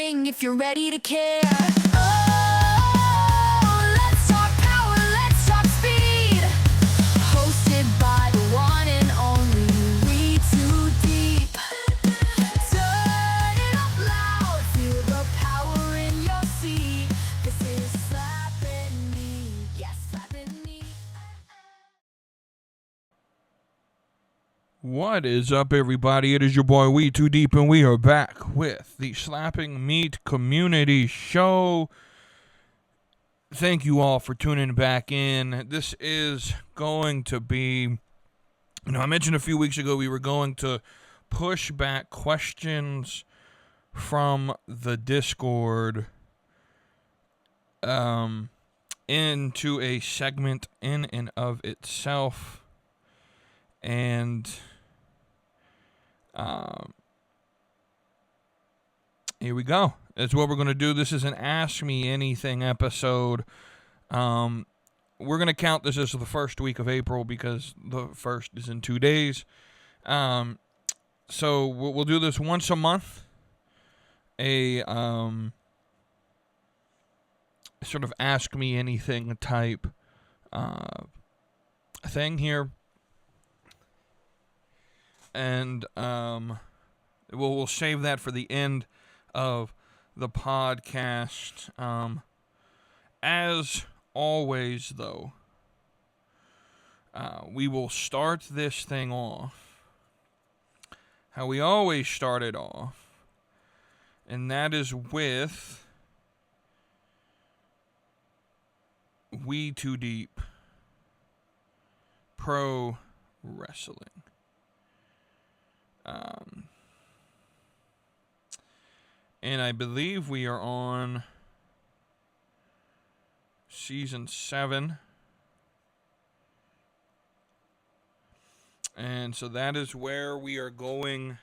ring if you're ready to care. Oh, let's talk power, let's talk speed. Hosted by the one and only Wetoodeep. Turn it up loud, feel the power in your seat. This is slapping me, yes, slapping me. What is up, everybody? It is your boy Wetoodeep, and we are back with the Slapping Meat Community Show. Thank you all for tuning back in. This is going to be, I mentioned a few weeks ago we were going to push back questions from the Discord into a segment in and of itself. And here we go. That's what we're going to do. This is an Ask Me Anything episode. We're going to count this as the first week of April because the first is in 2 days. So we'll do this once a month. A sort of Ask Me Anything type thing here. And we'll save that for the end of the podcast. As always, though, we will start this thing off how we always start it off, and that is with Wetoodeep Pro Wrestling. And I believe we are on season 7. And so that is where we are going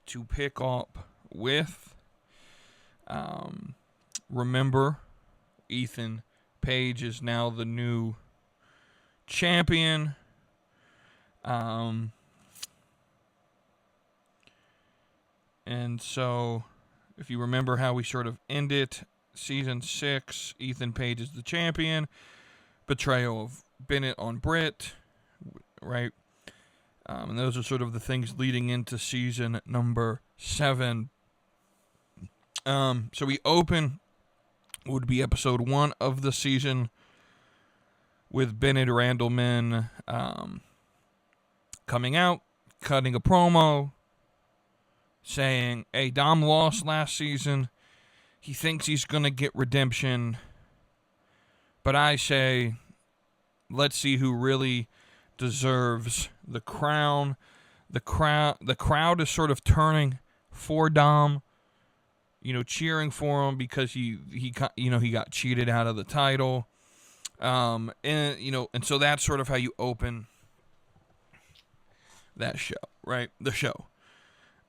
to pick up with. Remember, Ethan Page is now the new champion. And so, if you remember how we sort of ended season 6, Ethan Page is the champion. Betrayal of Bennett on Britt, right? And those are sort of the things leading into season number 7. So we open, would be episode 1 of the season, with Bennett Randleman coming out, cutting a promo, saying, hey, Dom lost last season. He thinks he's going to get redemption. But I say, let's see who really deserves the crown. The crowd is sort of turning for Dom, cheering for him because he got cheated out of the title. And so that's sort of how you open that show, right? The show.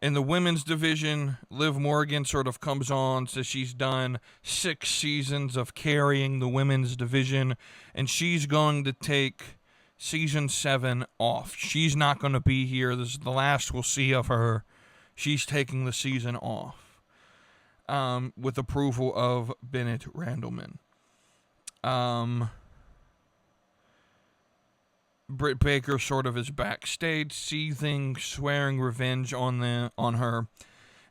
In the women's division, Liv Morgan sort of comes on, says she's done 6 seasons of carrying the women's division, and she's going to take season 7 off. She's not going to be here. This is the last we'll see of her. She's taking the season off, with approval of Bennett Randleman. Britt Baker sort of is backstage, seething, swearing revenge on her.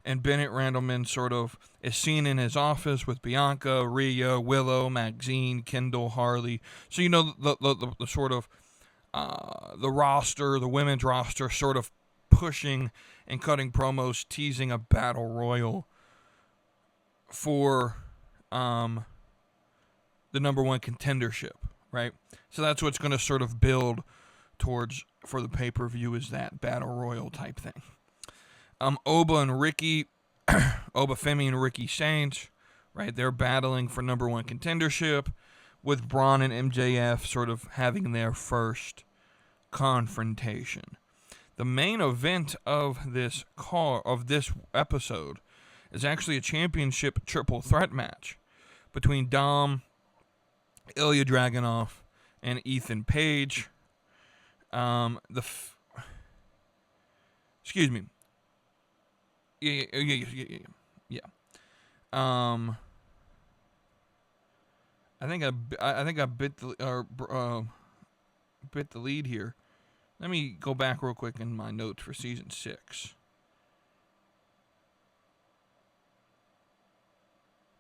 And Bennett Randleman sort of is seen in his office with Bianca, Rhea, Willow, Maxine, Kendall, Harley. So, the sort of, the roster, the women's roster, sort of pushing and cutting promos, teasing a battle royal for the number 1 contendership. Right? So that's what's going to sort of build towards for the pay-per-view, is that battle royal type thing. Oba and Ricky, Oba Femi and Ricky Saints, right? They're battling for number 1 contendership, with Braun and MJF sort of having their first confrontation. The main event of this episode is actually a championship triple threat match between Dom, Ilya Dragunov, and Ethan Page. Excuse me. Yeah. I think I bit the lead here. Let me go back real quick in my notes for season 6.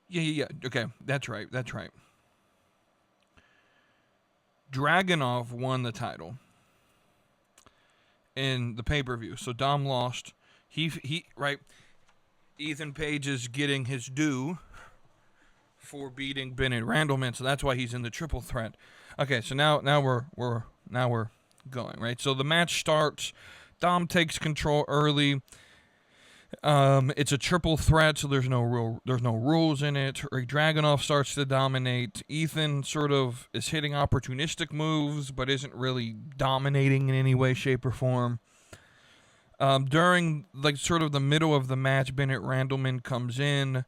Yeah. Okay, that's right. Dragunov won the title in the pay-per-view. So Dom lost. He right. Ethan Page is getting his due for beating Bennett Randleman, so that's why he's in the triple threat. Okay, so now we're going, right? So the match starts. Dom takes control early. It's a triple threat, so there's no rules in it. Dragunov starts to dominate. Ethan sort of is hitting opportunistic moves, but isn't really dominating in any way, shape, or form. During sort of the middle of the match, Bennett Randleman comes in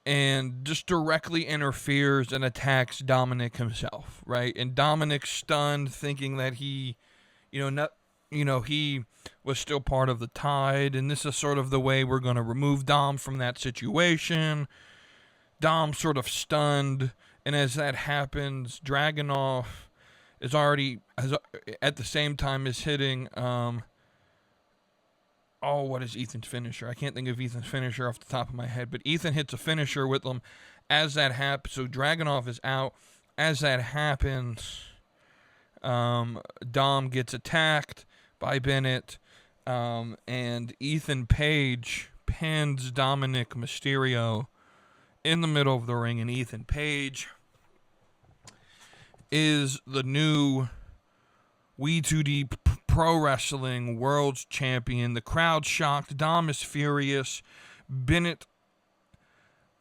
and just directly interferes and attacks Dominic himself, right? And Dominic's stunned, thinking that he was still part of the Tide, and this is sort of the way we're going to remove Dom from that situation. Dom's sort of stunned, and as that happens, Dragunov at the same time is hitting, what is Ethan's finisher? I can't think of Ethan's finisher off the top of my head, but Ethan hits a finisher with him as that happens. So Dragunov is out. As that happens, Dom gets attacked by Bennett, and Ethan Page pins Dominic Mysterio in the middle of the ring, and Ethan Page is the new Wetoodeep Pro Wrestling World Champion. The crowd's shocked. Dom is furious. Bennett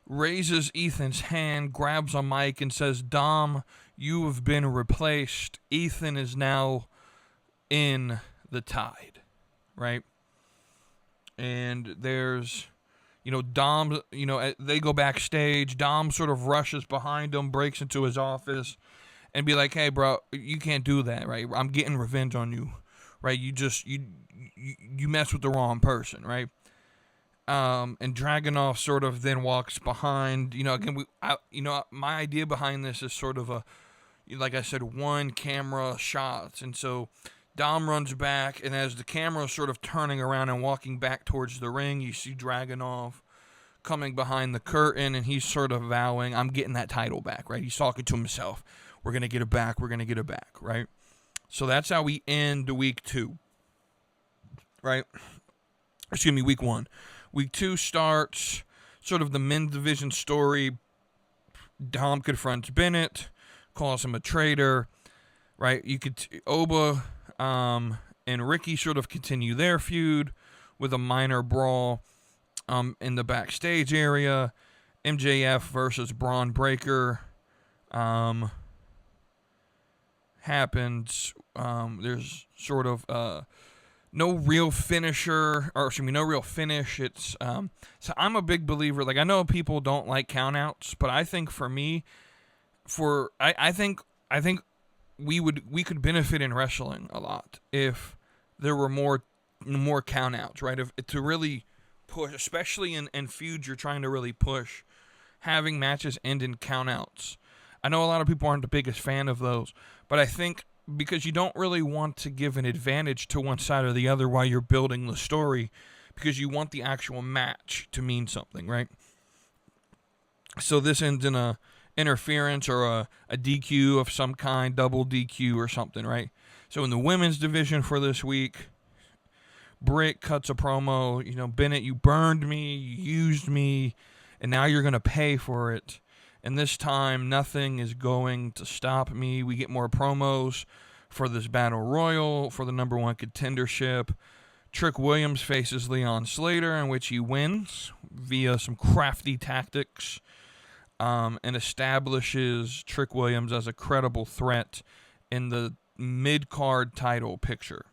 raises Ethan's hand, grabs a mic, and says, "Dom, you have been replaced. Ethan is now in the Tide," right? And there's, Dom, they go backstage. Dom sort of rushes behind him, breaks into his office, and be like, "Hey, bro, you can't do that, right? I'm getting revenge on you, right? You mess with the wrong person, right?" And Dragunov sort of then walks behind. Again, my idea behind this is sort of like I said, one camera shots, and so Dom runs back, and as the camera is sort of turning around and walking back towards the ring, you see Dragunov coming behind the curtain, and he's sort of vowing, "I'm getting that title back," right? He's talking to himself. We're going to get it back. We're going to get it back, right? So that's how we end week 2, right? Excuse me, week 1. Week 2 starts sort of the men's division story. Dom confronts Bennett, calls him a traitor, right? Oba and Ricky sort of continue their feud with a minor brawl in the backstage area. MJF versus Braun Breaker happens. There's sort of no real finisher, or excuse me, no real finish. It's so I'm a big believer. I know people don't like countouts, but I think for me, I think we could benefit in wrestling a lot if there were more countouts, right? To really push, especially in feuds you're trying to really push, having matches end in countouts. I know a lot of people aren't the biggest fan of those, but I think because you don't really want to give an advantage to one side or the other while you're building the story, because you want the actual match to mean something, right? So this ends in a interference or a DQ of some kind, double DQ or something, right? So in the women's division for this week, Britt cuts a promo, "Bennett, you burned me, you used me, and now you're going to pay for it. And this time, nothing is going to stop me." We get more promos for this battle royal for the number 1 contendership. Trick Williams faces Leon Slater, in which he wins via some crafty tactics, and establishes Trick Williams as a credible threat in the mid-card title picture.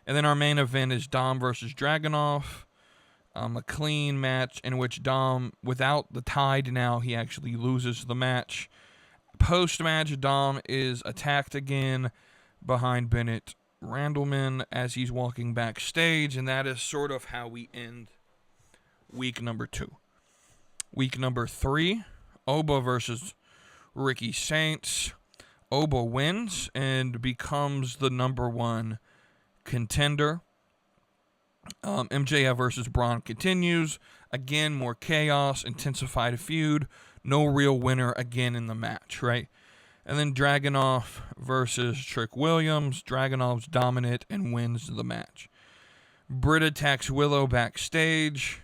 And then our main event is Dom versus Dragunov. A clean match in which Dom, without the Tide now, he actually loses the match. Post-match, Dom is attacked again behind Bennett Randleman as he's walking backstage, and that is sort of how we end week number 2. Week number 3, Oba versus Ricky Saints. Oba wins and becomes the number 1 contender. MJF versus Braun continues. Again, more chaos, intensified feud. No real winner again in the match, right? And then Dragunov versus Trick Williams. Dragunov's dominant and wins the match. Britt attacks Willow backstage.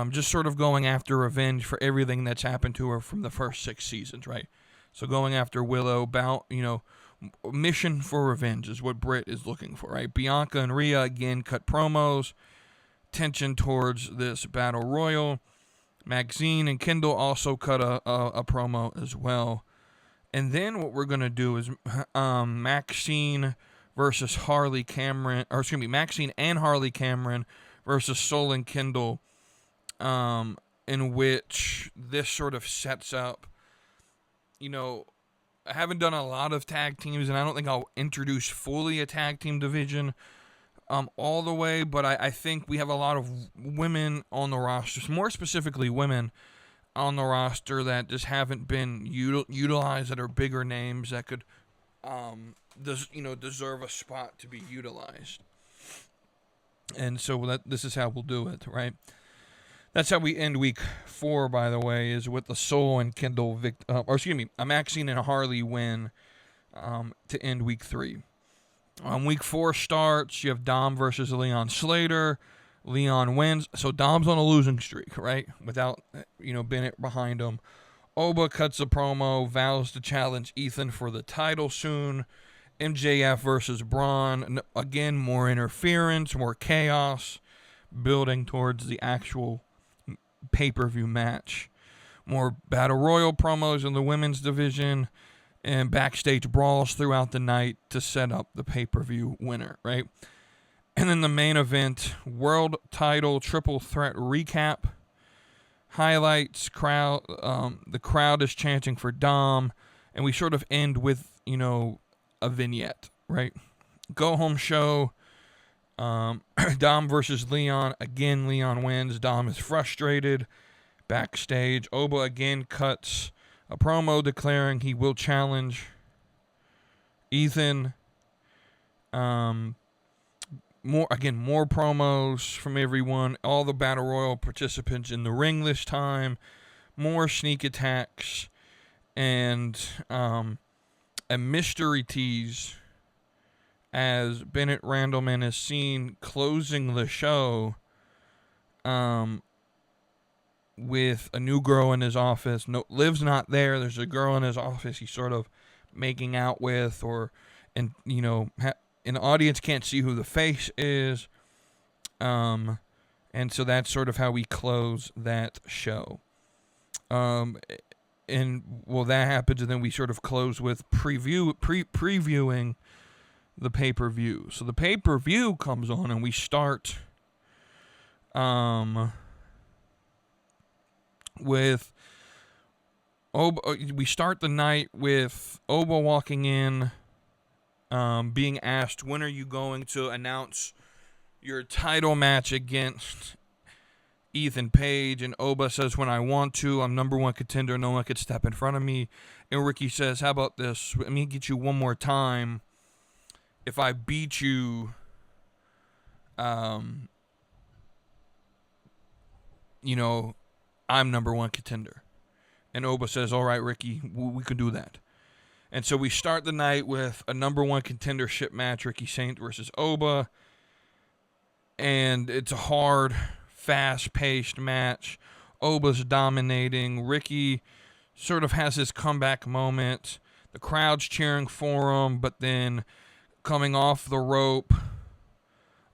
Just sort of going after revenge for everything that's happened to her from the first 6 seasons, right? So going after Willow, mission for revenge is what Britt is looking for, right? Bianca and Rhea again cut promos. Tension towards this battle royal. Maxine and Kendall also cut a promo as well. And then what we're going to do is Maxine versus Harley Cameron, Maxine and Harley Cameron versus Sol and Kendall, in which this sort of sets up, I haven't done a lot of tag teams, and I don't think I'll introduce fully a tag team division all the way, but I think we have a lot of women on the roster, more specifically women on the roster that just haven't been utilized, that are bigger names that could deserve a spot to be utilized. And so this is how we'll do it, right? That's how we end week 4, by the way, is with the Sol and Kendall a Maxine and a Harley win to end week 3. Week 4 starts. You have Dom versus Leon Slater. Leon wins. So Dom's on a losing streak, right? Without, Bennett behind him. Oba cuts a promo, vows to challenge Ethan for the title soon. MJF versus Braun. Again, more interference, more chaos, building towards the actual pay-per-view match. More Battle Royal promos in the women's division and backstage brawls throughout the night to set up the pay-per-view winner, right? And then the main event, world title triple threat recap. Highlights, the crowd is chanting for Dom, and we sort of end with, a vignette, right? Go home show. Dom versus Leon. Again, Leon wins. Dom is frustrated. Backstage, Oba again cuts a promo declaring he will challenge Ethan. More promos from everyone. All the Battle Royal participants in the ring this time. More sneak attacks. And a mystery tease as Bennett Randleman is seen closing the show with a new girl in his office. No, Liv's not there. There's a girl in his office he's sort of making out with, and the audience can't see who the face is. And so that's sort of how we close that show. That happens, and then we sort of close with previewing the pay-per-view. So the pay-per-view comes on, and we start with Oba. We start the night with Oba walking in, being asked, when are you going to announce your title match against Ethan Page? And Oba says, when I want to. I'm number 1 contender. No one could step in front of me. And Ricky says, how about this? Let me get you one more time. If I beat you, I'm number 1 contender. And Oba says, all right, Ricky, we can do that. And so we start the night with a number 1 contendership match, Ricky Saint versus Oba. And it's a hard, fast-paced match. Oba's dominating. Ricky sort of has his comeback moment. The crowd's cheering for him, but then coming off the rope,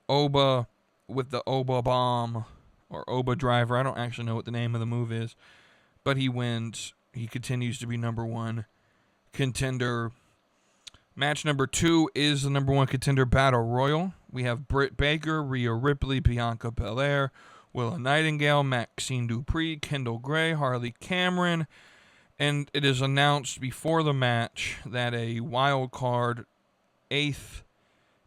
Oba with the Oba bomb or Oba driver. I don't actually know what the name of the move is, but he wins. He continues to be number 1 contender. Match number 2 is the number 1 contender battle royal. We have Britt Baker, Rhea Ripley, Bianca Belair, Willow Nightingale, Maxine Dupree, Kendall Gray, Harley Cameron, and it is announced before the match that a wild card 8th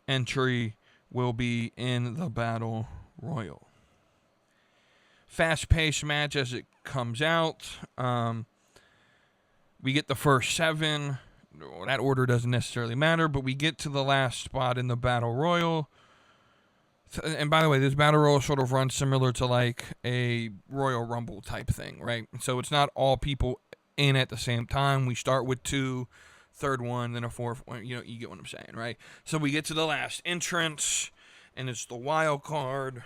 entry will be in the battle royal. fast-paced match as it comes out. We get the first 7. That order doesn't necessarily matter, but we get to the last spot in the Battle Royal. And by the way, this Battle Royal sort of runs similar to like a Royal Rumble type thing, right? So it's not all people in at the same time. We start with 2, third one, then a 4th one. You get what I'm saying, right? So we get to the last entrance, and it's the wild card.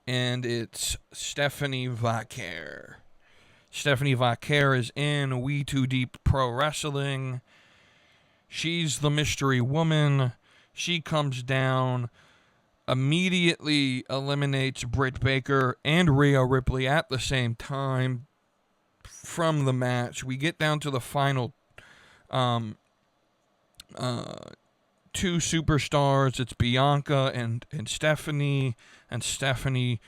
And it's Stephanie Vaquer. Stephanie Vaquer is in Wetoodeep Pro Wrestling. She's the mystery woman. She comes down, immediately eliminates Britt Baker and Rhea Ripley at the same time from the match. We get down to the final 2 superstars. It's Bianca and Stephanie. And Stephanie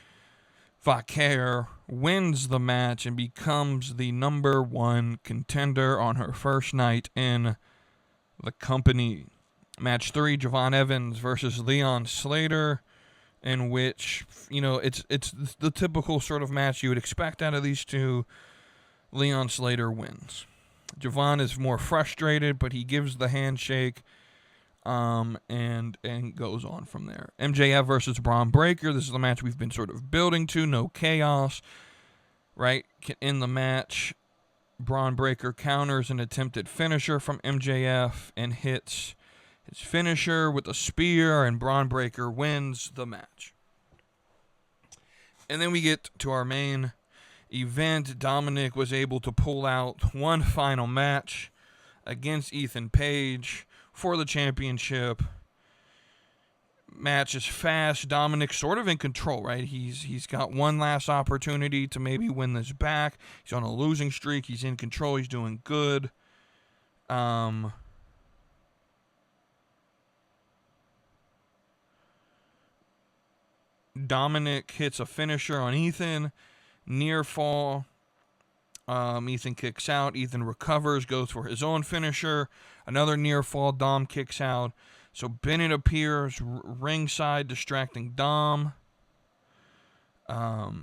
Vaquer wins the match and becomes the number 1 contender on her first night in the company. Match 3, Javon Evans versus Leon Slater, in which, it's the typical sort of match you would expect out of these two. Leon Slater wins. Javon is more frustrated, but he gives the handshake, and goes on from there. MJF versus Braun Breaker. This is the match we've been sort of building to. No chaos, right? In the match, Braun Breaker counters an attempted finisher from MJF and hits his finisher with a spear, and Braun Breaker wins the match. And then we get to our main event. Dominic was able to pull out one final match against Ethan Page for the championship. Match is fast. Dominic's sort of in control, right? He's got one last opportunity to maybe win this back. He's on a losing streak. He's in control. He's doing good. Dominic hits a finisher on Ethan. Near fall. Ethan kicks out. Ethan recovers, goes for his own finisher. Another near fall. Dom kicks out. So Bennett appears ringside, distracting Dom. The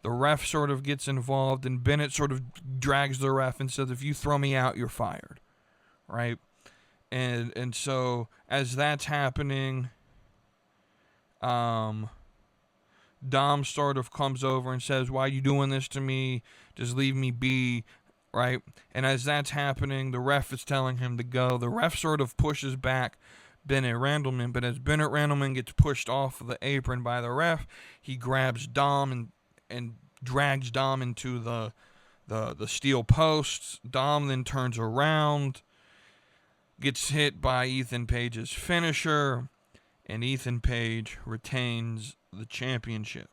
ref sort of gets involved, and Bennett sort of drags the ref and says, "If you throw me out, you're fired." Right? And so as that's happening, Dom sort of comes over and says, "Why are you doing this to me? Just leave me be." Right? And as that's happening, the ref is telling him to go. The ref sort of pushes back Bennett Randleman, but as Bennett Randleman gets pushed off of the apron by the ref, he grabs Dom and drags Dom into the steel posts. Dom then turns around, gets hit by Ethan Page's finisher, and Ethan Page retains the championship.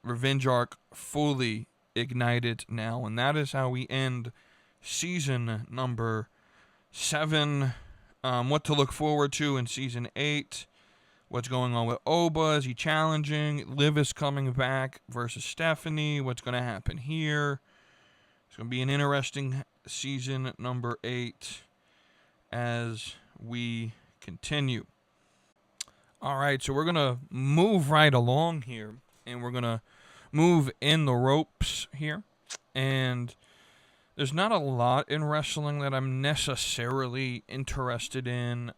Revenge arc fully ignited now, and that is how we end season number 7. What to look forward to in season 8. What's going on with Oba? Is he challenging? Liv is coming back versus Stephanie. What's going to happen here? It's going to be an interesting season number 8 as we continue. All right, so we're going to move right along here, and we're going to move in the ropes here. And there's not a lot in wrestling that I'm necessarily interested in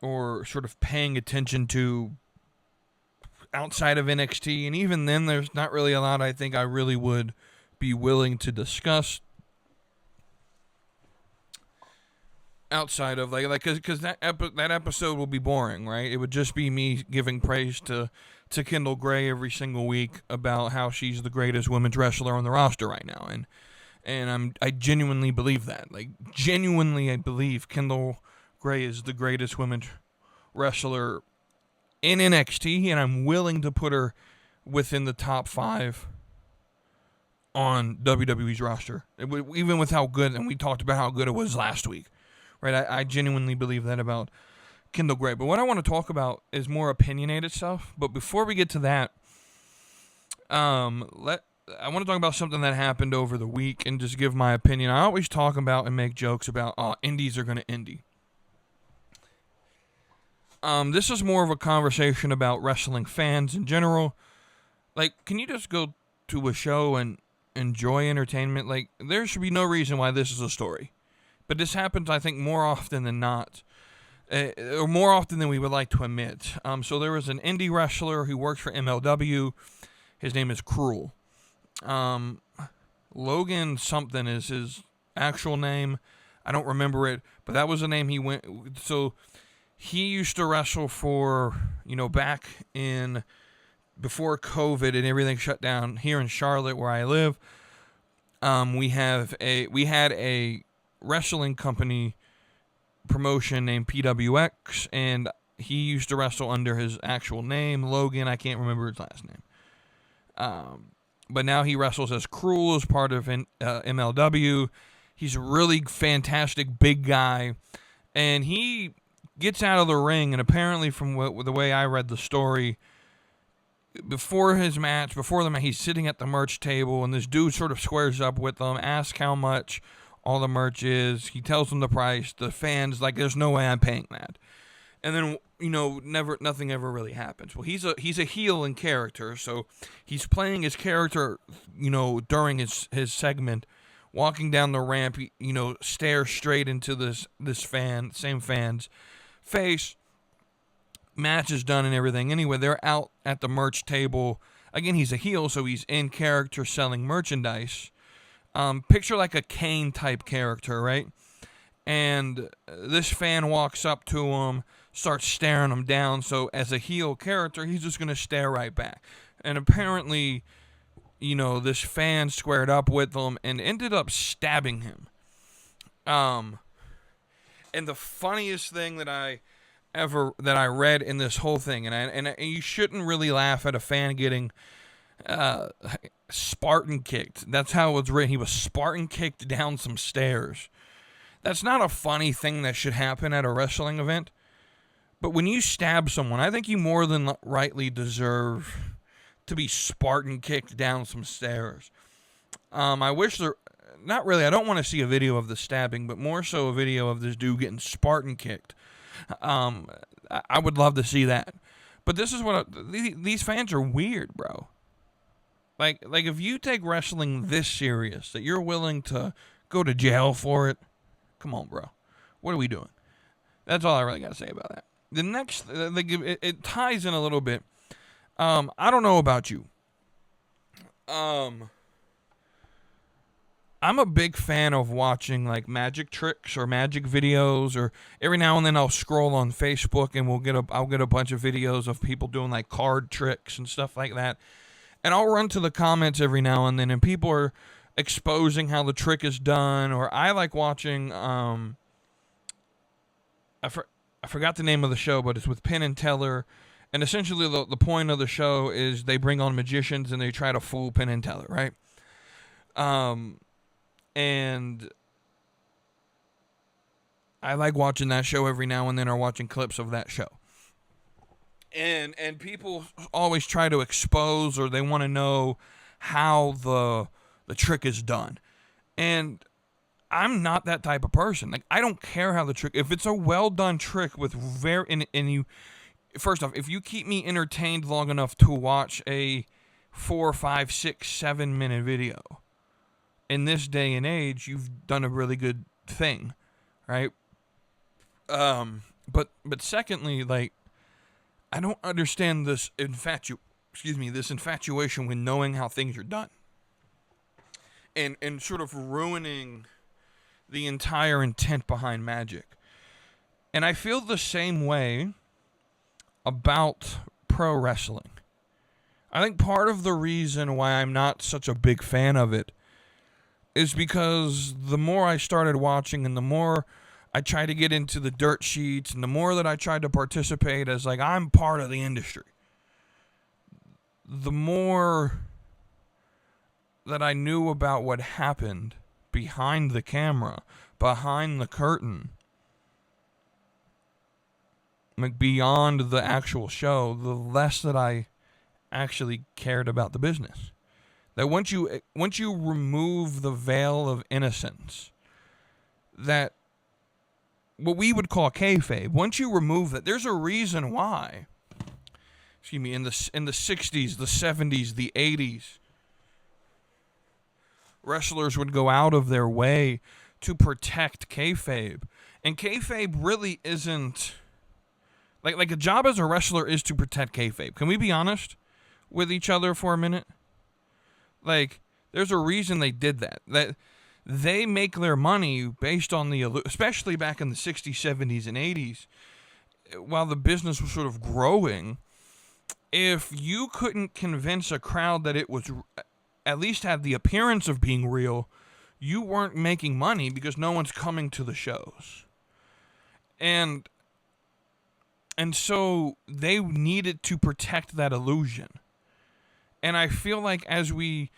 or sort of paying attention to outside of NXT. And even then, there's not really a lot I think I really would be willing to discuss outside of because that episode will be boring, right? It would just be me giving praise to Kendall Gray every single week about how she's the greatest women's wrestler on the roster right now, and I genuinely believe that. Genuinely, I believe Kendall Gray is the greatest women's wrestler in NXT, and I'm willing to put her within the top 5 on WWE's roster, even with how good, and we talked about how good it was last week. Right, I genuinely believe that about Kendall Gray. But what I want to talk about is more opinionated stuff. But before we get to that, I want to talk about something that happened over the week and just give my opinion. I always talk about and make jokes about indies are going to indie. This is more of a conversation about wrestling fans in general. Like, can you just go to a show and enjoy entertainment? Like, there should be no reason why this is a story. But this happens, I think, more often than not. Or more often than we would like to admit. So there was an indie wrestler who works for MLW. His name is Cruel. Logan something is his actual name. I don't remember it, but that was the name he went. So he used to wrestle for, back in before COVID and everything shut down here in Charlotte where I live. We had a wrestling company promotion named PWX, and he used to wrestle under his actual name, Logan. I can't remember his last name. But now he wrestles as Cruel as part of MLW. He's a really fantastic big guy, and he gets out of the ring, and apparently from the way I read the story, before the match, he's sitting at the merch table, and this dude sort of squares up with him, asks how much all the merch is. He tells them the price. The fans there's no way I'm paying that. And then nothing ever really happens. Well, he's a heel in character, so he's playing his character, during his segment, walking down the ramp, he, stares straight into this same fan's face. Match is done and everything. Anyway, they're out at the merch table. Again, he's a heel, so he's in character selling merchandise. Picture like a Kane type character, right? And this fan walks up to him, starts staring him down. So as a heel character, he's just going to stare right back. And apparently, this fan squared up with him and ended up stabbing him. And the funniest thing that I read in this whole thing, and you shouldn't really laugh at a fan getting Spartan kicked. That's how it was written. He was Spartan kicked down some stairs. That's not a funny thing that should happen at a wrestling event. But when you stab someone, I think you more than rightly deserve to be Spartan kicked down some stairs. I wish not really, I don't want to see a video of the stabbing, but more so a video of this dude getting Spartan kicked. I would love to see that. But this is these fans are weird, bro. Like if you take wrestling this serious, that you're willing to go to jail for it, come on, bro. What are we doing? That's all I really got to say about that. The next, it ties in a little bit. I don't know about you. I'm a big fan of watching like magic tricks or magic videos, or every now and then I'll scroll on Facebook and I'll get a bunch of videos of people doing like card tricks and stuff like that. And I'll run to the comments every now and then, and people are exposing how the trick is done. Or I like watching, I forgot the name of the show, but it's with Penn and Teller. And essentially the point of the show is they bring on magicians and they try to fool Penn and Teller, right? And I like watching that show every now and then, or watching clips of that show. And people always try to expose, or they want to know how the trick is done. And I'm not that type of person. Like, I don't care how the trick, if it's a well done trick with first off, if you keep me entertained long enough to watch a 4, 5, 6, 7 minute video, in this day and age, you've done a really good thing, right? But secondly, like, I don't understand this infatuation with knowing how things are done, and sort of ruining the entire intent behind magic. And I feel the same way about pro wrestling. I think part of the reason why I'm not such a big fan of it is because the more I started watching and the more I tried to get into the dirt sheets and the more that I tried to participate as like I'm part of the industry, the more that I knew about what happened behind the camera, behind the curtain, like beyond the actual show, the less that I actually cared about the business. That once you remove the veil of innocence, that what we would call kayfabe. Once you remove that, there's a reason why. Excuse me, in the 60s, the 70s, the 80s, wrestlers would go out of their way to protect kayfabe. And kayfabe really isn't like a job as a wrestler is to protect kayfabe. Can we be honest with each other for a minute? Like, there's a reason they did that. That they make their money based on especially back in the 60s, 70s, and 80s, while the business was sort of growing. If you couldn't convince a crowd that it was at least had the appearance of being real, you weren't making money because no one's coming to the shows. And so they needed to protect that illusion. And I feel like as we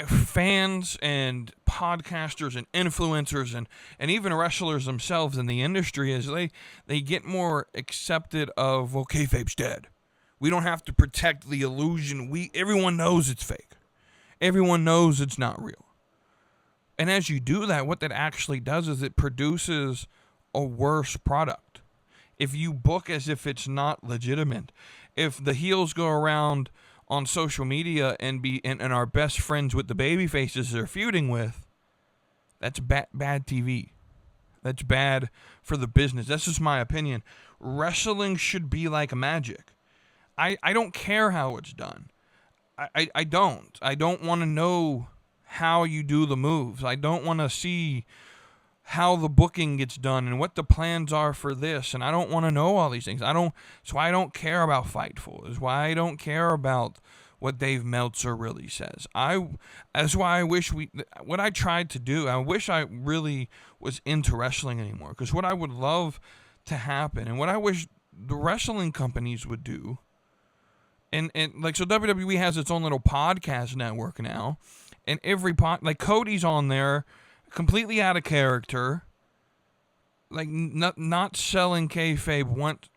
fans and podcasters and influencers and even wrestlers themselves in the industry, as they get more accepted of, well, kayfabe's dead. We don't have to protect the illusion. Everyone knows it's fake. Everyone knows it's not real. And as you do that, what that actually does is it produces a worse product. If you book as if it's not legitimate, if the heels go around on social media and are best friends with the baby faces they're feuding with, that's bad TV. That's bad for the business. That's just my opinion. Wrestling should be like magic. I don't care how it's done. I don't. I don't want to know how you do the moves. I don't want to see how the booking gets done and what the plans are for this. And I don't want to know all these things. So I don't care about Fightful. That's why I don't care about what Dave Meltzer really says. That's why I wish what I tried to do, I wish I really was into wrestling anymore. Because what I would love to happen and what I wish the wrestling companies would do, and so WWE has its own little podcast network now, and every like Cody's on there, completely out of character, like not selling kayfabe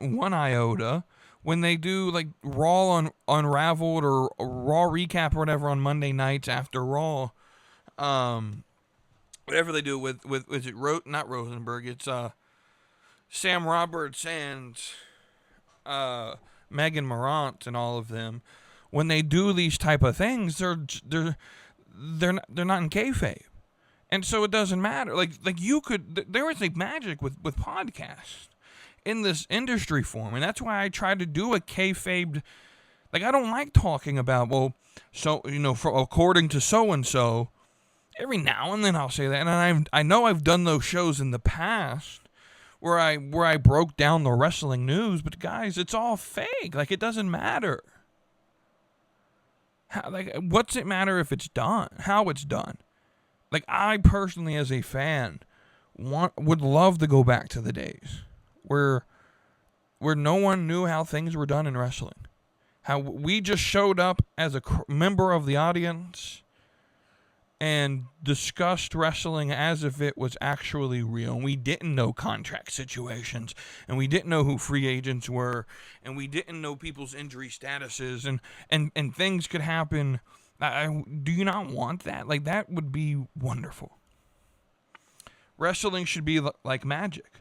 one iota. When they do like Raw Unraveled or Raw Recap or whatever on Monday nights after Raw, whatever they do with is it not Rosenberg? It's Sam Roberts and Megan Morant and all of them. When they do these type of things, they're not in kayfabe, and so it doesn't matter. Like there was like magic with podcasts in this industry form, and that's why I try to do a kayfabe. Like, I don't like talking about, well, so according to so and so. Every now and then I'll say that, and I know I've done those shows in the past where I broke down the wrestling news, but guys, it's all fake. Like, it doesn't matter. What's it matter if it's done? How it's done? Like, I personally, as a fan, would love to go back to the days where no one knew how things were done in wrestling. How we just showed up as a member of the audience and discussed wrestling as if it was actually real. And we didn't know contract situations, and we didn't know who free agents were, and we didn't know people's injury statuses, and things could happen. Do you not want that? Like, that would be wonderful. Wrestling should be like magic.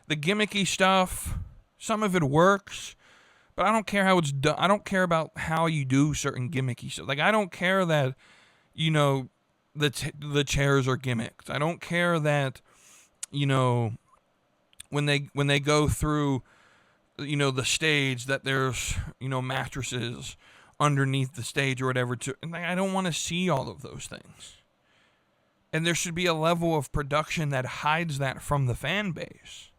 The gimmicky stuff, some of it works, but I don't care how it's done. I don't care about how you do certain gimmicky stuff. Like, I don't care that, the chairs are gimmicks. I don't care that, when they go through, the stage, that there's, mattresses underneath the stage or whatever. I don't want to see all of those things. And there should be a level of production that hides that from the fan base.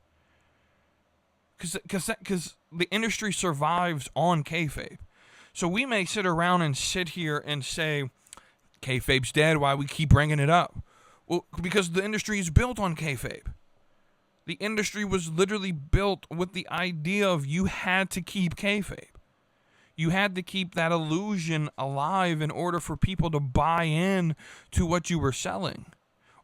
Because the industry survives on kayfabe. So we may sit here and say, kayfabe's dead, why we keep bringing it up? Well, because the industry is built on kayfabe. The industry was literally built with the idea of you had to keep kayfabe. You had to keep that illusion alive in order for people to buy in to what you were selling.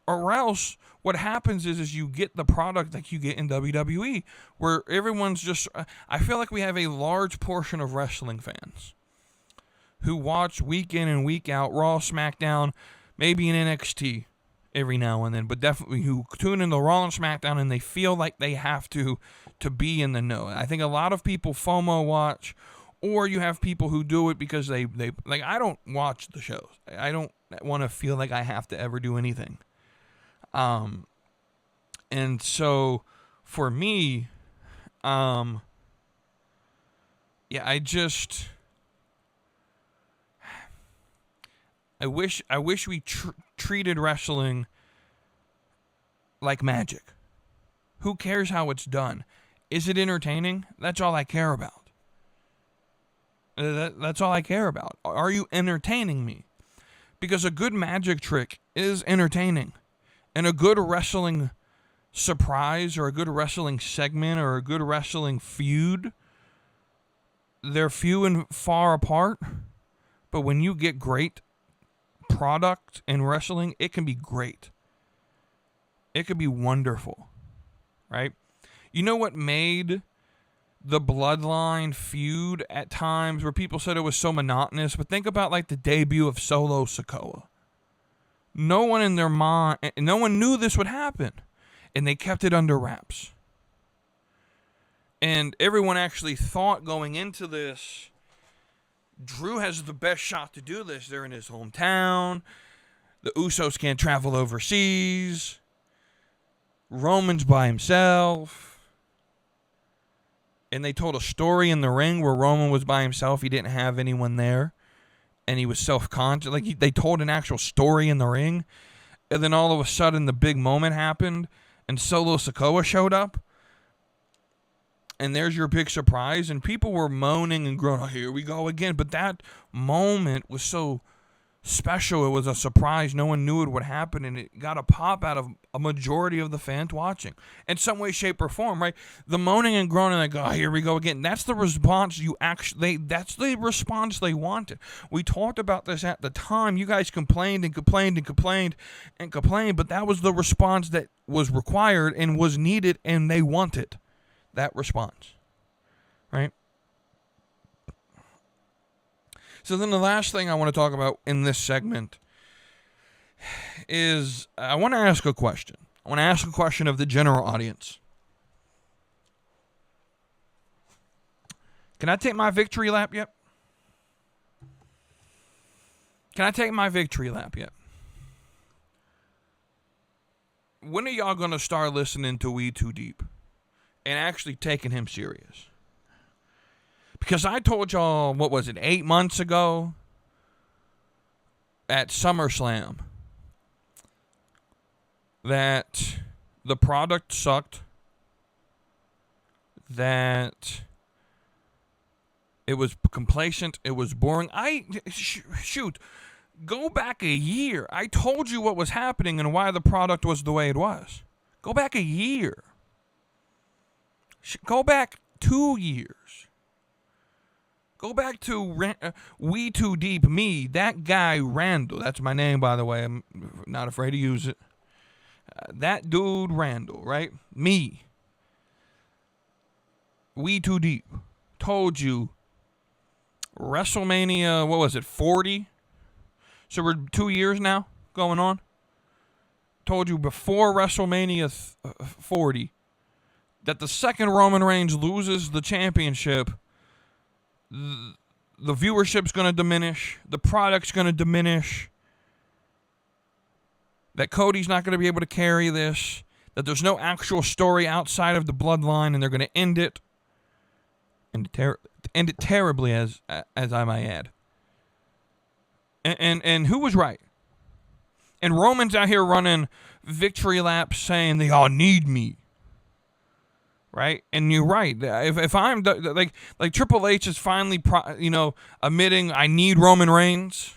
Or else, what happens is you get the product like you get in WWE, where everyone's just... I feel like we have a large portion of wrestling fans who watch week in and week out Raw, SmackDown, maybe in NXT, every now and then, but definitely who tune in to Raw and SmackDown and they feel like they have to be in the know. I think a lot of people FOMO watch, or you have people who do it because they like, I don't watch the shows. I don't want to feel like I have to ever do anything. And so for me, yeah, I wish we treated wrestling like magic. Who cares how it's done? Is it entertaining? That's all I care about. That's all I care about. Are you entertaining me? Because a good magic trick is entertaining. And a good wrestling surprise or a good wrestling segment or a good wrestling feud, they're few and far apart. But when you get great product in wrestling, it can be great. It could be wonderful, right? You know what made the Bloodline feud at times where people said it was so monotonous? But think about like the debut of Solo Sikoa. No one in their mind, no one knew this would happen, and they kept it under wraps. And everyone actually thought going into this, Drew has the best shot to do this. They're in his hometown. The Usos can't travel overseas. Roman's by himself. And they told a story in the ring where Roman was by himself. He didn't have anyone there. And he was self-conscious. Like, they told an actual story in the ring. And then all of a sudden, the big moment happened. And Solo Sikoa showed up. And there's your big surprise. And people were moaning and groaning, oh, here we go again. But that moment was so special. It was a surprise. No one knew it would happen. And it got a pop out of a majority of the fans watching. In some way, shape, or form, right? The moaning and groaning, like, oh, here we go again. That's the response that's the response they wanted. We talked about this at the time. You guys complained and complained and complained and complained. But that was the response that was required and was needed, and they wanted that response, right? So then the last thing I want to talk about in this segment is I want to ask a question. I want to ask a question of the general audience. Can I take my victory lap yet? Can I take my victory lap yet? When are y'all going to start listening to Wetoodeep and actually taking him serious? Because I told y'all, what was it, 8 months ago at SummerSlam that the product sucked, that it was complacent, it was boring. Shoot, go back a year. I told you what was happening and why the product was the way it was. Go back a year. Go back 2 years. Go back to Wetoodeep, me, that guy Randall. That's my name, by the way. I'm not afraid to use it. That dude Randall, right? Me. Wetoodeep. Told you WrestleMania, what was it, 40? So we're 2 years now going on. Told you before WrestleMania 40 that the second Roman Reigns loses the championship, the viewership's going to diminish, the product's going to diminish, that Cody's not going to be able to carry this, that there's no actual story outside of the bloodline, and they're going to end it, end it terribly, as I might add. And who was right? And Roman's out here running victory laps saying they all need me. Right? And you're right. If I'm like Triple H is finally admitting I need Roman Reigns,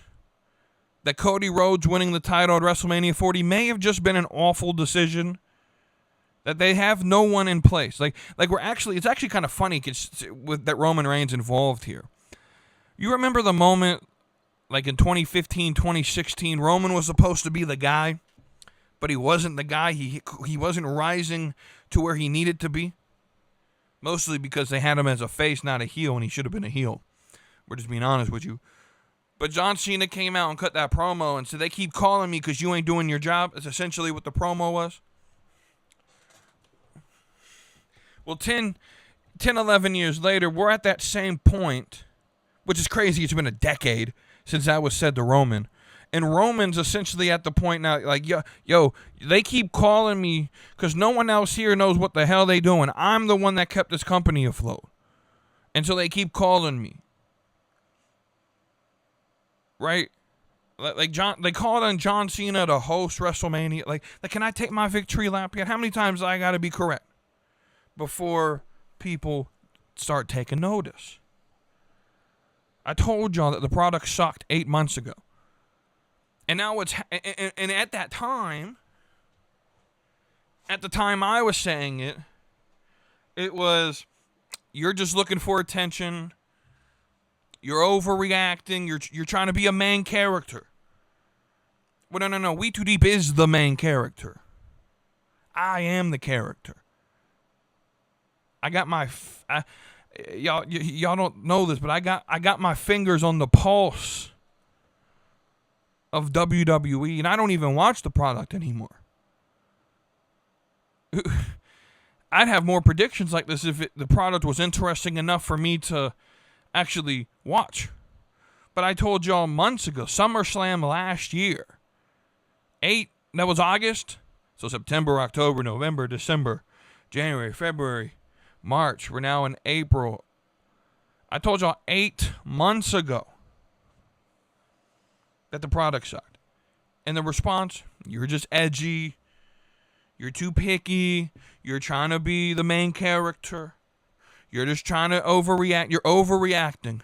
that Cody Rhodes winning the title at WrestleMania 40 may have just been an awful decision, that they have no one in place. Like it's actually kind of funny with that Roman Reigns involved here. You remember the moment like in 2015, 2016, Roman was supposed to be the guy, but he wasn't the guy. He wasn't rising to where he needed to be. Mostly because they had him as a face, not a heel, and he should have been a heel. We're just being honest with you. But John Cena came out and cut that promo and said, they keep calling me because you ain't doing your job. That's essentially what the promo was. Well, 11 years later, we're at that same point, which is crazy. It's been a decade since that was said to Roman. And Roman's essentially at the point now, like, yo, they keep calling me because no one else here knows what the hell they doing. I'm the one that kept this company afloat. And so they keep calling me. Right? Like they called on John Cena to host WrestleMania. Like, can I take my victory lap yet? How many times I got to be correct before people start taking notice? I told y'all that the product sucked 8 months ago. And now and at that time, at the time I was saying it, it was, you're just looking for attention. You're overreacting. You're trying to be a main character. Well, no. Wetoodeep is the main character. I am the character. I got my y'all don't know this, but I got my fingers on the pulse of WWE, and I don't even watch the product anymore. I'd have more predictions like this if the product was interesting enough for me to actually watch. But I told y'all months ago, SummerSlam last year, that was August, so September, October, November, December, January, February, March, we're now in April. I told y'all 8 months ago that the product sucked. And the response, you're just edgy, you're too picky, you're trying to be the main character, you're just trying to overreact, you're overreacting.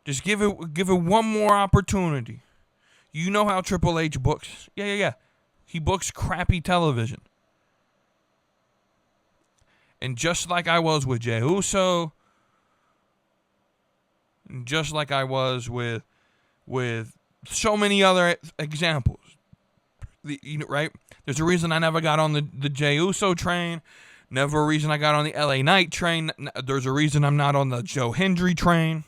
Just give it one more opportunity. You know how Triple H books. Yeah. He books crappy television. And just like I was with Jey Uso, and just like I was with so many other examples, right? There's a reason I never got on the Jey Uso train. Never a reason I got on the LA Knight train. There's a reason I'm not on the Joe Hendry train.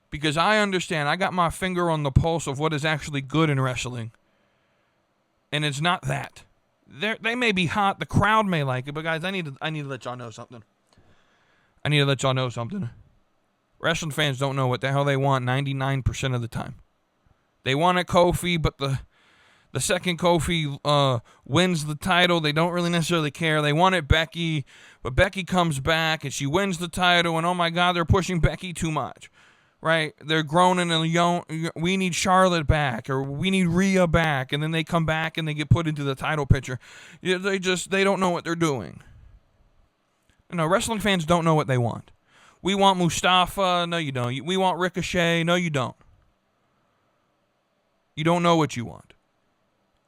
Because I understand, I got my finger on the pulse of what is actually good in wrestling. And it's not that. They may be hot, the crowd may like it, but guys, I need to let y'all know something. Wrestling fans don't know what the hell they want 99% of the time. They want a Kofi, but the second Kofi wins the title, they don't really necessarily care. They wanted Becky, but Becky comes back and she wins the title, and oh my God, they're pushing Becky too much. Right? They're groaning and young. We need Charlotte back, or we need Rhea back, and then they come back and they get put into the title picture. They don't know what they're doing. No, wrestling fans don't know what they want. We want Mustafa. No, you don't. We want Ricochet. No, you don't. You don't know what you want.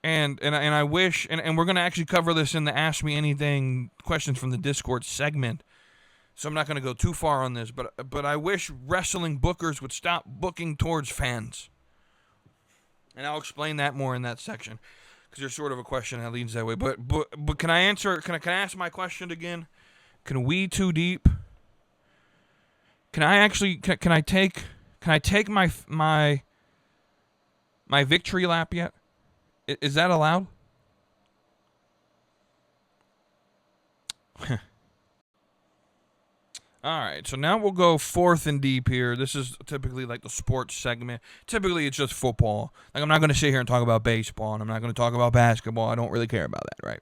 And I wish, and we're going to actually cover this in the Ask Me Anything questions from the Discord segment. So I'm not going to go too far on this, but I wish wrestling bookers would stop booking towards fans. And I'll explain that more in that section, because there's sort of a question that leads that way. But can I answer? Can I ask my question again? Can we too deep? Can I actually? Can I take my victory lap yet? Is that allowed? All right, so now we'll go fourth and deep here. This is typically like the sports segment. Typically, it's just football. Like, I'm not going to sit here and talk about baseball, and I'm not going to talk about basketball. I don't really care about that, right?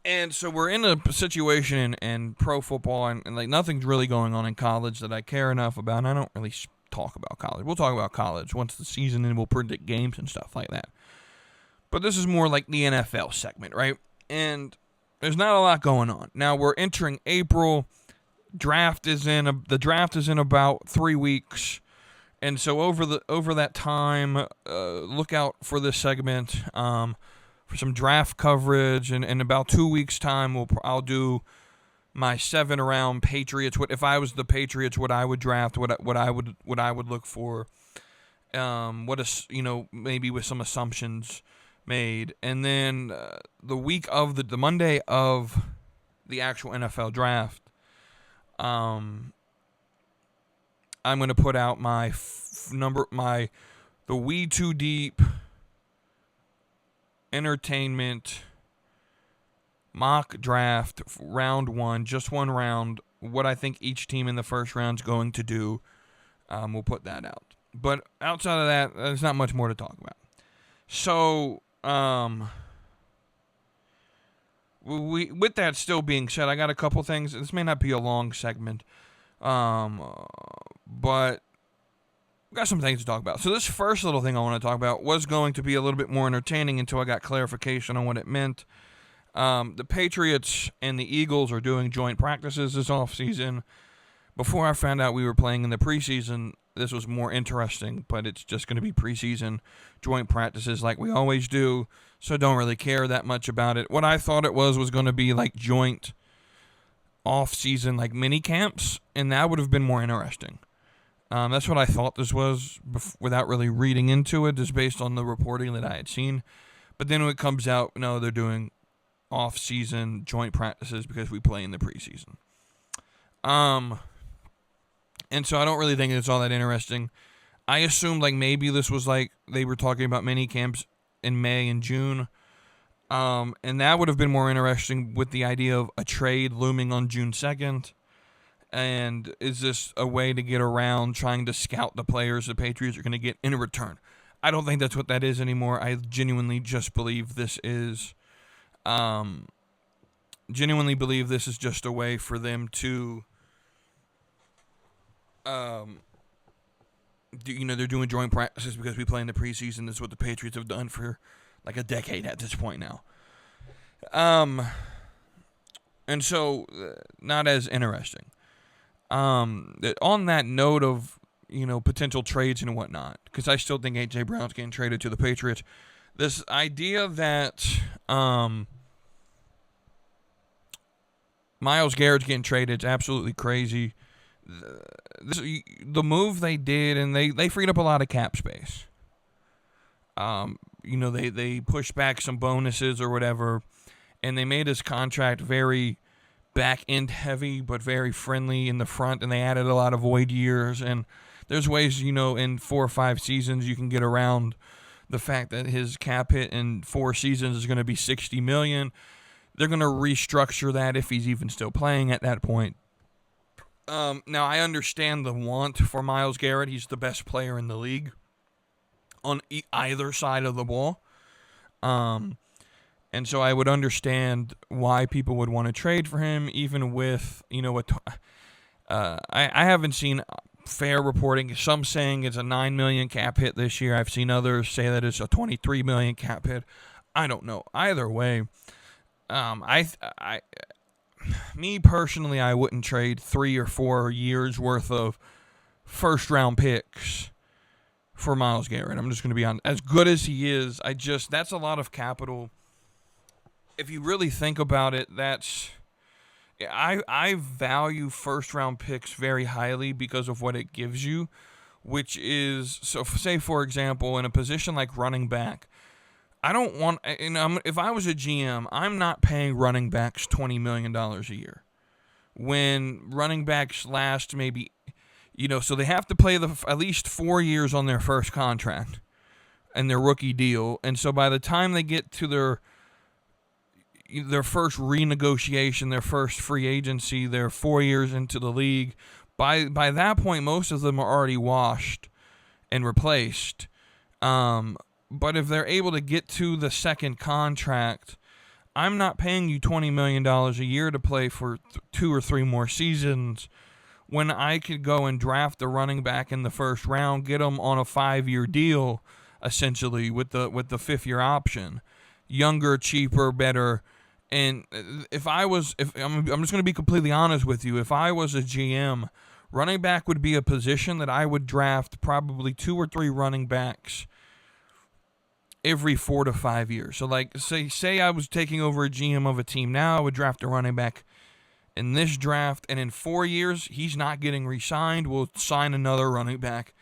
And so we're in a situation in pro football, and like nothing's really going on in college that I care enough about. And I don't really talk about college. We'll talk about college once the season, and we'll predict games and stuff like that. But this is more like the NFL segment, right? And there's not a lot going on. Now we're entering April. The draft is in about 3 weeks, and so over that time, look out for this segment for some draft coverage. And in about 2 weeks' time, I'll do my 7-round Patriots. If I was the Patriots, what I would draft, what I would look for. Maybe with some assumptions made. And then the week of the Monday of the actual NFL draft, I'm going to put out the Wetoodeep entertainment mock draft round 1, just one round, what I think each team in the first round is going to do. We'll put that out. But outside of that, there's not much more to talk about. So, with that still being said, I got a couple things. This may not be a long segment, but we got some things to talk about. So this first little thing I want to talk about was going to be a little bit more entertaining until I got clarification on what it meant. The Patriots and the Eagles are doing joint practices this offseason. Before I found out we were playing in the preseason, this was more interesting, but it's just going to be preseason joint practices like we always do, so don't really care that much about it. What I thought it was going to be like joint off-season like mini camps, and that would have been more interesting. That's what I thought this was without really reading into it, just based on the reporting that I had seen. But then when it comes out, no, they're doing off-season joint practices because we play in the preseason. And so I don't really think it's all that interesting. I assumed like maybe this was like they were talking about mini camps in May and June. And that would have been more interesting with the idea of a trade looming on June 2nd. And is this a way to get around trying to scout the players the Patriots are going to get in return? I don't think that's what that is anymore. I genuinely just believe this is just a way for them to they're doing joint practices because we play in the preseason. This is what the Patriots have done for like a decade at this point now. And so not as interesting. On that note of, potential trades and whatnot, because I still think A.J. Brown's getting traded to the Patriots. This idea that Myles Garrett's getting traded is absolutely crazy. The move they did, and they freed up a lot of cap space. They pushed back some bonuses or whatever, and they made his contract very back-end heavy, but very friendly in the front, and they added a lot of void years. And there's ways, in 4 or 5 seasons you can get around the fact that his cap hit in 4 seasons is going to be $60 million. They're going to restructure that if he's even still playing at that point. Now, I understand the want for Myles Garrett. He's the best player in the league on either side of the ball. And so I would understand why people would want to trade for him, even with, I haven't seen fair reporting. Some saying it's a $9 million cap hit this year. I've seen others say that it's a $23 million cap hit. I don't know. Either way, me personally, I wouldn't trade 3 or 4 years worth of first-round picks for Myles Garrett. I'm just going to be honest. As good as he is, that's a lot of capital. If you really think about it, I value first-round picks very highly because of what it gives you, which is, so say, for example, in a position like running back, I don't want, if I was a GM, I'm not paying running backs $20 million a year. When running backs last maybe, so they have to play at least 4 years on their first contract and their rookie deal. And so by the time they get to their first renegotiation, their first free agency, they're 4 years into the league. By that point, most of them are already washed and replaced. But if they're able to get to the second contract, I'm not paying you $20 million a year to play for 2 or 3 more seasons when I could go and draft a running back in the first round, get them on a 5-year deal, essentially, with the 5th-year option. Younger, cheaper, better. And I'm just going to be completely honest with you. If I was a GM, running back would be a position that I would draft probably 2 or 3 running backs every 4 to 5 years. So, like, say I was taking over a GM of a team now, I would draft a running back in this draft, and in 4 years, he's not getting re-signed. We'll sign another running back.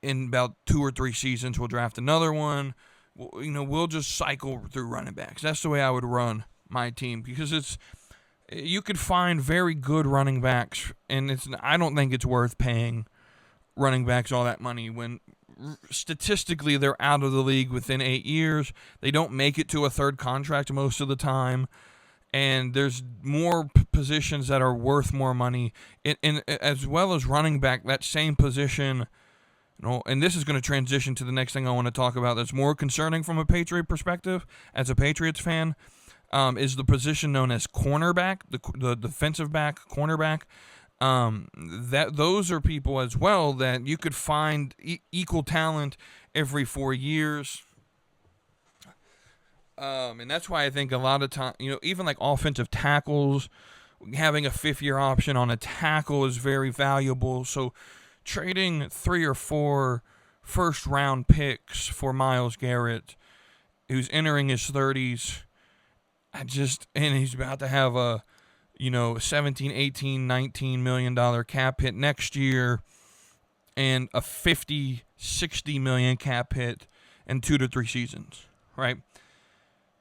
In about 2 or 3 seasons, we'll draft another one. We'll just cycle through running backs. That's the way I would run my team, because You could find very good running backs, and I don't think it's worth paying running backs all that money when statistically they're out of the league within 8 years. They don't make it to a third contract most of the time, and there's more positions that are worth more money. As well as running back, that same position, and this is going to transition to the next thing I want to talk about that's more concerning from a Patriot perspective as a Patriots fan, is the position known as cornerback, the defensive back, cornerback. That those are people as well that you could find equal talent every 4 years. And that's why I think a lot of time, even like offensive tackles, having a 5th-year option on a tackle is very valuable. So trading 3 or 4 first-round picks for Myles Garrett, who's entering his 30s, and he's about to have a 17, 18, $19 million cap hit next year, and a 50, 60 million cap hit in 2 to 3 seasons, right?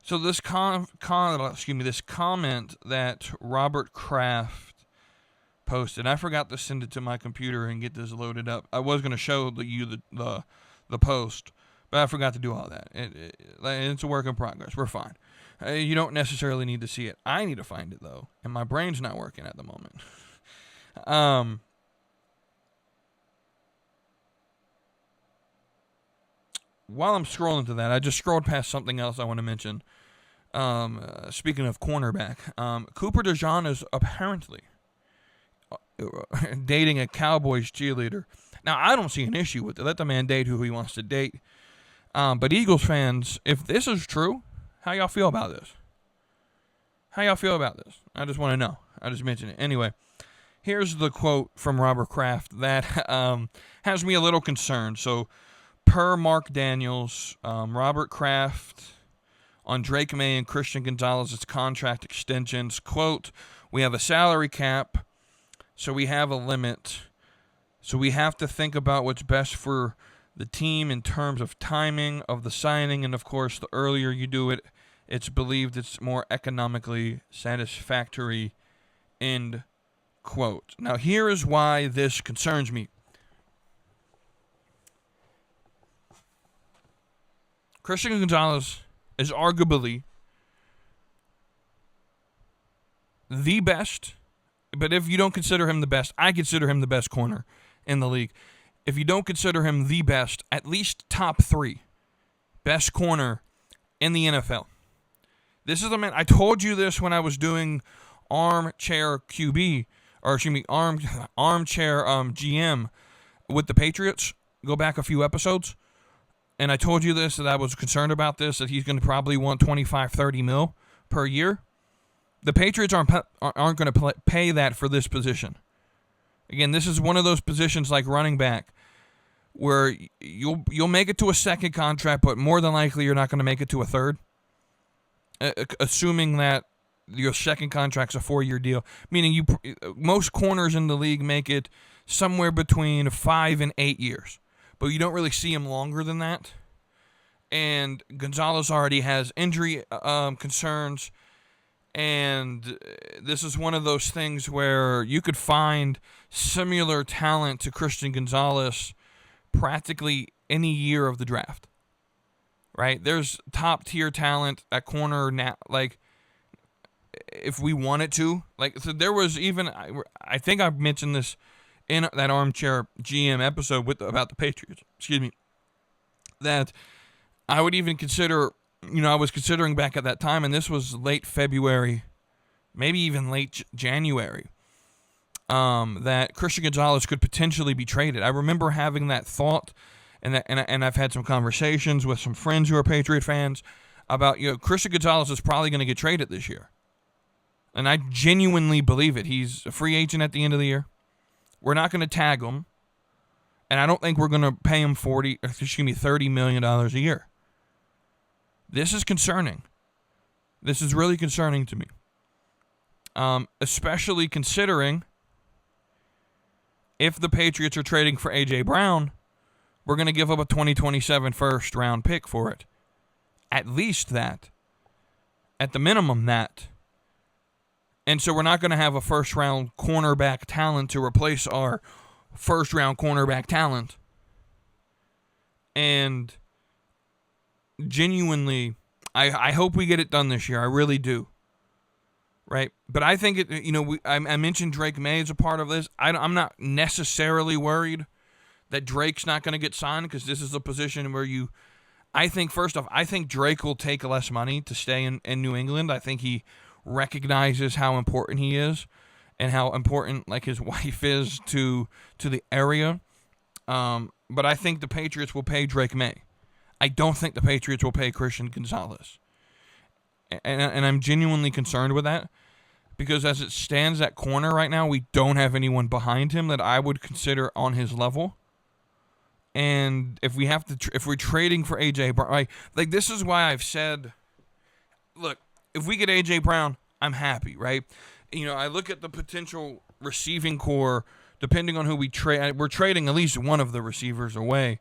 So this this comment that Robert Kraft posted, I forgot to send it to my computer and get this loaded up. I was going to show you the post, but I forgot to do all that. It's a work in progress. We're fine. You don't necessarily need to see it. I need to find it, though, and my brain's not working at the moment. While I'm scrolling to that, I just scrolled past something else I want to mention. Speaking of cornerback, Cooper DeJean is apparently dating a Cowboys cheerleader. Now, I don't see an issue with it. Let the man date who he wants to date. But Eagles fans, if this is true, how y'all feel about this? I just want to know. I just mentioned it. Anyway, here's the quote from Robert Kraft that has me a little concerned. So, per Mark Daniels, Robert Kraft on Drake May and Christian Gonzalez's contract extensions, quote, "We have a salary cap, so we have a limit. So we have to think about what's best for the team in terms of timing of the signing, and of course, the earlier you do it, it's believed it's more economically satisfactory," end quote. Now, here is why this concerns me. Christian Gonzalez is arguably the best, but if you don't consider him the best, I consider him the best corner in the league. If you don't consider him the best, at least top 3 best corner in the NFL. This is the man. I told you this when I was doing armchair QB, or excuse me, armchair GM with the Patriots. Go back a few episodes. And I told you this, that I was concerned about this, that he's going to probably want 25, 30 mil per year. The Patriots aren't going to pay that for this position. Again, this is one of those positions like running back where you'll make it to a second contract, but more than likely you're not going to make it to a third, assuming that your second contract's a 4-year deal. Meaning most corners in the league make it somewhere between 5 and 8 years, but you don't really see him longer than that. And Gonzalez already has injury concerns. And this is one of those things where you could find similar talent to Christian Gonzalez practically any year of the draft, right? There's top tier talent at corner now, like if we wanted to. Like, so there was even, I think I mentioned this in that armchair GM episode about the Patriots, that I would even consider, I was considering back at that time, and this was late February, maybe even late January, that Christian Gonzalez could potentially be traded. I remember having that thought, and I've had some conversations with some friends who are Patriot fans about, Christian Gonzalez is probably going to get traded this year. And I genuinely believe it. He's a free agent at the end of the year. We're not going to tag him, and I don't think we're going to pay him $30 million a year. This is concerning. This is really concerning to me. Especially considering if the Patriots are trading for A.J. Brown, we're going to give up a 2027 first-round pick for it. At least that. At the minimum, that. And so we're not going to have a first-round cornerback talent to replace our first-round cornerback talent. And genuinely, I hope we get it done this year. I really do. Right? But I think, I mentioned Drake May as a part of this. I'm not necessarily worried that Drake's not going to get signed, because this is a position where I think, first off, I think Drake will take less money to stay in New England. I think he recognizes how important he is and how important, like, his wife is to the area. But I think the Patriots will pay Drake May. I don't think the Patriots will pay Christian Gonzalez. And I'm genuinely concerned with that, because as it stands at corner right now, we don't have anyone behind him that I would consider on his level. And if we're trading for AJ Brown, like this is why I've said, look, if we get AJ Brown, I'm happy, right? I look at the potential receiving core, depending on who we trade. We're trading at least one of the receivers away.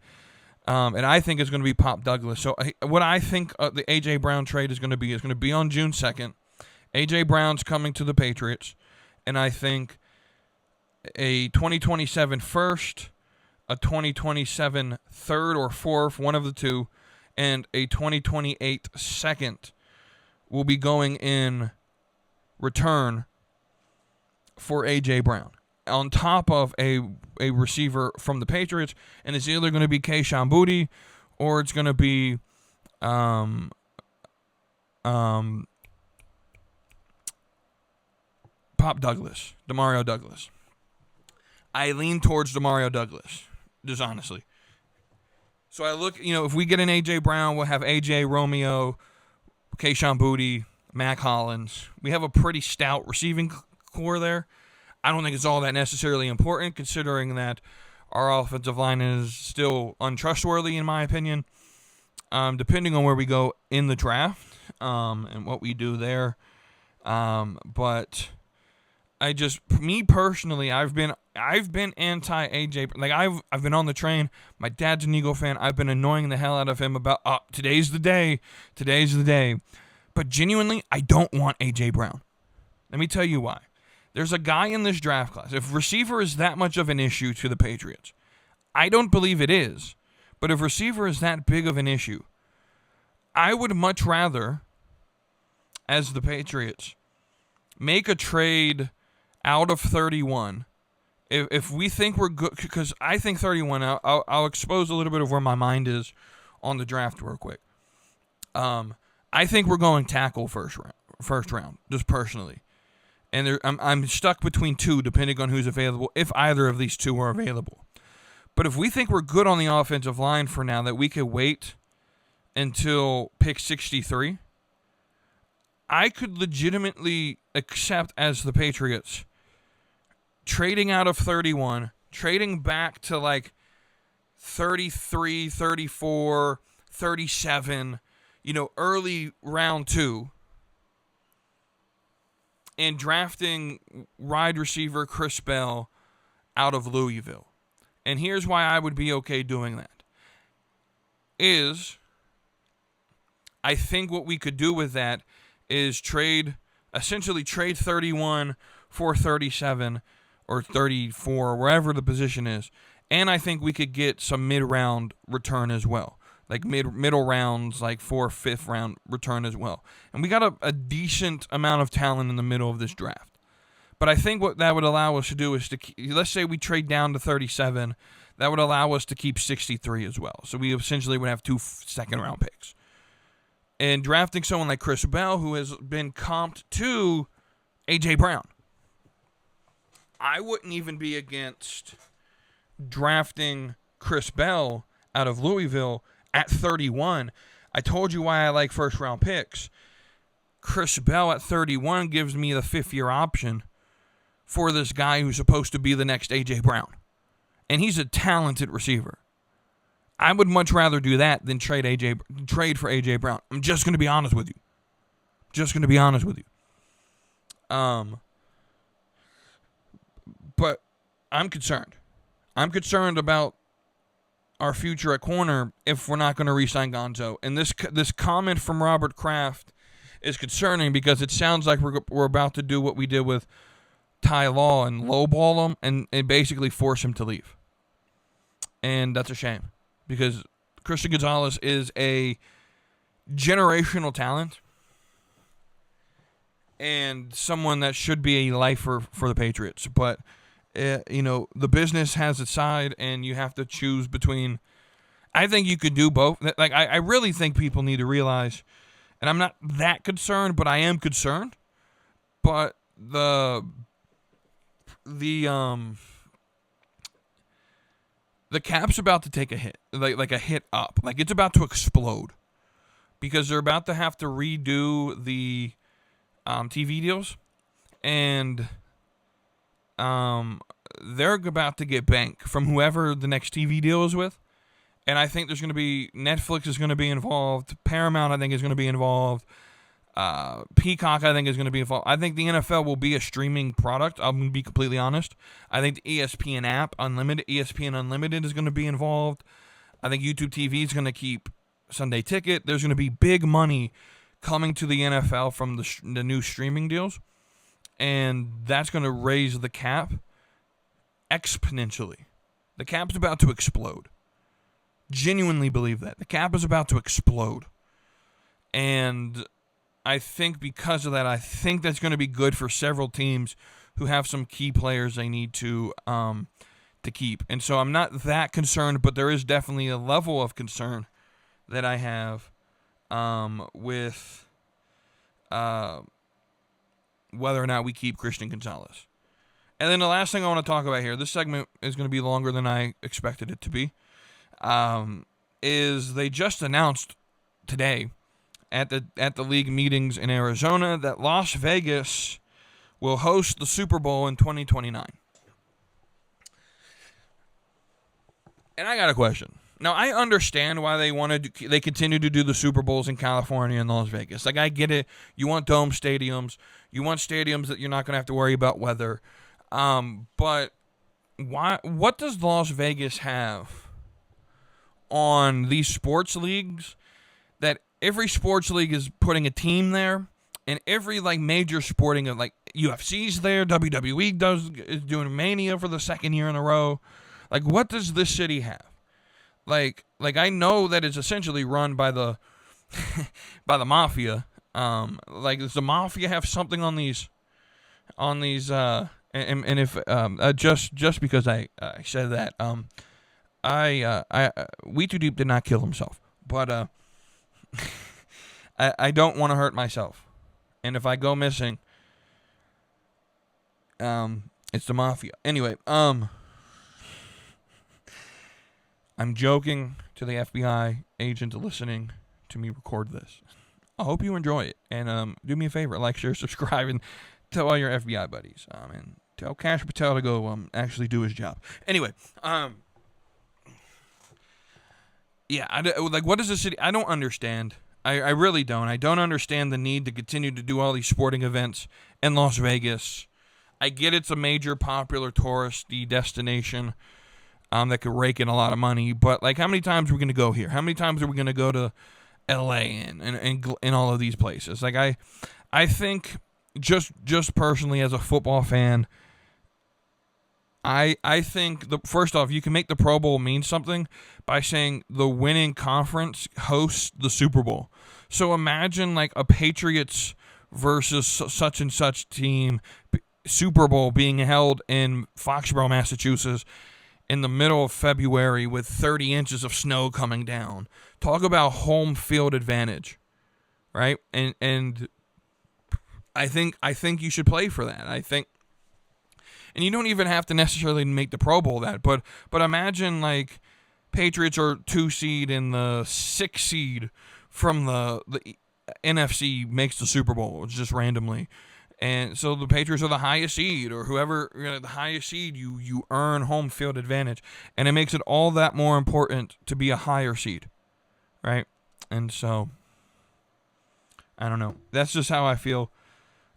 And I think it's going to be Pop Douglas. So what I think the A.J. Brown trade is going to be on June 2nd. A.J. Brown's coming to the Patriots. And I think a 2027 first, a 2027 third or fourth, one of the two, and a 2028 second will be going in return for A.J. Brown, on top of a receiver from the Patriots, and it's either going to be Kayshon Boutte or it's going to be Pop Douglas, Demario Douglas. I lean towards Demario Douglas, just honestly. So I look, if we get an A.J. Brown, we'll have A.J. Romeo, Kayshon Boutte, Mac Hollins. We have a pretty stout receiving core there. I don't think it's all that necessarily important, considering that our offensive line is still untrustworthy, in my opinion, depending on where we go in the draft and what we do there. But me personally, I've been anti AJ. Like I've been on the train. My dad's an Eagle fan. I've been annoying the hell out of him about today's the day. But genuinely, I don't want AJ Brown. Let me tell you why. There's a guy in this draft class. If receiver is that much of an issue to the Patriots, I don't believe it is. But if receiver is that big of an issue, I would much rather, as the Patriots, make a trade out of 31. If we think we're good, because I think 31, I'll expose a little bit of where my mind is on the draft real quick. I think we're going tackle first round, just personally. And I'm stuck between two, depending on who's available, if either of these two are available. But if we think we're good on the offensive line for now, that we could wait until pick 63, I could legitimately accept, as the Patriots, trading out of 31, trading back to like 33, 34, 37, early round 2, and drafting wide receiver Chris Bell out of Louisville. And here's why I would be okay doing that. I think what we could do with that is essentially trade 31 for 37 or 34, wherever the position is. And I think we could get some mid-round return as well. Like middle rounds, like 4th, 5th round return as well. And we got a decent amount of talent in the middle of this draft. But I think what that would allow us to do is let's say we trade down to 37, that would allow us to keep 63 as well. So we essentially would have 2 second-round picks. And drafting someone like Chris Bell, who has been comped to A.J. Brown, I wouldn't even be against drafting Chris Bell out of Louisville at 31. I told you why I like first-round picks. Chris Bell at 31 gives me the 5th-year option for this guy who's supposed to be the next A.J. Brown. And he's a talented receiver. I would much rather do that than trade for A.J. Brown. I'm just going to be honest with you. But I'm concerned. I'm concerned about our future at corner if we're not going to re-sign Gonzo. And this comment from Robert Kraft is concerning because it sounds like we're about to do what we did with Ty Law and lowball him and basically force him to leave. And that's a shame because Christian Gonzalez is a generational talent and someone that should be a lifer for the Patriots. But, the business has its side, and you have to choose between. I think you could do both. Like, I really think people need to realize, and I'm not that concerned, but I am concerned. But the cap's about to take a hit, like a hit up. Like, it's about to explode because they're about to have to redo the TV deals, and they're about to get bank from whoever the next TV deal is with. And I think there's going to be Netflix is going to be involved. Paramount, I think, is going to be involved. Peacock, I think, is going to be involved. I think the NFL will be a streaming product. I'm going to be completely honest. I think the ESPN app, ESPN Unlimited is going to be involved. I think YouTube TV is going to keep Sunday Ticket. There's going to be big money coming to the NFL from the new streaming deals. And that's going to raise the cap exponentially. The cap's about to explode. Genuinely believe that. The cap is about to explode. And I think because of that, I think that's going to be good for several teams who have some key players they need to keep. And so I'm not that concerned, but there is definitely a level of concern that I have with whether or not we keep Christian Gonzalez. And then the last thing I want to talk about here, this segment is going to be longer than I expected it to be, is they just announced today at the league meetings in Arizona that Las Vegas will host the Super Bowl in 2029. And I got a question. Now, I understand why they continue to do the Super Bowls in California and Las Vegas. Like, I get it. You want dome stadiums. You want stadiums that you're not going to have to worry about weather. But why? What does Las Vegas have on these sports leagues that every sports league is putting a team there, and every major sporting UFC's there, WWE is doing Mania for the second year in a row. Like, what does this city have? Like I know that it's essentially run by the by the mafia. Does the mafia have something on these and if just because I said that Wetoodeep did not kill himself, but I don't want to hurt myself, and if I go missing, it's the mafia. Anyway, I'm joking to the FBI agent listening to me record this. I hope you enjoy it. And do me a favor, like, share, subscribe, and tell all your FBI buddies. And tell Cash Patel to go actually do his job. Anyway, what is the city? I don't understand. I really don't. I don't understand the need to continue to do all these sporting events in Las Vegas. I get it's a major popular touristy destination that could rake in a lot of money, but how many times are we going to go here? How many times are we going to go to L.A. and all of these places? I think just personally as a football fan, I think first off, you can make the Pro Bowl mean something by saying the winning conference hosts the Super Bowl. So imagine a Patriots versus such and such team Super Bowl being held in Foxborough, Massachusetts, in the middle of February with 30 inches of snow coming down. Talk about home field advantage, right? And I think you should play for that. I think, and you don't even have to necessarily make the Pro Bowl that, but imagine Patriots are 2 seed and the 6 seed from the NFC makes the Super Bowl just randomly. And so the Patriots are the highest seed, or whoever, the highest seed, you earn home field advantage. And it makes it all that more important to be a higher seed, right? And so, I don't know. That's just how I feel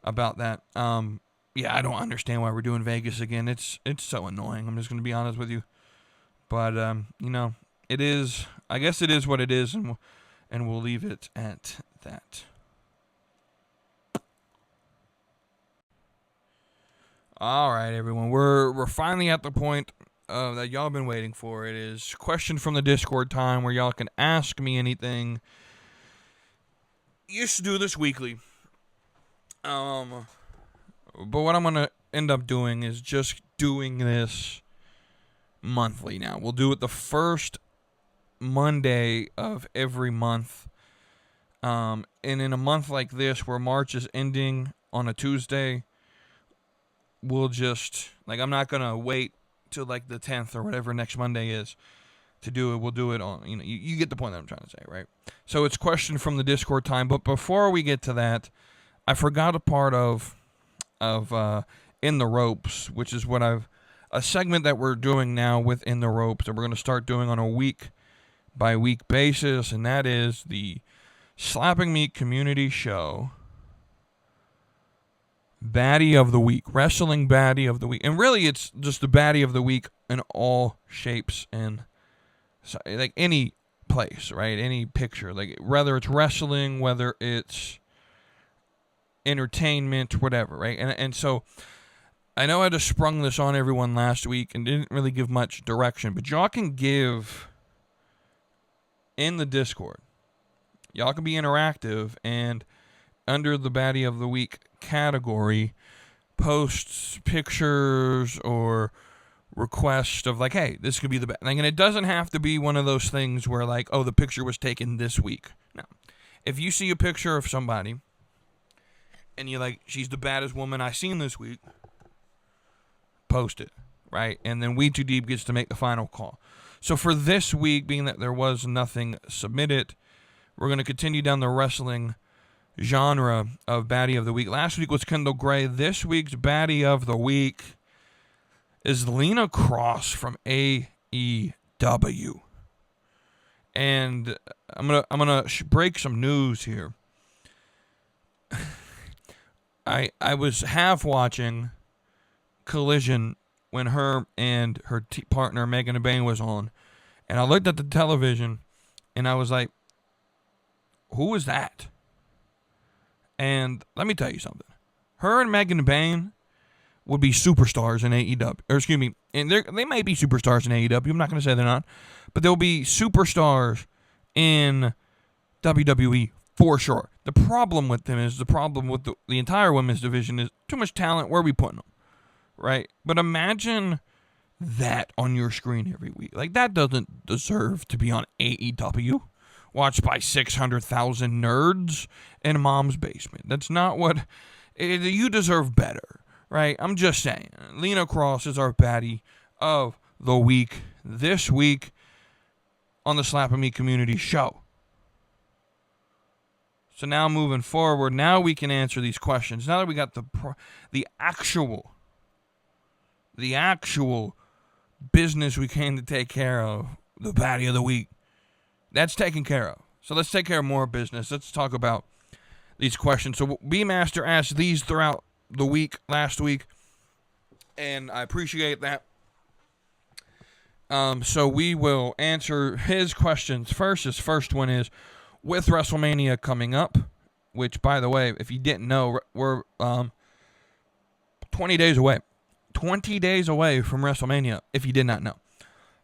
about that. I don't understand why we're doing Vegas again. It's so annoying. I'm just going to be honest with you. But, it is, I guess it is what it is, and we'll leave it at that. All right, everyone. We're finally at the point that y'all been waiting for. It is question from the Discord time where y'all can ask me anything. Used to do this weekly. But what I'm gonna end up doing is just doing this monthly now. We'll do it the first Monday of every month. And in a month like this, where March is ending on a Tuesday, we'll just, like, I'm not going to wait till, like, the 10th or whatever next Monday is to do it. We'll do it on, you get the point that I'm trying to say, right? So it's question from the Discord time. But before we get to that, I forgot a part of In the Ropes, which is a segment that we're doing now with In the Ropes that we're going to start doing on a week-by-week basis, and that is the Slapping Meat Community Show Baddie of the Week, Wrestling Baddie of the Week. And really, it's just the Baddie of the Week in all shapes and, like, any place, right? Any picture. Like, whether it's wrestling, whether it's entertainment, whatever, right? And so, I know I just sprung this on everyone last week and didn't really give much direction, but y'all can give in the Discord. Y'all can be interactive, and under the Baddie of the Week category, posts pictures or requests of, like, hey, this could be the best. Like, and it doesn't have to be one of those things where, like, oh, the picture was taken this week. No. If you see a picture of somebody and you're like, she's the baddest woman I seen this week, post it, right? And then Wetoodeep gets to make the final call. So for this week, being that there was nothing submitted, we're going to continue down the wrestling genre of Baddie of the Week. Last week was Kendall Gray. This week's Baddie of the Week is Lena Cross from AEW. And I'm gonna break some news here. I was half watching Collision when her and her partner Megan Bain was on, and I looked at the television and I was like, who is that? And let me tell you something. Her and Megan Bain would be superstars in AEW. Or excuse me, and they may be superstars in AEW. I'm not going to say they're not. But they'll be superstars in WWE for sure. The problem with them is, the problem with the entire women's division is too much talent. Where are we putting them? Right? But imagine that on your screen every week. Like, that doesn't deserve to be on AEW. Watched by 600,000 nerds in mom's basement. That's not what... You deserve better, right? I'm just saying. Lena Cross is our baddie of the week this week on the Slapping Me Community Show. So now moving forward, now we can answer these questions. Now that we got the actual business we came to take care of, the baddie of the week, that's taken care of. So let's take care of more business. Let's talk about these questions. So B-Master asked these throughout the week, last week, and I appreciate that. So we will answer his questions first. His first one is, with WrestleMania coming up, which, by the way, if you didn't know, we're 20 days away. 20 days away from WrestleMania, if you did not know.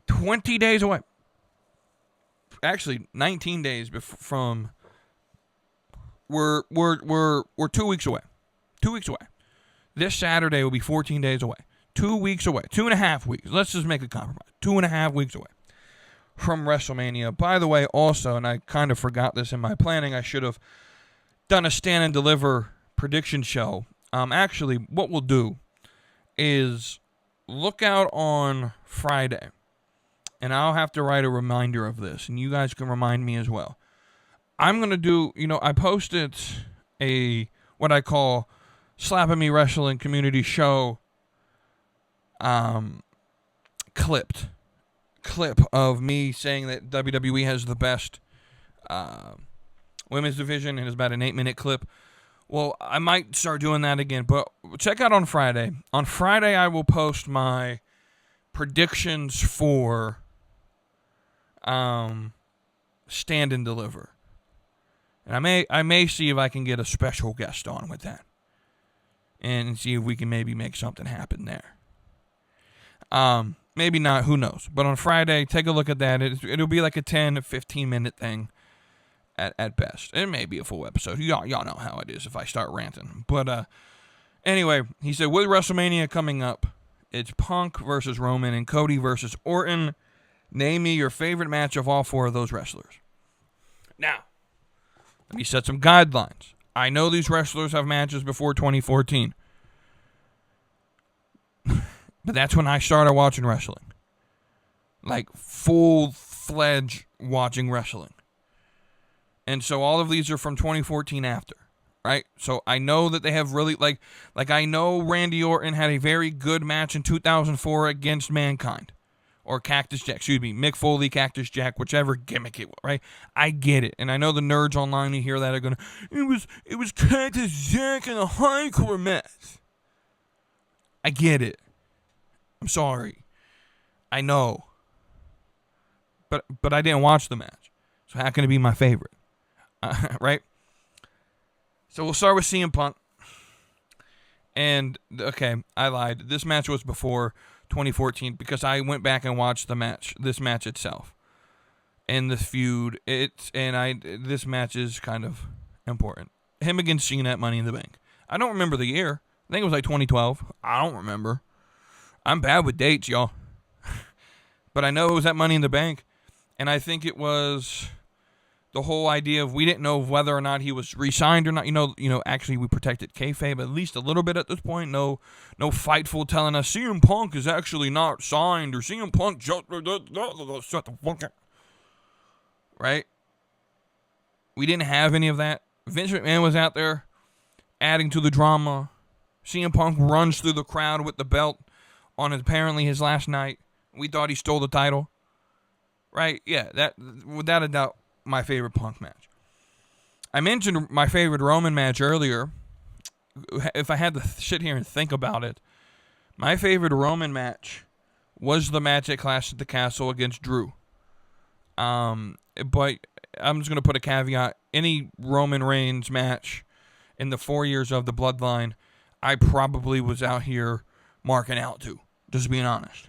20 days away. Actually, 19 days from. We're 2 weeks away. 2 weeks away. This Saturday will be 14 days away. 2 weeks away. 2.5 weeks. Let's just make a compromise. 2.5 weeks away from WrestleMania. By the way, also, and I kind of forgot this in my planning, I should have done a stand and deliver prediction show. Actually, what we'll do is look out on Friday. And I'll have to write a reminder of this, and you guys can remind me as well. I'm going to do, I posted what I call Slapping Me Wrestling Community Show clip of me saying that WWE has the best women's division, and it's about an 8-minute clip. Well, I might start doing that again, but check out on Friday. On Friday, I will post my predictions for stand and deliver, and I may see if I can get a special guest on with that. and see if we can maybe make something happen there. Maybe not, who knows. But on Friday, take a look at that. It'll be like a 10 to 15-minute thing at best. It may be a full episode. Y'all know how it is if I start ranting. But anyway, he said, with WrestleMania coming up, it's Punk versus Roman and Cody versus Orton. Name me your favorite match of all four of those wrestlers. Now, let me set some guidelines. I know these wrestlers have matches before 2014. But that's when I started watching wrestling. Like, full-fledged watching wrestling. And so all of these are from 2014 after, right? So I know that they have really, like I know Randy Orton had a very good match in 2004 against Mankind. Or Cactus Jack, Mick Foley, Cactus Jack, whichever gimmick it was, right? I get it. And I know the nerds online who hear that are going to, it was Cactus Jack in a hardcore match. I get it. I'm sorry. I know. But I didn't watch the match. So how can it be my favorite? Right? So we'll start with CM Punk. And, okay, I lied. This match was before 2014 because I went back and watched this match itself. And the feud. This match is kind of important. Him against Cena at Money in the Bank. I don't remember the year. I think it was like 2012. I don't remember. I'm bad with dates, y'all. But I know it was at Money in the Bank. And I think it was the whole idea of we didn't know whether or not he was re-signed or not. Actually we protected kayfabe at least a little bit at this point. No Fightful telling us CM Punk is actually not signed or CM Punk just shut the fuck up. Right? We didn't have any of that. Vince McMahon was out there adding to the drama. CM Punk runs through the crowd with the belt on apparently his last night. We thought he stole the title. Right? Yeah, that without a doubt my favorite Punk match. I mentioned my favorite Roman match earlier. If I had to sit here and think about it, my favorite Roman match was the match at Clash at the Castle against Drew. But I'm just going to put a caveat. Any Roman Reigns match in the 4 years of the Bloodline, I probably was out here marking out to, just being honest.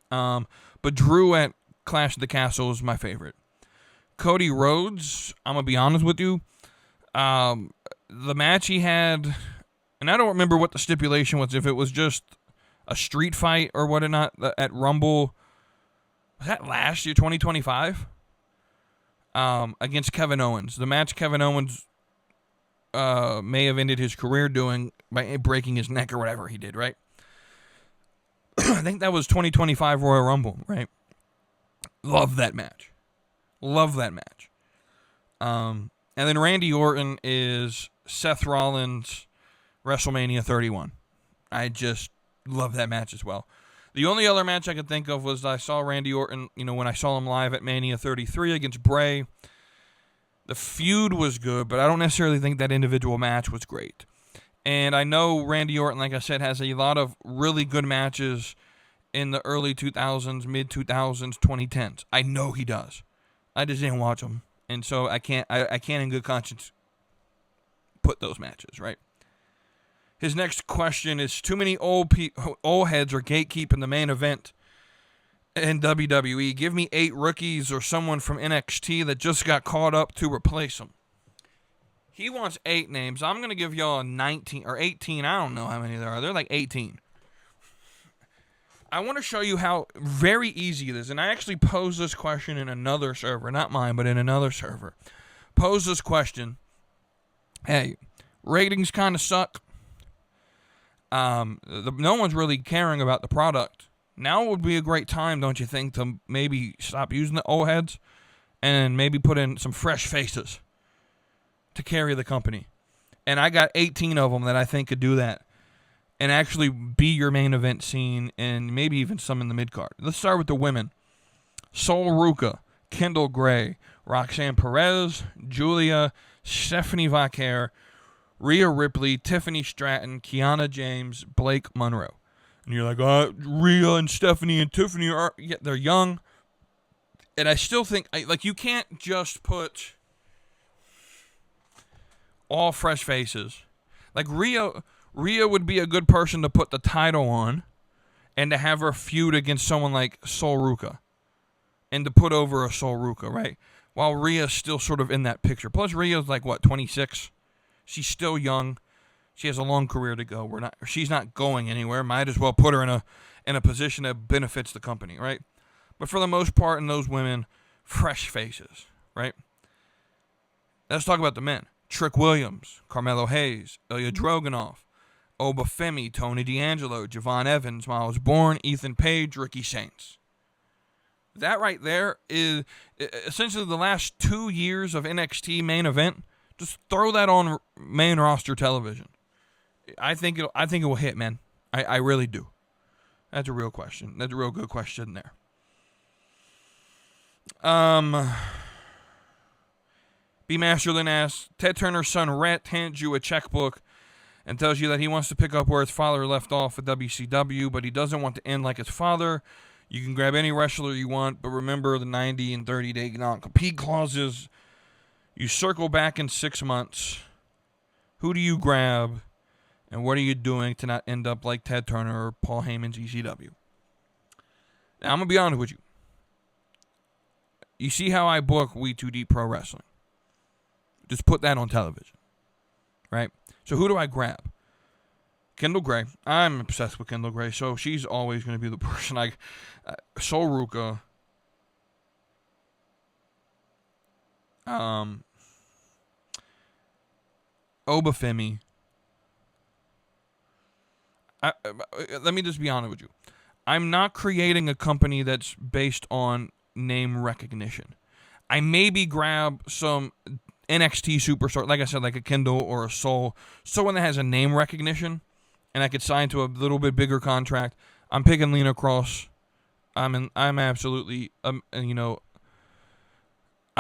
But Drew at Clash at the Castle is my favorite. Cody Rhodes, I'm going to be honest with you. The match he had, and I don't remember what the stipulation was, if it was just a street fight or whatnot at Rumble. Was that last year, 2025? Against Kevin Owens. The match Kevin Owens may have ended his career doing by breaking his neck or whatever he did, right? I think that was 2025 Royal Rumble, right? Love that match. And then Randy Orton is Seth Rollins, WrestleMania 31. I just love that match as well. The only other match I could think of was I saw Randy Orton, when I saw him live at Mania 33 against Bray. The feud was good, but I don't necessarily think that individual match was great. And I know Randy Orton, like I said, has a lot of really good matches in the early 2000s, mid-2000s, 2010s. I know he does. I just didn't watch them. And so I can't in good conscience put those matches, right? His next question is, too many old heads are gatekeeping the main event in WWE. Give me 8 rookies or someone from NXT that just got caught up to replace them. He wants 8 names. I'm going to give y'all 19 or 18. I don't know how many there are. They're like 18. I want to show you how very easy it is. And I actually posed this question in another server. Not mine, but in another server. Posed this question. Hey, ratings kind of suck. No one's really caring about the product. Now would be a great time, don't you think, to maybe stop using the old heads and maybe put in some fresh faces to carry the company. And I got 18 of them that I think could do that and actually be your main event scene and maybe even some in the mid-card. Let's start with the women. Sol Ruca, Kendall Gray, Roxanne Perez, Julia, Stephanie Vaquer, Rhea Ripley, Tiffany Stratton, Kiana James, Blake Monroe. And you're like, Rhea and Stephanie and Tiffany they're young. And I still think, you can't just put all fresh faces. Like Rhea Rhea would be a good person to put the title on and to have her feud against someone like Sol Ruca and to put over a Sol Ruca, right? While Rhea's still sort of in that picture. Plus, Rhea's like, 26? She's still young. She has a long career to go. She's not going anywhere. Might as well put her in a position that benefits the company, right? But for the most part, in those women, fresh faces, right? Let's talk about the men. Trick Williams, Carmelo Hayes, Ilya Dragunov, Oba Femi, Tony D'Angelo, Javon Evans, Miles Bourne, Ethan Page, Ricky Saints. That right there is essentially the last 2 years of NXT main event. Just throw that on main roster television. I think it will hit, man. I really do. That's a real question. That's a real good question there. B. Masterlin asks, Ted Turner's son Rhett hands you a checkbook and tells you that he wants to pick up where his father left off at WCW, but he doesn't want to end like his father. You can grab any wrestler you want, but remember the 90 and 30-day non-compete clauses. You circle back in 6 months. Who do you grab, and what are you doing to not end up like Ted Turner or Paul Heyman's ECW? Now, I'm going to be honest with you. You see how I book Wetoodeep Pro Wrestling. Just put that on television, right? So who do I grab? Kendall Gray. I'm obsessed with Kendall Gray, so she's always going to be the person Sol Ruca. Oba Femi. Let me just be honest with you. I'm not creating a company that's based on name recognition. I maybe grab some NXT superstar, like I said, like a Kendall or a Sol, someone that has a name recognition, and I could sign to a little bit bigger contract. I'm picking Lena Cross. I'm absolutely, I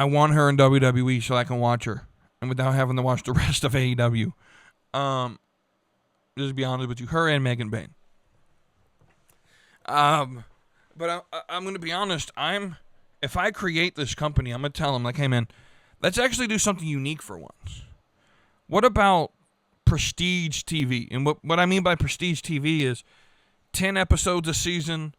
want her in WWE so I can watch her, and without having to watch the rest of AEW. Just to be honest with you, her and Megan Bayne. But I'm going to be honest. If I create this company, I'm going to tell them, like, hey, man, let's actually do something unique for once. What about prestige TV? And what I mean by prestige TV is 10 episodes a season.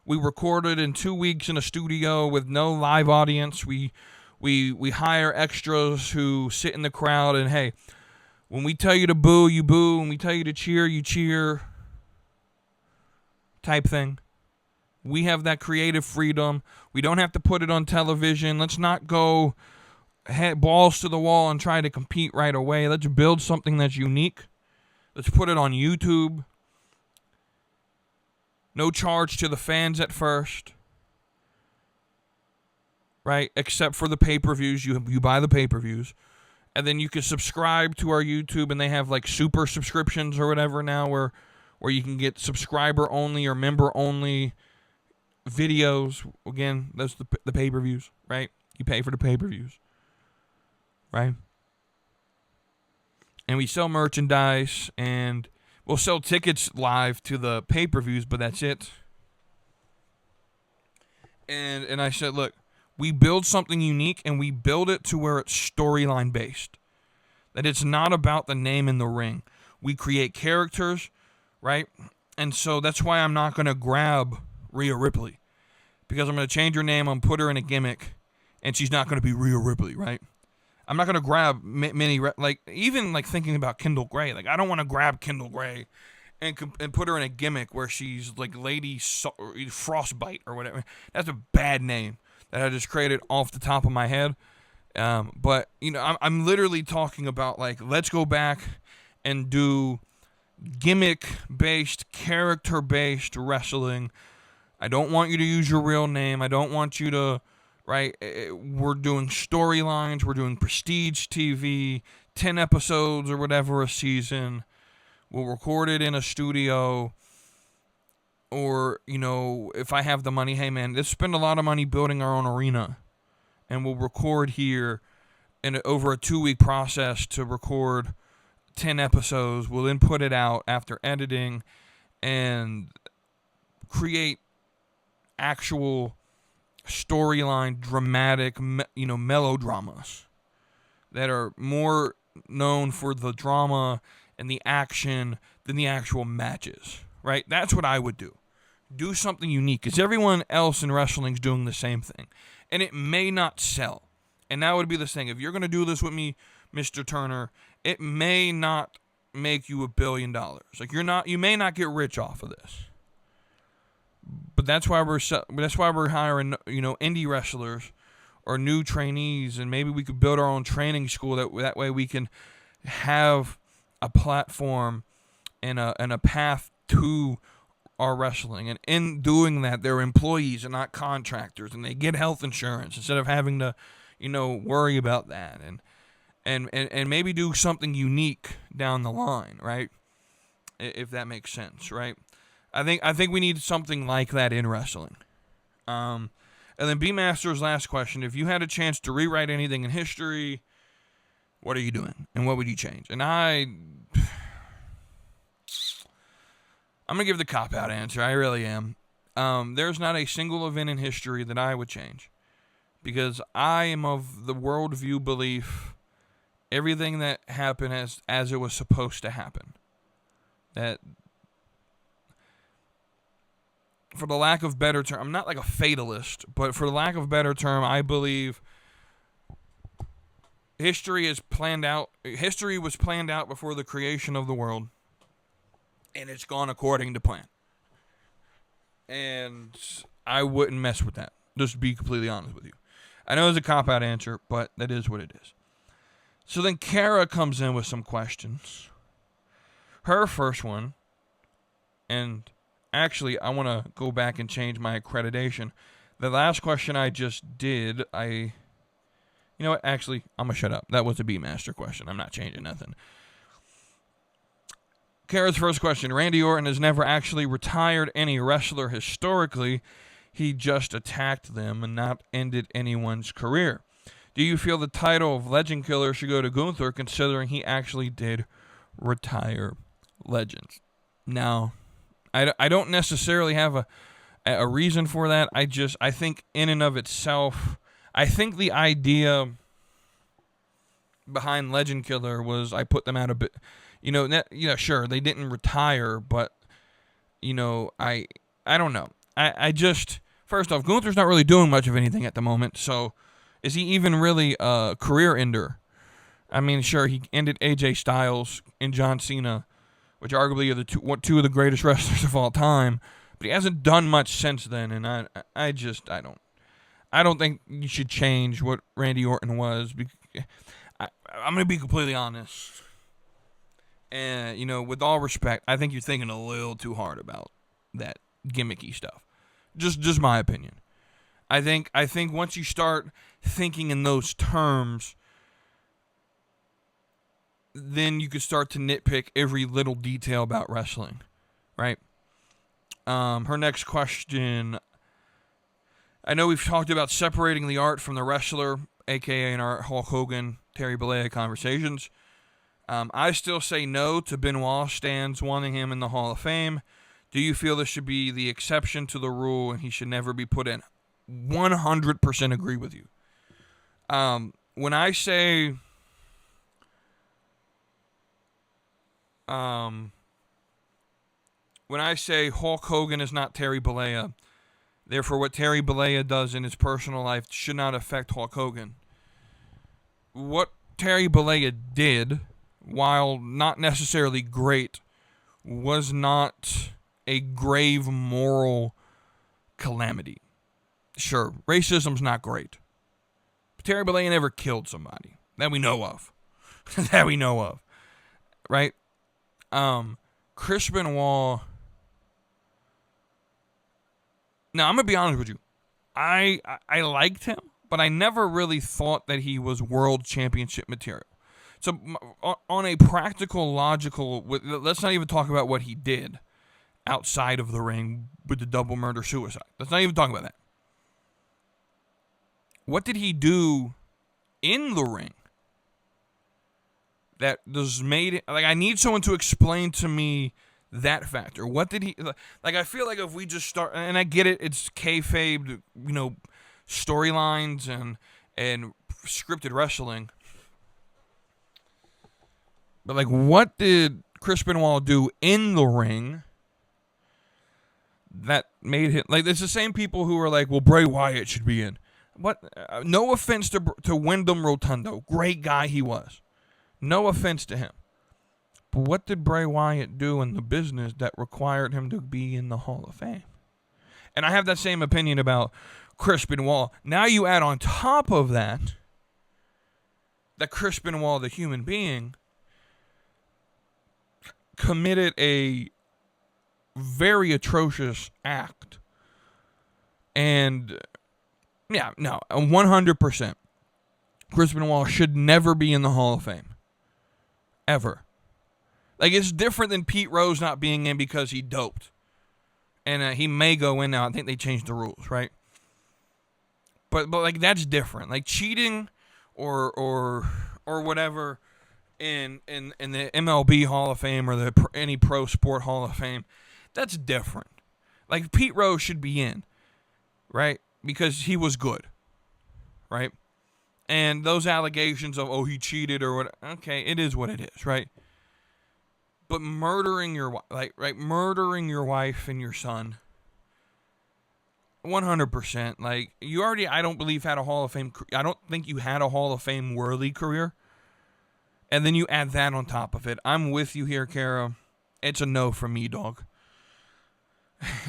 We recorded in 2 weeks in a studio with no live audience. We hire extras who sit in the crowd, and hey, when we tell you to boo, you boo. When we tell you to cheer, you cheer. Type thing. We have that creative freedom. We don't have to put it on television. Let's not go balls to the wall and try to compete right away. Let's build something that's unique. Let's put it on YouTube. No charge to the fans at first. Right? Except for the pay-per-views. You buy the pay-per-views. And then you can subscribe to our YouTube, and they have like super subscriptions or whatever now where you can get subscriber-only or member-only videos. Again, that's the pay-per-views, right? You pay for the pay-per-views, right? And we sell merchandise, and we'll sell tickets live to the pay-per-views, but that's it. And I said, look, we build something unique, and we build it to where it's storyline based. That it's not about the name in the ring. We create characters, right? And so that's why I'm not going to grab Rhea Ripley. Because I'm going to change her name, I'm put her in a gimmick, and she's not going to be Rhea Ripley, right? I'm not going to grab even thinking about Kendall Gray. Like, I don't want to grab Kendall Gray and put her in a gimmick where she's like Lady Frostbite or whatever. That's a bad name that I just created off the top of my head. But, I'm literally talking about, like, let's go back and do gimmick-based, character-based wrestling. I don't want you to use your real name. I don't want you to, right? We're doing storylines. We're doing prestige TV, 10 episodes or whatever a season. We'll record it in a studio. Or, if I have the money, hey, man, let's spend a lot of money building our own arena. And we'll record here over a 2-week process to record 10 episodes. We'll then put it out after editing and create actual storyline, dramatic, melodramas that are more known for the drama and the action than the actual matches, right? That's what I would do. Do something unique, because everyone else in wrestling is doing the same thing. And it may not sell. And that would be the thing. If you're going to do this with me, Mr. Turner, it may not make you $1 billion. Like, you may not get rich off of this. But that's why we're hiring, indie wrestlers or new trainees, and maybe we could build our own training school. That way we can have a platform and a path to our wrestling. And in doing that, they're employees and not contractors, and they get health insurance instead of having to, worry about that. And maybe do something unique down the line, right? If that makes sense, right? I think we need something like that in wrestling. And then B-Master's last question: if you had a chance to rewrite anything in history, what are you doing, and what would you change? And I'm gonna give the cop-out answer. I really am. There's not a single event in history that I would change, because I am of the worldview belief everything that happened as it was supposed to happen. That, for the lack of better term, I'm not like a fatalist, but for the lack of better term, I believe history was planned out before the creation of the world, and it's gone according to plan. And I wouldn't mess with that, just to be completely honest with you. I know it's a cop-out answer, but that is what it is. So then Kara comes in with some questions. Her first one, and actually, I want to go back and change my accreditation. The last question I just did, you know what? Actually, I'm going to shut up. That was a B-Master question. I'm not changing nothing. Kara's first question: Randy Orton has never actually retired any wrestler historically. He just attacked them and not ended anyone's career. Do you feel the title of Legend Killer should go to Gunther, considering he actually did retire legends? Now, I don't necessarily have a reason for that. I think in and of itself, I think the idea behind Legend Killer was I put them out a bit, sure, they didn't retire, but, I don't know. I just, first off, Gunther's not really doing much of anything at the moment, so is he even really a career ender? I mean, sure, he ended AJ Styles and John Cena, which arguably are two of the greatest wrestlers of all time, but he hasn't done much since then, and I don't think you should change what Randy Orton was. I'm going to be completely honest, and, with all respect, I think you're thinking a little too hard about that gimmicky stuff. Just my opinion. I think once you start thinking in those terms, then you could start to nitpick every little detail about wrestling, right? Her next question: I know we've talked about separating the art from the wrestler, aka in our Hulk Hogan, Terry Bollea conversations. I still say no to Benoit stands wanting him in the Hall of Fame. Do you feel this should be the exception to the rule and he should never be put in? 100% agree with you. When I say Hulk Hogan is not Terry Bollea, therefore what Terry Bollea does in his personal life should not affect Hulk Hogan. What Terry Bollea did, while not necessarily great, was not a grave moral calamity. Sure, racism's not great, but Terry Bollea never killed somebody that we know of. Right? Chris Benoit. Now, I'm going to be honest with you. I liked him, but I never really thought that he was world championship material. So, on a practical, logical, let's not even talk about what he did outside of the ring with the double murder suicide. Let's not even talk about that. What did he do in the ring that just made it, like, I need someone to explain to me that factor. What did he, like, I feel like if we just start, and I get it, it's kayfabe, storylines and scripted wrestling, but, like, what did Chris Benoit do in the ring that made him, like, it's the same people who are like, well, Bray Wyatt should be in. What? No offense to Wyndham Rotundo. Great guy he was. No offense to him. But what did Bray Wyatt do in the business that required him to be in the Hall of Fame? And I have that same opinion about Chris Benoit. Now you add on top of that Chris Benoit, the human being, committed a very atrocious act. And, yeah, no, 100%. Chris Benoit should never be in the Hall of Fame. Ever. Like, it's different than Pete Rose not being in because he doped. And he may go in now. I think they changed the rules, right? But like, that's different. Like, cheating or whatever in the MLB Hall of Fame or any pro sport Hall of Fame, that's different. Like, Pete Rose should be in, right? Because he was good, right? And those allegations of, oh, he cheated or what, okay, it is what it is, right? But murdering your wife, murdering your wife and your son, 100%. Like, you already, I don't believe, had a Hall of Fame. I don't think you had a Hall of Fame worthy career. And then you add that on top of it. I'm with you here, Kara. It's a no from me, dog.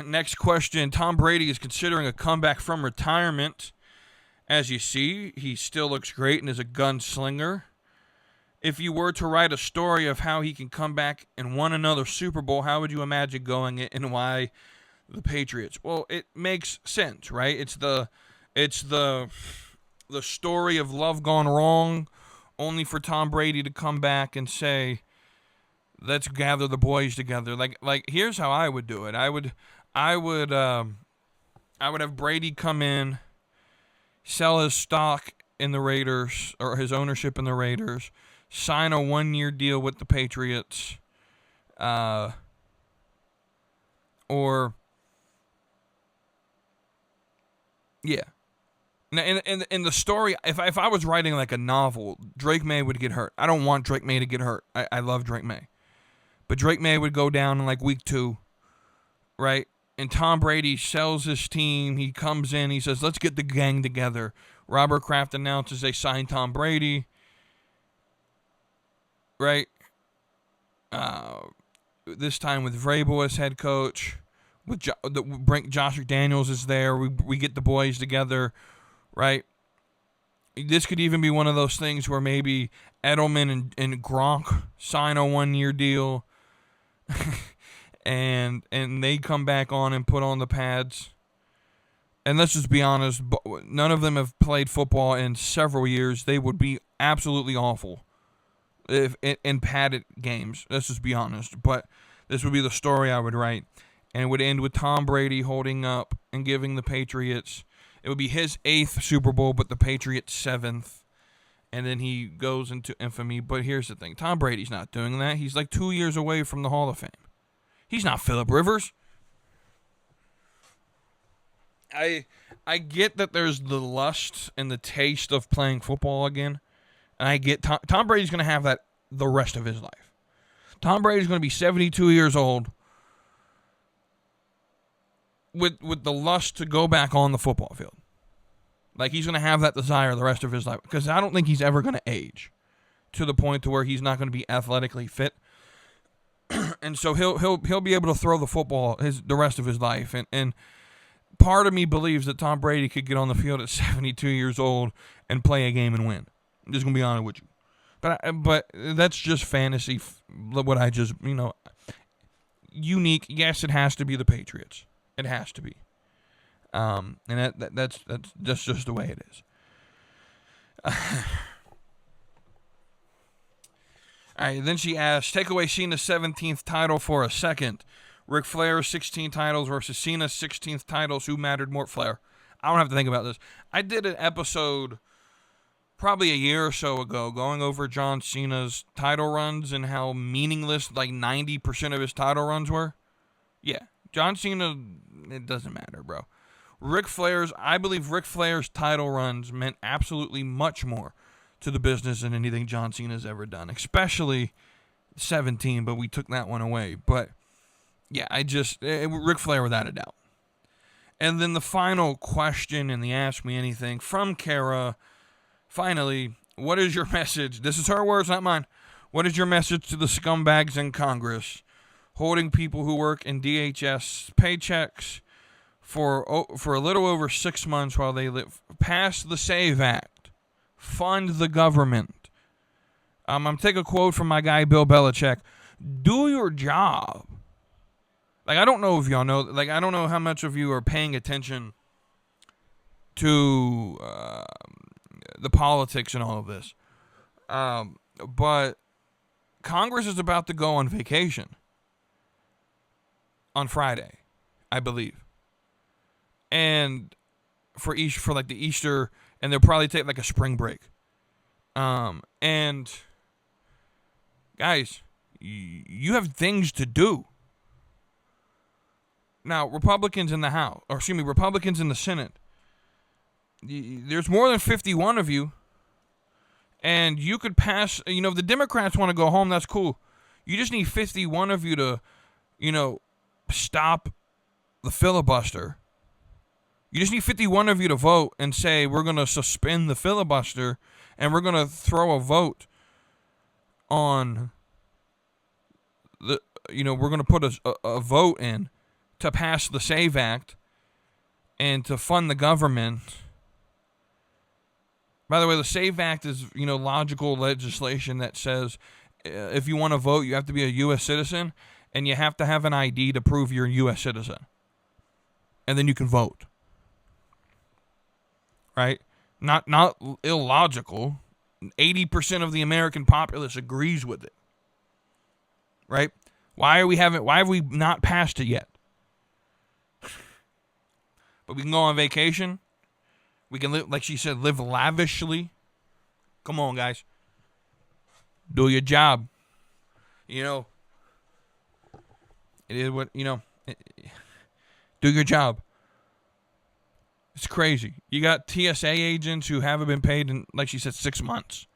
Next question. Tom Brady is considering a comeback from retirement. As you see, he still looks great and is a gunslinger. If you were to write a story of how he can come back and win another Super Bowl, how would you imagine going it, and why the Patriots? Well, it makes sense, right? It's the story of love gone wrong, only for Tom Brady to come back and say, "Let's gather the boys together." Like here's how I would do it. I would have Brady come in, sell his stock in the Raiders or his ownership in the Raiders, sign a 1-year deal with the Patriots, or yeah. Now, in the story, if I was writing like a novel, Drake May would get hurt. I don't want Drake May to get hurt. I love Drake May, but Drake May would go down in like week 2, right? And Tom Brady sells his team. He comes in. He says, "Let's get the gang together." Robert Kraft announces they signed Tom Brady. Right? This time with Vrabel as head coach. With Josh McDaniels is there. We get the boys together. Right? This could even be one of those things where maybe Edelman and Gronk sign a 1-year deal. and they come back on and put on the pads. And let's just be honest, none of them have played football in several years. They would be absolutely awful if in padded games. Let's just be honest. But this would be the story I would write. And it would end with Tom Brady holding up and giving the Patriots. It would be his 8th Super Bowl, but the Patriots' 7th. And then he goes into infamy. But here's the thing. Tom Brady's not doing that. He's like 2 years away from the Hall of Fame. He's not Phillip Rivers. I get that there's the lust and the taste of playing football again. And I get Tom Brady's going to have that the rest of his life. Tom Brady's going to be 72 years old with the lust to go back on the football field. Like, he's going to have that desire the rest of his life. Because I don't think he's ever going to age to the point to where he's not going to be athletically fit. And so he'll be able to throw the football the rest of his life. And part of me believes that Tom Brady could get on the field at 72 years old and play a game and win. I'm just going to be honest with you. But that's just fantasy, what I just, unique. Yes, it has to be the Patriots. It has to be. And that's just the way it is. All right, then she asks, take away Cena's 17th title for a second. Ric Flair's 16 titles versus Cena's 16th titles. Who mattered more? Flair. I don't have to think about this. I did an episode probably a year or so ago going over John Cena's title runs and how meaningless like 90% of his title runs were. Yeah, John Cena, it doesn't matter, bro. I believe Ric Flair's title runs meant absolutely much more to the business than anything John Cena's ever done, especially 17, but we took that one away. But yeah, Ric Flair without a doubt. And then the final question in the Ask Me Anything from Kara. Finally, what is your message? This is her words, not mine. What is your message to the scumbags in Congress holding people who work in DHS paychecks for a little over 6 months while they live? Pass the SAVE Act. Fund the government. I'm going to take a quote from my guy Bill Belichick. Do your job. Like, I don't know if y'all know, like, I don't know how much of you are paying attention to the politics and all of this. But Congress is about to go on vacation on Friday, I believe. And for like the Easter, and they'll probably take like a spring break. And guys, you have things to do. Now, Republicans in the Senate, there's more than 51 of you, and you could pass, if the Democrats want to go home, that's cool. You just need 51 of you to, stop the filibuster. You just need 51 of you to vote and say, we're going to suspend the filibuster, and we're going to throw a vote on we're going to put a vote in to pass the SAVE Act and to fund the government. By the way, the SAVE Act is, logical legislation that says if you want to vote, you have to be a U.S. citizen, and you have to have an ID to prove you're a U.S. citizen. And then you can vote. Right? Not illogical. 80% of the American populace agrees with it. Right? Why have we not passed it yet? But we can go on vacation. We can live, like she said, live lavishly. Come on, guys. Do your job. It is what, do your job. It's crazy. You got TSA agents who haven't been paid in, like she said, 6 months.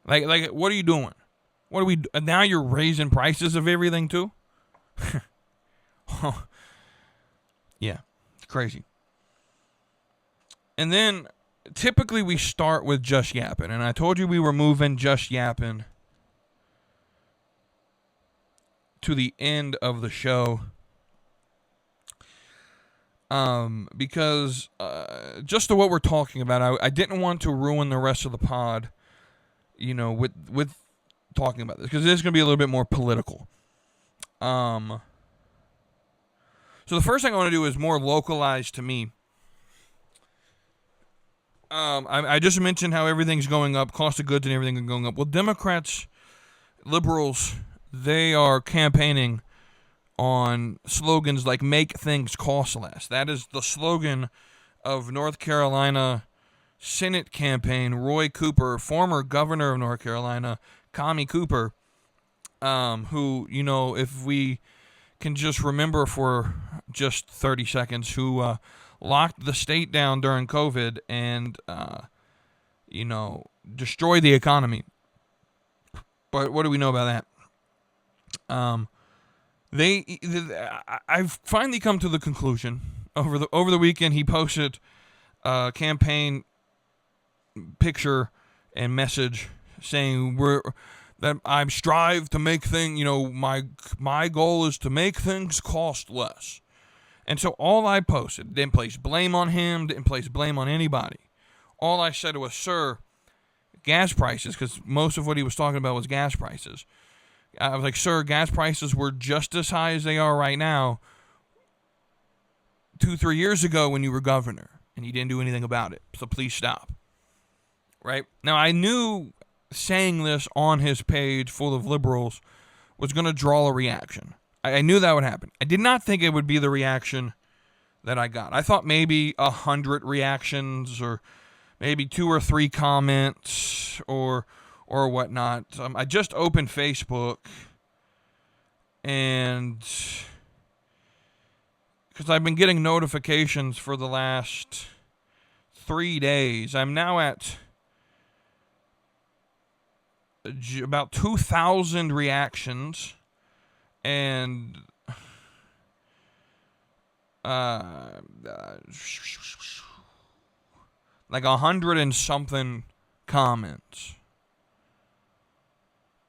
Like, what are you doing? Now you're raising prices of everything too? Yeah, it's crazy. And then, typically we start with Just Yappin'. And I told you we were moving Just Yappin' to the end of the show. Because just to what we're talking about, I didn't want to ruin the rest of the pod, with talking about this. Because it is going to be a little bit more political. So the first thing I want to do is more localized to me. I just mentioned how everything's going up, cost of goods and everything is going up. Well, Democrats, liberals, they are campaigning on slogans like "Make things cost less." That is the slogan of North Carolina Senate campaign. Roy Cooper, former governor of North Carolina, Commie Cooper, who, if we can just remember for just 30 seconds, who locked the state down during COVID and, destroyed the economy. But what do we know about that? I've finally come to the conclusion. Over the weekend, he posted a campaign picture and message saying that I strive to make things, my goal is to make things cost less. And so all I posted, didn't place blame on him, didn't place blame on anybody. All I said was, sir, gas prices, because most of what he was talking about was gas prices. I was like, sir, gas prices were just as high as they are right now 2-3 years ago when you were governor, and you didn't do anything about it. So please stop. Right? Now, I knew saying this on his page full of liberals was going to draw a reaction. I knew that would happen. I did not think it would be the reaction that I got. I thought maybe 100 reactions or maybe 2 or 3 comments or whatnot. I just opened Facebook, and because I've been getting notifications for the last 3 days, I'm now at about 2,000 reactions and like 100 and something comments.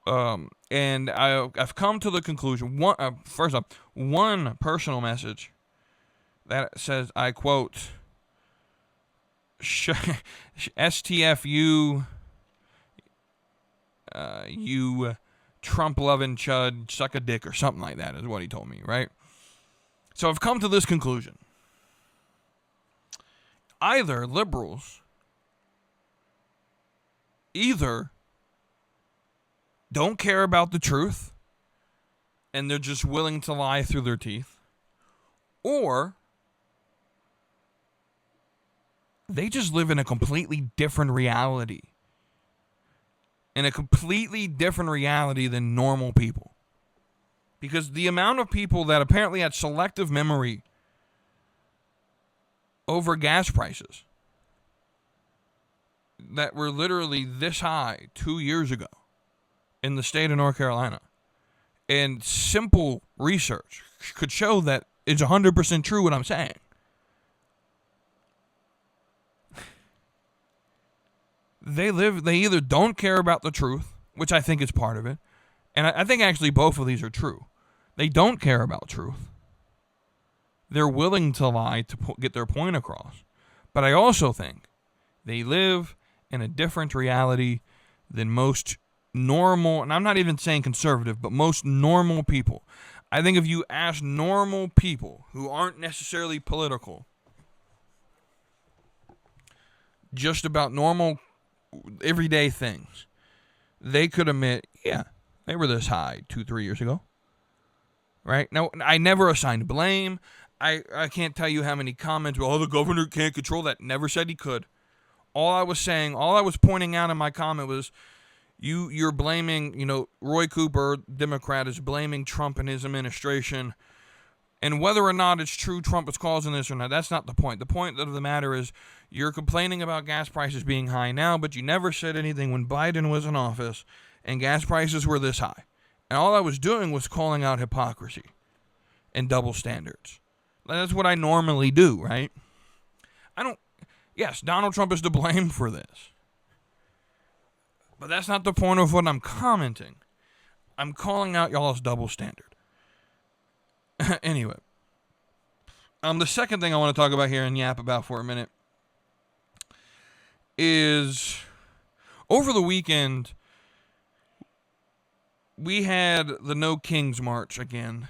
And I've come to the conclusion. First off, one personal message that says, I quote, STFU, you Trump-loving chud, suck a dick, or something like that is what he told me, right? So I've come to this conclusion. Either liberals don't care about the truth and they're just willing to lie through their teeth, or they just live in a completely different reality. In a completely different reality than normal people. Because the amount of people that apparently had selective memory over gas prices that were literally this high 2 years ago in the state of North Carolina, and simple research could show that it's 100% true what I'm saying. They either don't care about the truth, which I think is part of it, and I think actually both of these are true. They don't care about truth. They're willing to lie to get their point across. But I also think they live in a different reality than most normal, and I'm not even saying conservative, but most normal people. I think if you ask normal people who aren't necessarily political, just about normal everyday things, they could admit, yeah, they were this high 2-3 years ago. Right? Now, I never assigned blame. I can't tell you how many comments, well, the governor can't control that. Never said he could. All I was pointing out in my comment was, you're blaming, Roy Cooper, Democrat, is blaming Trump and his administration. And whether or not it's true Trump is causing this or not, that's not the point. The point of the matter is, you're complaining about gas prices being high now, but you never said anything when Biden was in office and gas prices were this high. And all I was doing was calling out hypocrisy and double standards. That's what I normally do, right? Yes, Donald Trump is to blame for this. But that's not the point of what I'm commenting. I'm calling out y'all's double standard. Anyway. The second thing I want to talk about here and yap about for a minute is, over the weekend, we had the No Kings March again.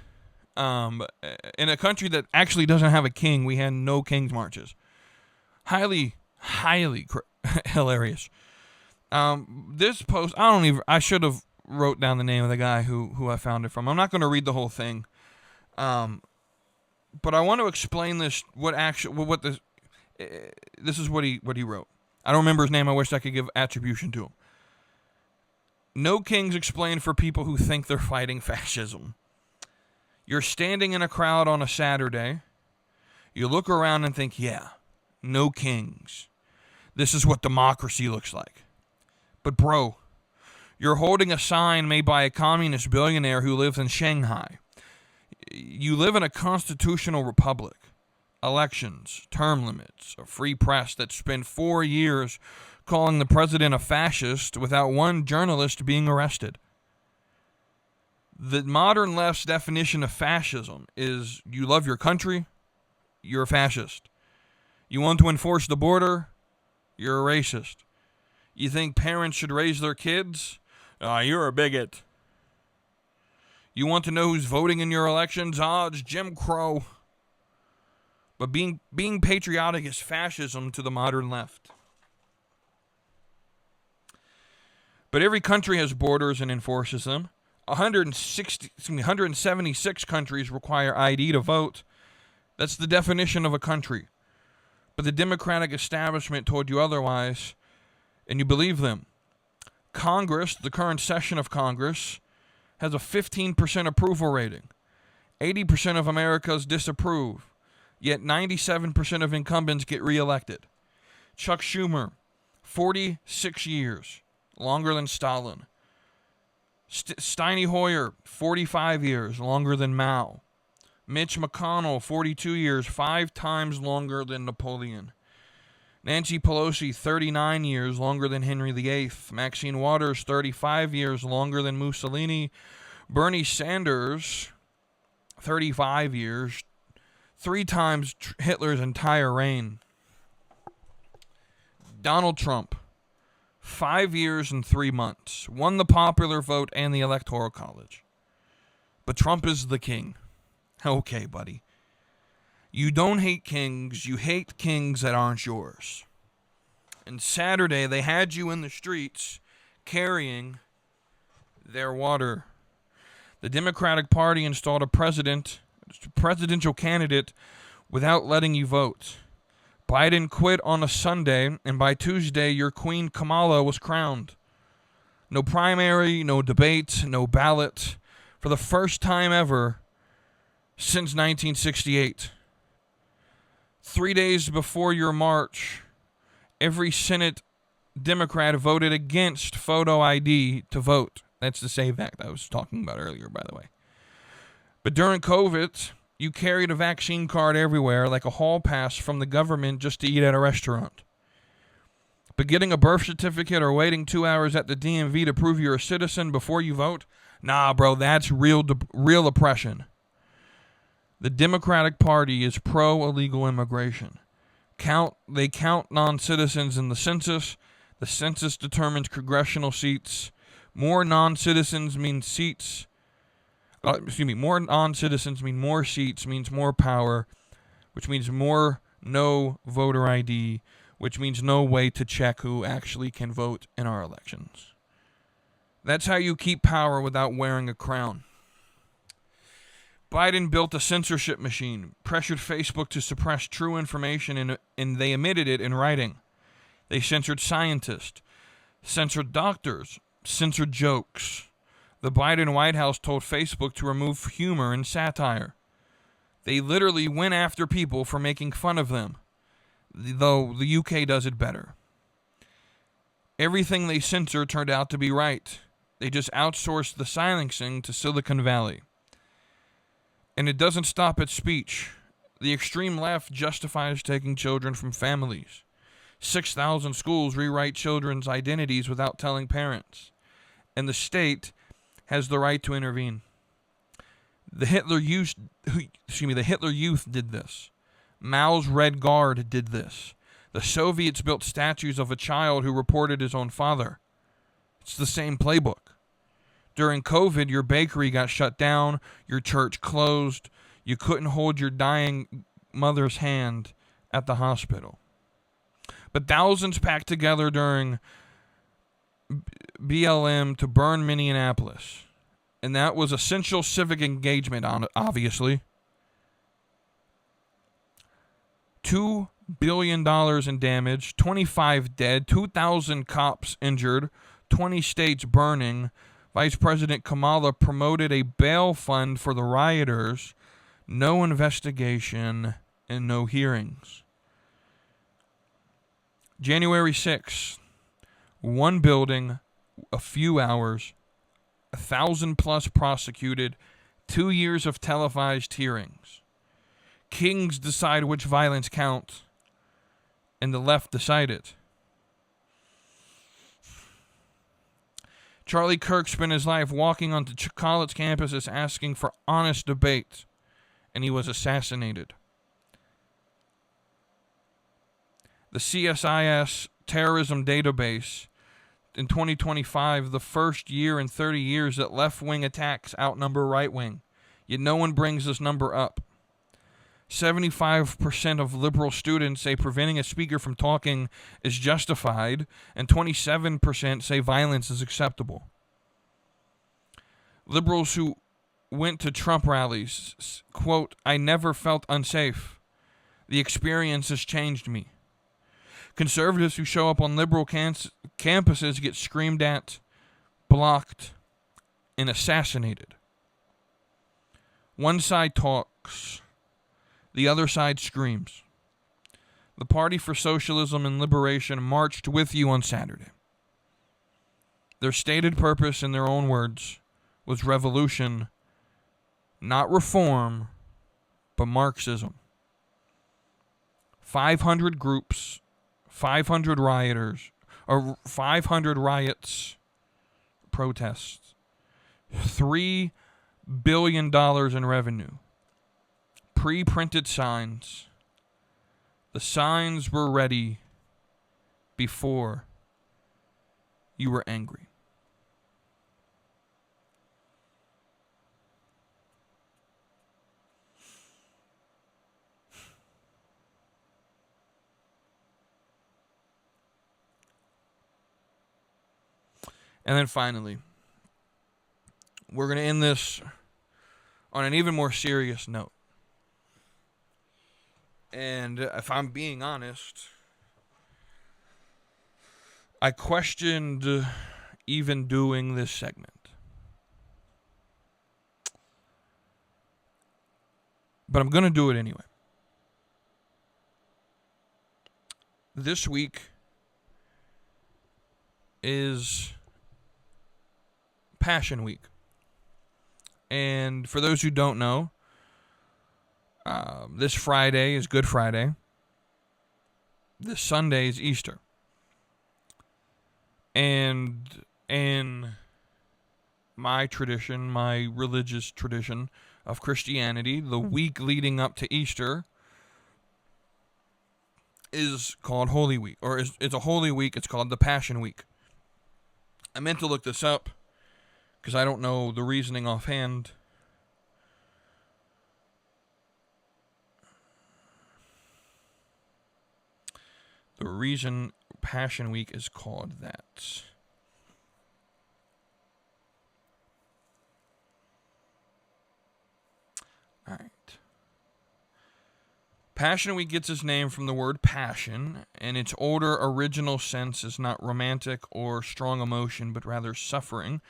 In a country that actually doesn't have a king, we had no Kings Marches. Highly hilarious. This post, I should have wrote down the name of the guy who I found it from. I'm not going to read the whole thing. But I want to explain this, this is what he wrote. I don't remember his name. I wish I could give attribution to him. No kings explained for people who think they're fighting fascism. You're standing in a crowd on a Saturday. You look around and think, yeah, no kings. This is what democracy looks like. But bro, you're holding a sign made by a communist billionaire who lives in Shanghai. You live in a constitutional republic. Elections, term limits, a free press that spent 4 years calling the president a fascist without one journalist being arrested. The modern left's definition of fascism is you love your country, you're a fascist. You want to enforce the border, you're a racist. You think parents should raise their kids, you're a bigot. You want to know who's voting in your elections, it's Jim Crow. But being patriotic is fascism to the modern left. But every country has borders and enforces them. 176 countries require ID to vote. That's the definition of a country. But the Democratic establishment told you otherwise, and you believe them. Congress, the current session of Congress, has a 15% approval rating. 80% of Americans disapprove. Yet 97% of incumbents get reelected. Chuck Schumer, 46 years, longer than Stalin. Steny Hoyer, 45 years, longer than Mao. Mitch McConnell, 42 years, 5 times longer than Napoleon. Nancy Pelosi, 39 years, longer than Henry VIII. Maxine Waters, 35 years, longer than Mussolini. Bernie Sanders, 35 years, 3 times Hitler's entire reign. Donald Trump, 5 years and 3 months, won the popular vote and the Electoral College. But Trump is the king. Okay, buddy. You don't hate kings, you hate kings that aren't yours. And Saturday, they had you in the streets carrying their water. The Democratic Party installed a presidential candidate without letting you vote. Biden quit on a Sunday, and by Tuesday, your Queen Kamala was crowned. No primary, no debate, no ballot. For the first time ever since 1968. 3 days before your march, every Senate Democrat voted against photo ID to vote. That's the SAVE Act I was talking about earlier, by the way. But during COVID, you carried a vaccine card everywhere like a hall pass from the government just to eat at a restaurant. But getting a birth certificate or waiting 2 hours at the DMV to prove you're a citizen before you vote? Nah, bro, that's real oppression. The Democratic Party is pro-illegal immigration. They count non-citizens in the census. The census determines congressional seats. More non-citizens mean seats. More non-citizens mean more seats, means more power, which means more no voter ID, which means no way to check who actually can vote in our elections. That's how you keep power without wearing a crown. Biden built a censorship machine, pressured Facebook to suppress true information, and they admitted it in writing. They censored scientists, censored doctors, censored jokes. The Biden White House told Facebook to remove humor and satire. They literally went after people for making fun of them, though the UK does it better. Everything they censored turned out to be right. They just outsourced the silencing to Silicon Valley. And it doesn't stop at speech. The extreme left justifies taking children from families. 6,000 schools rewrite children's identities without telling parents. And the state has the right to intervene. The Hitler Youth did this. Mao's Red Guard did this. The Soviets built statues of a child who reported his own father. It's the same playbook. During COVID, your bakery got shut down, your church closed, you couldn't hold your dying mother's hand at the hospital. But thousands packed together during BLM to burn Minneapolis. And that was essential civic engagement, obviously. $2 billion in damage, 25 dead, 2,000 cops injured, 20 states burning. Vice President Kamala promoted a bail fund for the rioters, no investigation, and no hearings. January 6th, one building, a few hours, 1,000+ prosecuted, 2 years of televised hearings. Kings decide which violence counts, and the left decide it. Charlie Kirk spent his life walking onto college campuses asking for honest debate, and he was assassinated. The CSIS terrorism database in 2025, the first year in 30 years that left-wing attacks outnumber right-wing, yet no one brings this number up. 75% of liberal students say preventing a speaker from talking is justified, and 27% say violence is acceptable. Liberals who went to Trump rallies, quote, "I never felt unsafe. The experience has changed me." Conservatives who show up on liberal campuses get screamed at, blocked, and assassinated. One side talks. The other side screams. The Party for Socialism and Liberation marched with you on Saturday. Their stated purpose, in their own words, was revolution, not reform, but Marxism. 500 groups, 500 rioters, or 500 riots, protests, $3 billion in revenue, pre-printed signs. The signs were ready before you were angry. And then finally, we're going to end this on an even more serious note. And if I'm being honest, I questioned even doing this segment. But I'm going to do it anyway. This week is Passion Week. And for those who don't know, this Friday is Good Friday. This Sunday is Easter. And in my tradition, my religious tradition of Christianity, the week leading up to Easter is called Holy Week, or it's a Holy Week. It's called the Passion Week. I meant to look this up because I don't know the reasoning offhand. The reason Passion Week is called that. All right. Passion Week gets its name from the word passion, and its older original sense is not romantic or strong emotion, but rather suffering.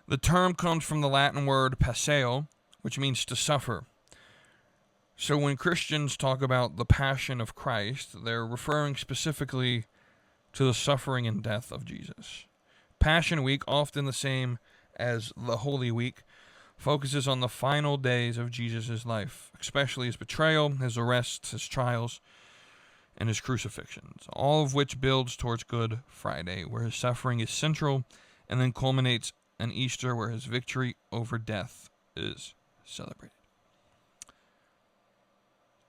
The term comes from the Latin word passeo, which means to suffer. So when Christians talk about the passion of Christ, they're referring specifically to the suffering and death of Jesus. Passion Week, often the same as the Holy Week, focuses on the final days of Jesus' life, especially his betrayal, his arrests, his trials, and his crucifixions, all of which builds towards Good Friday, where his suffering is central, and then culminates in Easter, where his victory over death is celebrated.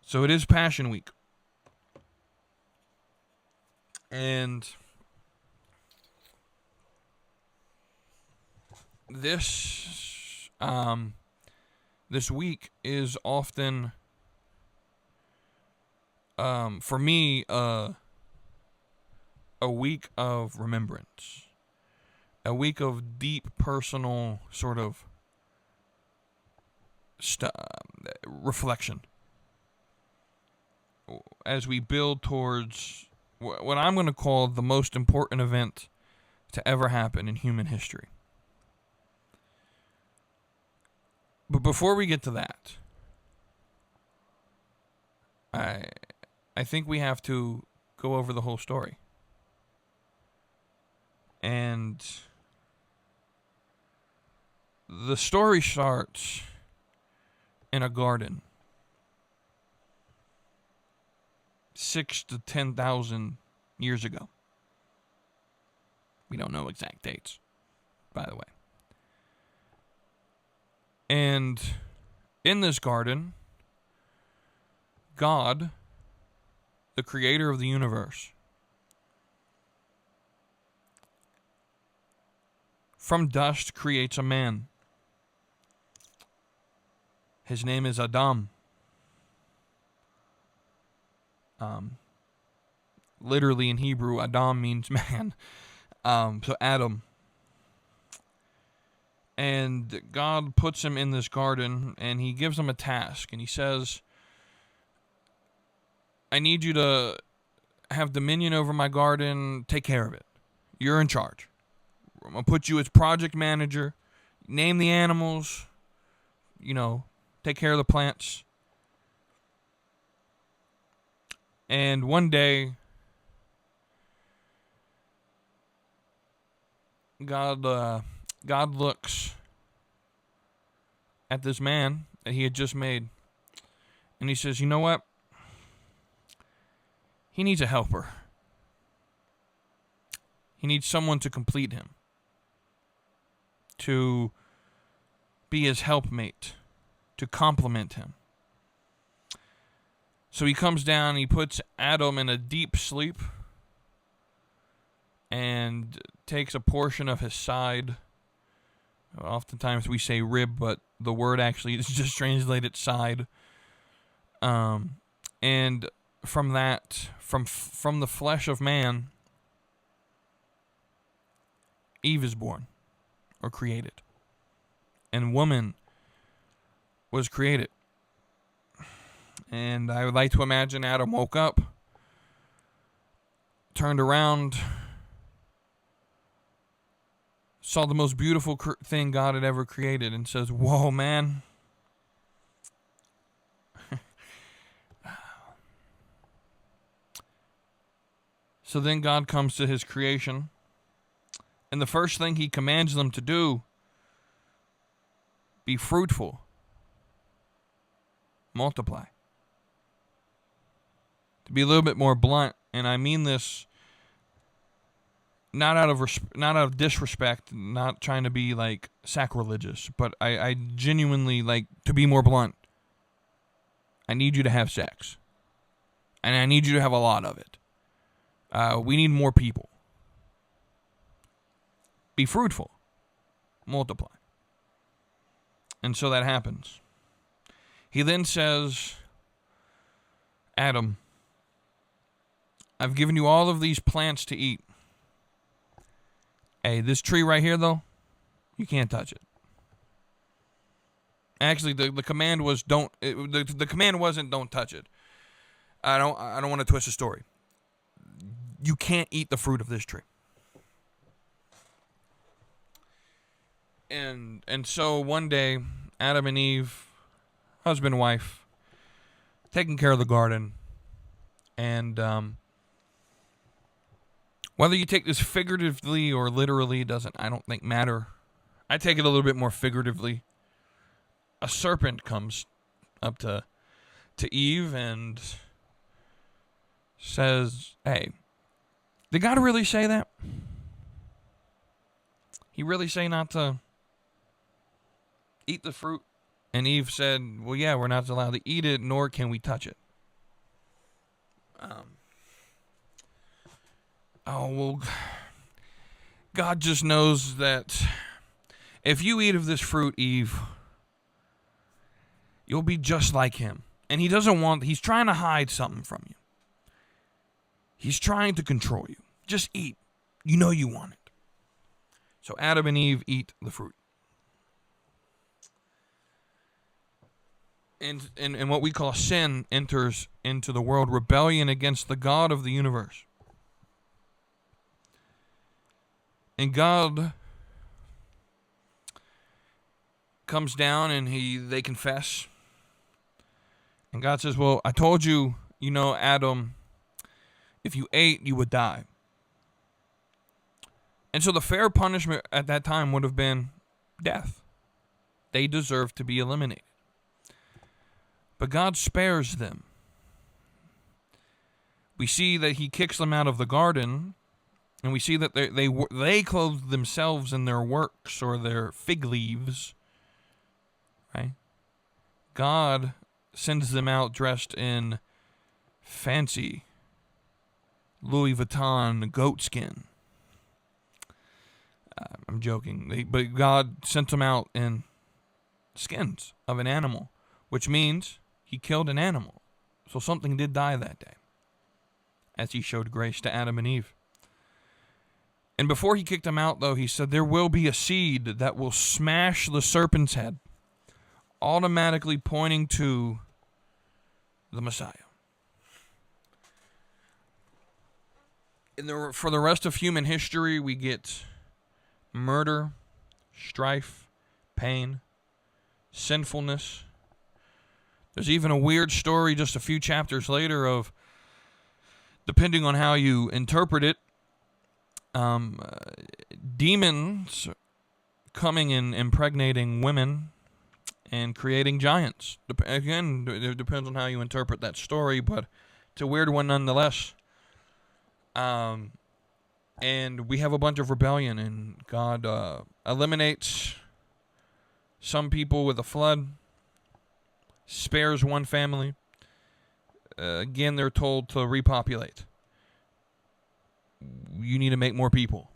So it is Passion Week. And this week is often, for me, a week of remembrance. A week of deep personal sort of reflection. As we build towards what I'm going to call the most important event to ever happen in human history. But before we get to that, I think we have to go over the whole story. And the story starts in a garden. 6,000 to 10,000 years ago. We don't know exact dates, by the way. And in this garden, God, the creator of the universe, from dust creates a man. His name is Adam. Literally in Hebrew, Adam means man. So Adam. And God puts him in this garden, and he gives him a task, and he says, I need you to have dominion over my garden, take care of it. You're in charge. I'm going to put you as project manager, name the animals, take care of the plants. And one day, God looks at this man that he had just made, and he says, you know what? He needs a helper. He needs someone to complete him, to be his helpmate, to complement him. So he comes down, he puts Adam in a deep sleep, and takes a portion of his side. Oftentimes we say rib, but the word actually is just translated side. And from that, from the flesh of man, Eve is born, or created. And woman was created. And I would like to imagine Adam woke up, turned around, saw the most beautiful thing God had ever created, and says, whoa, man. So then God comes to his creation, and the first thing he commands them to do, be fruitful, multiply. To be a little bit more blunt, and I mean this not out of disrespect, not trying to be like sacrilegious, but I genuinely, like, to be more blunt, I need you to have sex, and I need you to have a lot of it. We need more people. Be fruitful, multiply. And so that happens. He then says, Adam, I've given you all of these plants to eat. Hey, this tree right here, though, you can't touch it. Actually, the command was don't. The command wasn't don't touch it. I don't want to twist the story. You can't eat the fruit of this tree. And so one day, Adam and Eve, husband and wife, taking care of the garden, and whether you take this figuratively or literally doesn't, I don't think, matter. I take it a little bit more figuratively. A serpent comes up to Eve and says, hey, did God really say that? He really say not to eat the fruit? And Eve said, well, yeah, we're not allowed to eat it, nor can we touch it. God just knows that if you eat of this fruit, Eve, you'll be just like him. And he's trying to hide something from you. He's trying to control you. Just eat. You know you want it. So Adam and Eve eat the fruit. And what we call sin enters into the world, rebellion against the God of the universe. And God comes down and they confess. And God says, well, I told you, Adam, if you ate, you would die. And so the fair punishment at that time would have been death. They deserve to be eliminated. But God spares them. We see that he kicks them out of the garden, and we see that they clothe themselves in their works or their fig leaves. Right? God sends them out dressed in fancy Louis Vuitton goat skin. I'm joking. But God sent them out in skins of an animal, which means he killed an animal. So something did die that day, as he showed grace to Adam and Eve. And before he kicked them out, though, he said, there will be a seed that will smash the serpent's head, automatically pointing to the Messiah. For the rest of human history, we get murder, strife, pain, sinfulness. There's even a weird story just a few chapters later of, depending on how you interpret it, demons coming and impregnating women and creating giants. Again, it depends on how you interpret that story, but it's a weird one nonetheless. And we have a bunch of rebellion, and God eliminates some people with a flood, spares one family. Again, they're told to repopulate. You need to make more people.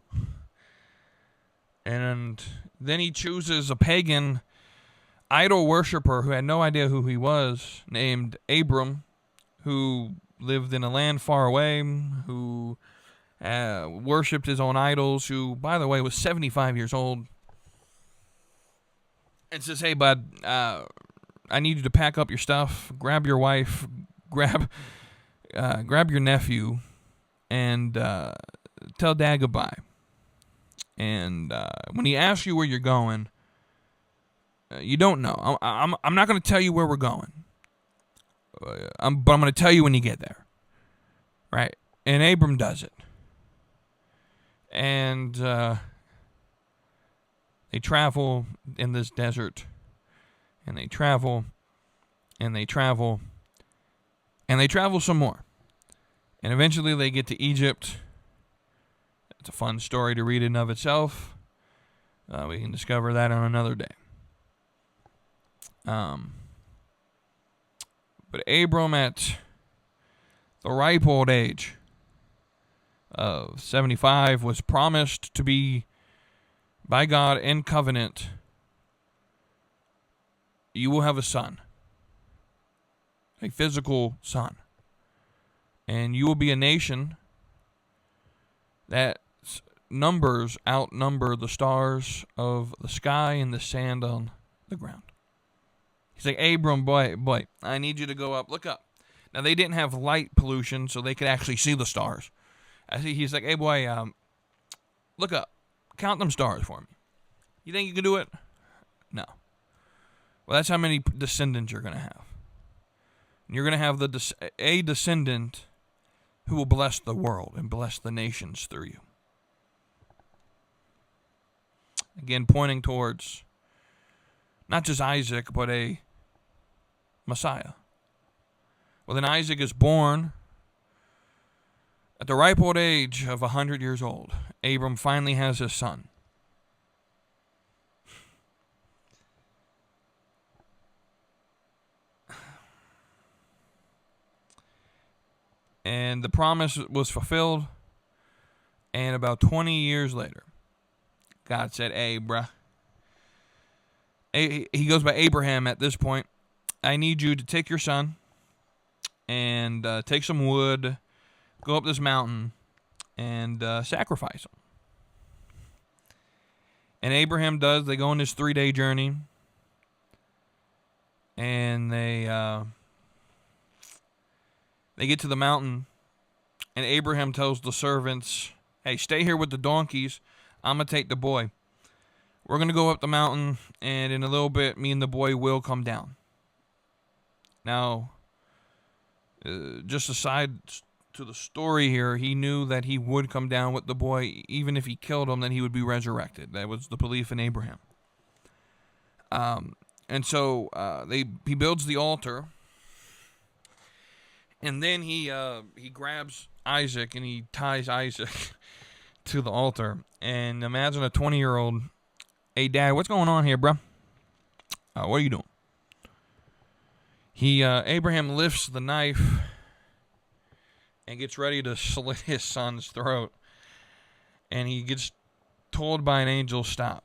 And then he chooses a pagan idol worshiper who had no idea who he was, named Abram, who lived in a land far away, who worshipped his own idols, who, by the way, was 75 years old, and says, hey, bud, I need you to pack up your stuff, grab your wife, grab your nephew, and tell Dad goodbye. And when he asks you where you're going, you don't know. I'm not going to tell you where we're going, but I'm going to tell you when you get there, right? And Abram does it. And they travel in this desert, and they travel, and they travel, and they travel some more. And eventually they get to Egypt. It's a fun story to read in of itself. We can discover that on another day. But Abram, at the ripe old age of 75, was promised to be, by God in covenant, you will have a son, a physical son, and you will be a nation that numbers outnumber the stars of the sky and the sand on the ground. He's like, Abram, boy, I need you to go up. Look up. Now, they didn't have light pollution, so they could actually see the stars. He's like, hey, boy, look up. Count them stars for me. You think you can do it? No. Well, that's how many descendants you're going to have. You're going to have a descendant who will bless the world and bless the nations through you. Again, pointing towards not just Isaac, but a Messiah. Well, then Isaac is born at the ripe old age of 100 years old. Abram finally has his son. And the promise was fulfilled. And about 20 years later, God said, hey, bruh. He goes by Abraham at this point. I need you to take your son and take some wood, go up this mountain, and sacrifice him. And Abraham does. They go on this 3-day journey. And they get to the mountain. And Abraham tells the servants, hey, stay here with the donkeys. I'm going to take the boy. We're going to go up the mountain, and in a little bit, me and the boy will come down. Now, just aside to the story here, he knew that he would come down with the boy. Even if he killed him, then he would be resurrected. That was the belief in Abraham. And so he builds the altar, and then he grabs Isaac, and he ties Isaac to the altar. And imagine a 20-year-old, hey, Dad, what's going on here, bro? What are you doing? Abraham lifts the knife and gets ready to slit his son's throat. And he gets told by an angel, stop.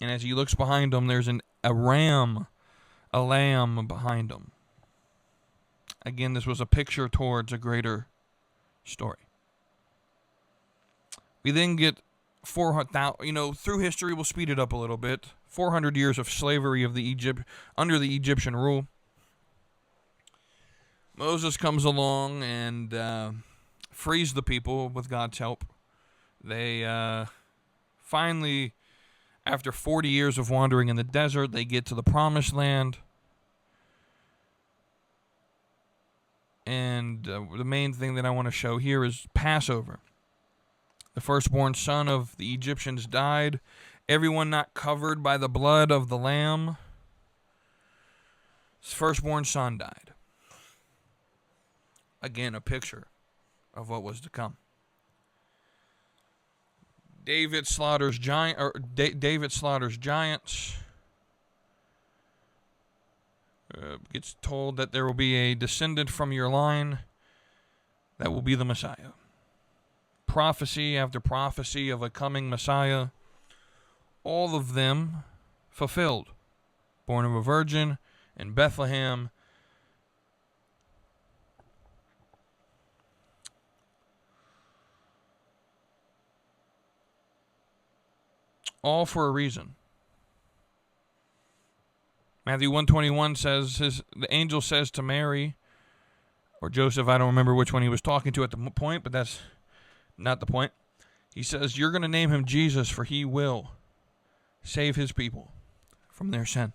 And as he looks behind him, there's a lamb behind him. Again, this was a picture towards a greater story. We then get 400,000, through history, we'll speed it up a little bit. 400 years of slavery of under the Egyptian rule. Moses comes along and frees the people with God's help. They finally, after 40 years of wandering in the desert, they get to the promised land. And the main thing that I want to show here is Passover. The firstborn son of the Egyptians died. Everyone not covered by the blood of the Lamb, his firstborn son died. Again, a picture of what was to come. David slaughters giants. Gets told that there will be a descendant from your line that will be the Messiah. Prophecy after prophecy of a coming Messiah, all of them fulfilled. Born of a virgin in Bethlehem. All for a reason. Matthew 1:21 says, the angel says to Mary, or Joseph, I don't remember which one he was talking to at the point, but that's not the point. He says, you're going to name him Jesus, for he will save his people from their sin.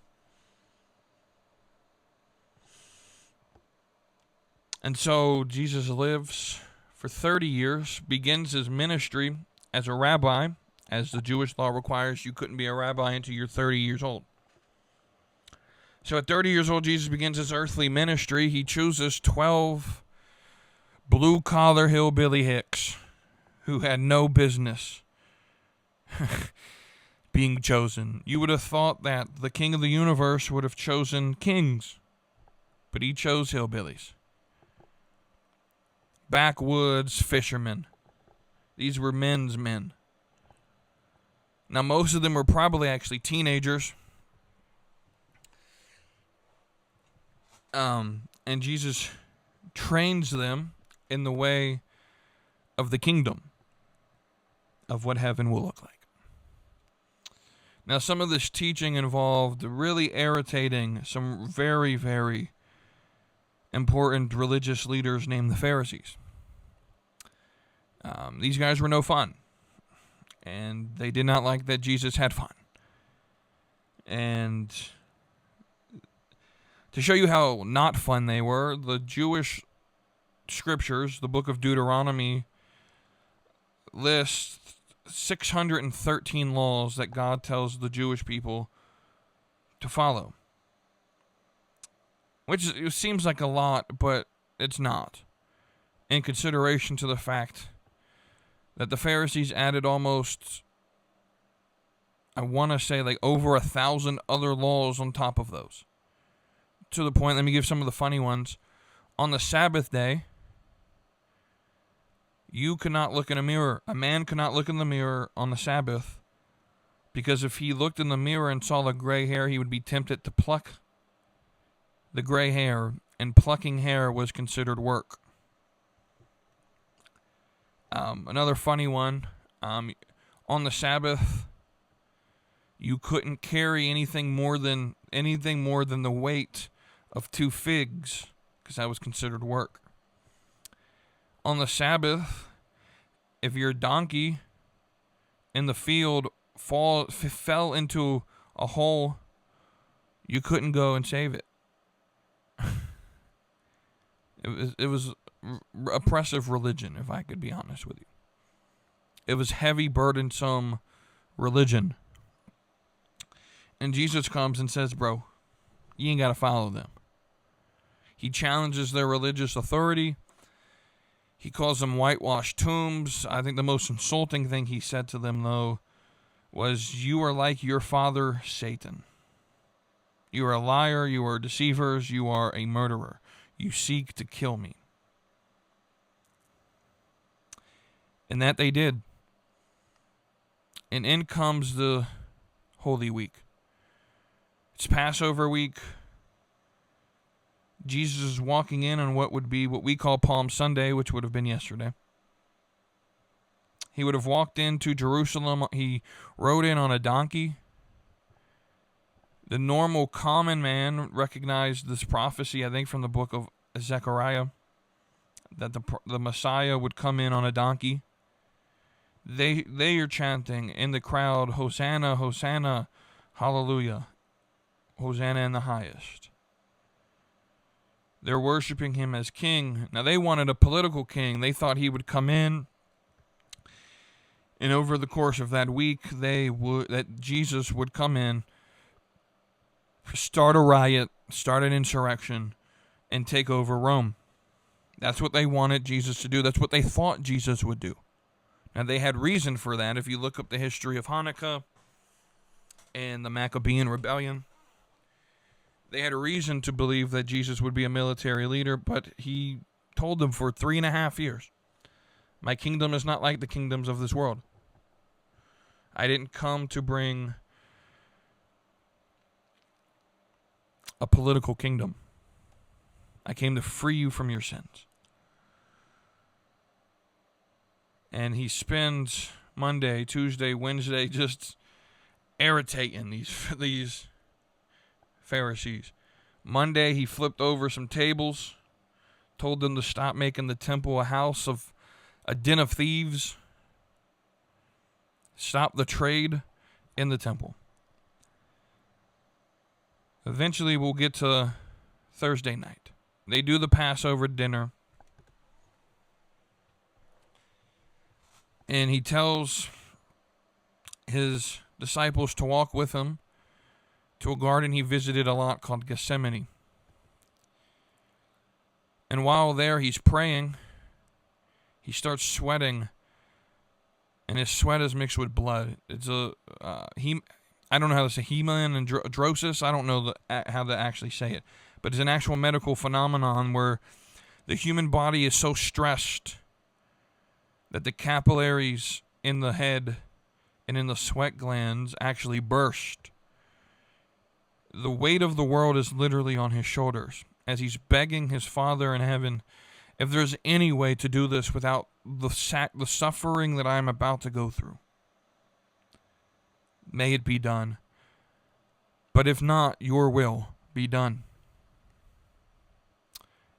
And so Jesus lives for 30 years, begins his ministry as a rabbi. As the Jewish law requires, you couldn't be a rabbi until you're 30 years old. So at 30 years old, Jesus begins his earthly ministry. He chooses 12 blue-collar hillbilly hicks who had no business being chosen. You would have thought that the king of the universe would have chosen kings, but he chose hillbillies. Backwoods fishermen. These were men's men. Now, most of them were probably actually teenagers. And Jesus trains them in the way of the kingdom, of what heaven will look like. Now, some of this teaching involved really irritating some very, very important religious leaders named the Pharisees. These guys were no fun. And they did not like that Jesus had fun. And to show you how not fun they were, the Jewish scriptures, the book of Deuteronomy, lists 613 laws that God tells the Jewish people to follow. Which it seems like a lot, but it's not. In consideration to the fact that the Pharisees added almost, I want to say, like over 1,000 other laws on top of those. To the point, let me give some of the funny ones. On the Sabbath day, you cannot look in a mirror. A man cannot look in the mirror on the Sabbath, because if he looked in the mirror and saw the gray hair, he would be tempted to pluck the gray hair, and plucking hair was considered work. Another funny one, on the Sabbath, you couldn't carry anything more than the weight of 2 figs, because that was considered work. On the Sabbath, if your donkey in the field fell into a hole, you couldn't go and save it. It was oppressive religion, if I could be honest with you. It was heavy, burdensome religion. And Jesus comes and says, bro, you ain't got to follow them. He challenges their religious authority. He calls them whitewashed tombs. I think the most insulting thing he said to them, though, was, you are like your father, Satan. You are a liar. You are deceivers. You are a murderer. You seek to kill me. And that they did. And in comes the Holy Week. It's Passover week. Jesus is walking in on what would be what we call Palm Sunday, which would have been yesterday. He would have walked into Jerusalem. He rode in on a donkey. The normal common man recognized this prophecy, I think, from the book of Zechariah, that the Messiah would come in on a donkey. They are chanting in the crowd, Hosanna, Hosanna, hallelujah, Hosanna in the highest. They're worshiping him as king. Now, they wanted a political king. They thought he would come in. And over the course of that week, that Jesus would come in, start a riot, start an insurrection, and take over Rome. That's what they wanted Jesus to do. That's what they thought Jesus would do. Now, they had reason for that. If you look up the history of Hanukkah and the Maccabean rebellion, they had a reason to believe that Jesus would be a military leader, but he told them for 3.5 years, my kingdom is not like the kingdoms of this world. I didn't come to bring a political kingdom. I came to free you from your sins. And he spends Monday, Tuesday, Wednesday just irritating these Pharisees. Monday, he flipped over some tables, told them to stop making the temple a den of thieves. Stop the trade in the temple. Eventually, we'll get to Thursday night. They do the Passover dinner. And he tells his disciples to walk with him to a garden he visited a lot called Gethsemane. And while there, he's praying. He starts sweating, and his sweat is mixed with blood. It's I don't know how to say hemanhidrosis. I don't know how to actually say it, but it's an actual medical phenomenon where the human body is so stressed that the capillaries in the head and in the sweat glands actually burst. The weight of the world is literally on his shoulders as he's begging his Father in heaven, if there's any way to do this without the suffering that I'm about to go through, may it be done. But if not, your will be done.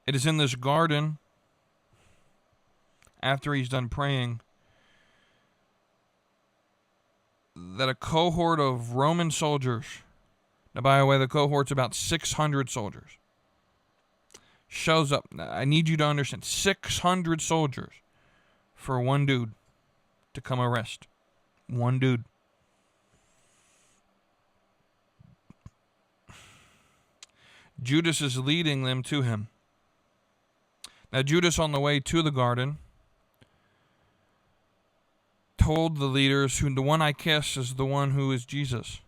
It is in this garden, after he's done praying, that a cohort of Roman soldiers, now by the way, the cohort's about 600 soldiers, shows up. I need you to understand, 600 soldiers for one dude to come arrest. One dude. Judas is leading them to him. Now, Judas, on the way to the garden, told the leaders, the one I kiss is the one who is Jesus.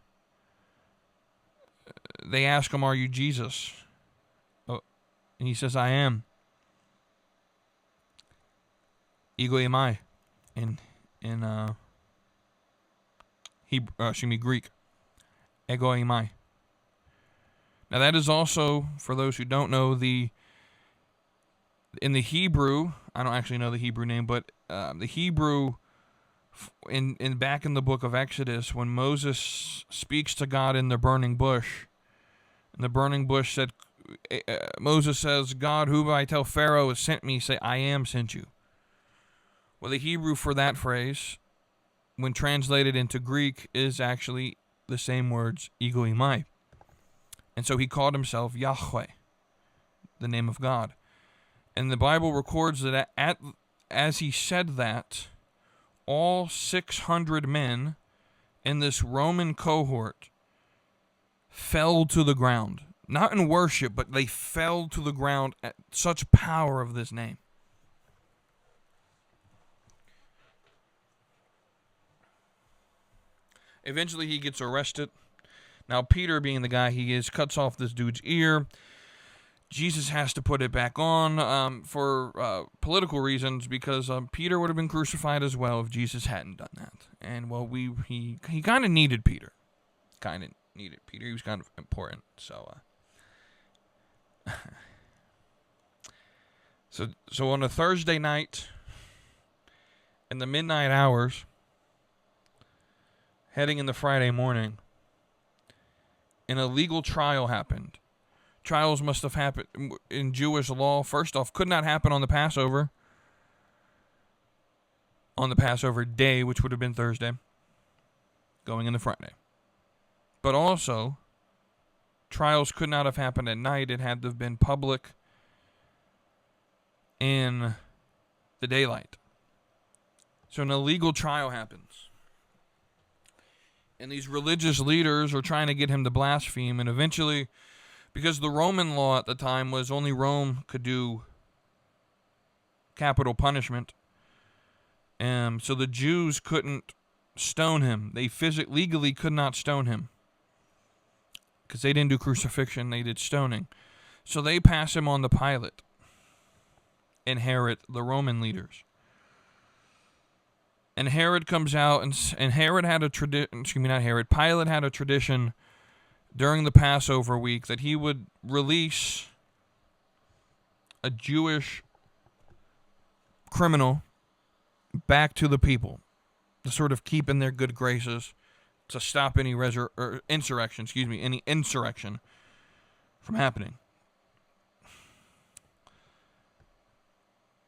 They ask him, are you Jesus? Oh, and he says, I am. Ego emai in Greek. Ego emai. Now that is also, for those who don't know, in the Hebrew, I don't actually know the Hebrew name, but the Hebrew back in the book of Exodus, when Moses speaks to God in the burning bush, and the burning bush said, Moses says, God, who I tell Pharaoh has sent me, say, I am sent you. Well, the Hebrew for that phrase, when translated into Greek, is actually the same words, ego emai. And so he called himself Yahweh, the name of God. And the Bible records that as he said that, all 600 men in this Roman cohort fell to the ground. Not in worship, but they fell to the ground at such power of this name. Eventually he gets arrested. Now, Peter, being the guy he is, cuts off this dude's ear. Jesus has to put it back on for political reasons, because Peter would have been crucified as well if Jesus hadn't done that. And, well, he kind of needed Peter. He was kind of important. So, so on a Thursday night, in the midnight hours, heading into Friday morning, an illegal trial happened. Trials must have happened in Jewish law. First off, could not happen on the Passover day, which would have been Thursday, going into Friday. But also, trials could not have happened at night. It had to have been public in the daylight. So an illegal trial happens. And these religious leaders are trying to get him to blaspheme. And eventually, because the Roman law at the time was only Rome could do capital punishment. So the Jews couldn't stone him. They legally could not stone him. Because they didn't do crucifixion, they did stoning. So they pass him on to Pilate and Herod, the Roman leaders. And Herod comes out, and Herod had a tradition, Pilate had a tradition during the Passover week that he would release a Jewish criminal back to the people to sort of keep in their good graces, to stop any insurrection from happening.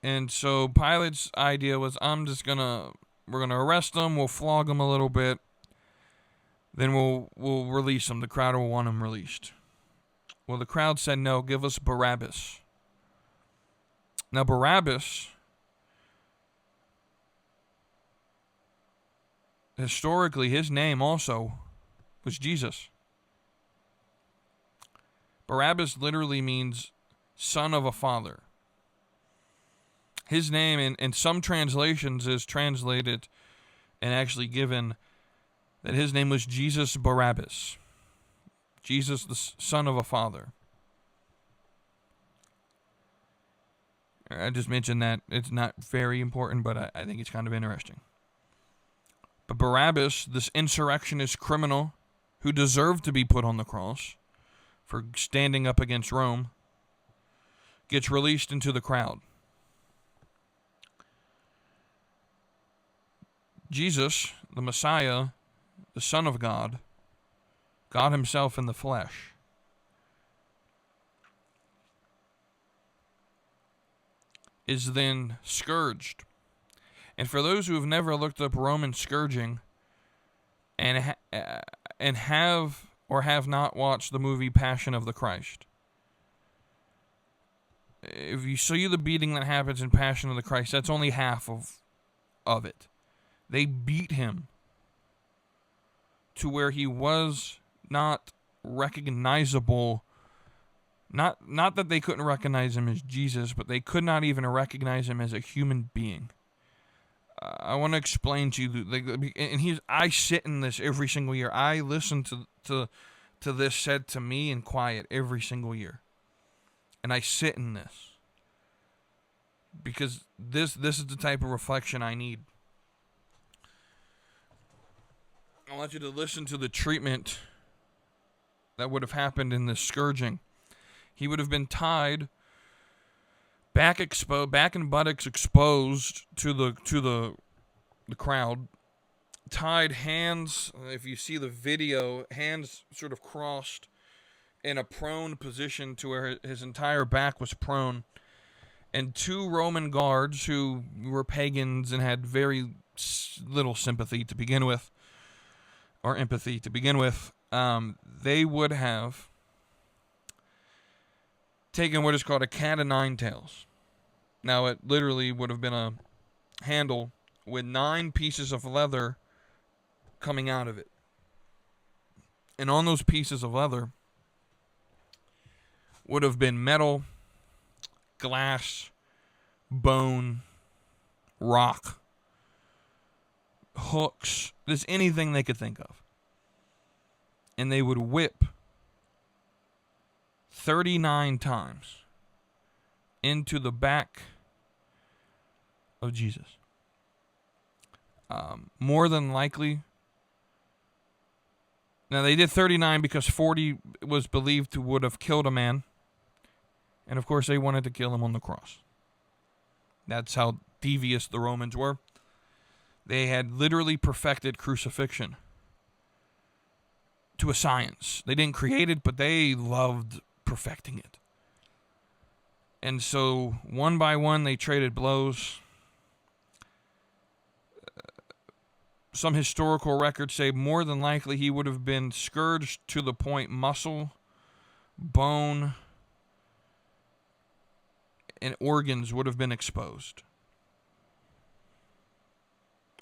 And so Pilate's idea was, we're gonna arrest him, we'll flog him a little bit, then we'll release him. The crowd will want him released. Well, the crowd said, no, give us Barabbas. Now, Barabbas, historically, his name also was Jesus. Barabbas literally means son of a father. His name in some translations is translated and actually given that his name was Jesus Barabbas. Jesus, the son of a father. I just mentioned that. It's not very important, but I think it's kind of interesting. But Barabbas, this insurrectionist criminal who deserved to be put on the cross for standing up against Rome, gets released into the crowd. Jesus, the Messiah, the Son of God, God himself in the flesh, is then scourged. And for those who have never looked up Roman scourging and have or have not watched the movie Passion of the Christ, if you see the beating that happens in Passion of the Christ, that's only half of it. They beat him to where he was not recognizable. Not that they couldn't recognize him as Jesus, but they could not even recognize him as a human being. I want to explain to you, I sit in this every single year. I listen to this said to me in quiet every single year. And I sit in this. Because this is the type of reflection I need. I want you to listen to the treatment that would have happened in this scourging. He would have been tied, back and buttocks exposed to the crowd, tied, hands, if you see the video, hands sort of crossed in a prone position to where his entire back was prone, and two Roman guards who were pagans and had very little sympathy to begin with, or empathy to begin with, they would have taken what is called a cat o' nine tails. Now, it literally would have been a handle with 9 pieces of leather coming out of it. And on those pieces of leather would have been metal, glass, bone, rock, hooks, just anything they could think of. And they would whip 39 times into the back of Jesus. More than likely, now they did 39 because 40 was believed to would have killed a man. And of course they wanted to kill him on the cross. That's how devious the Romans were. They had literally perfected crucifixion to a science. They didn't create it, but they loved perfecting it. And so, one by one, they traded blows. Some historical records say more than likely he would have been scourged to the point muscle, bone, and organs would have been exposed.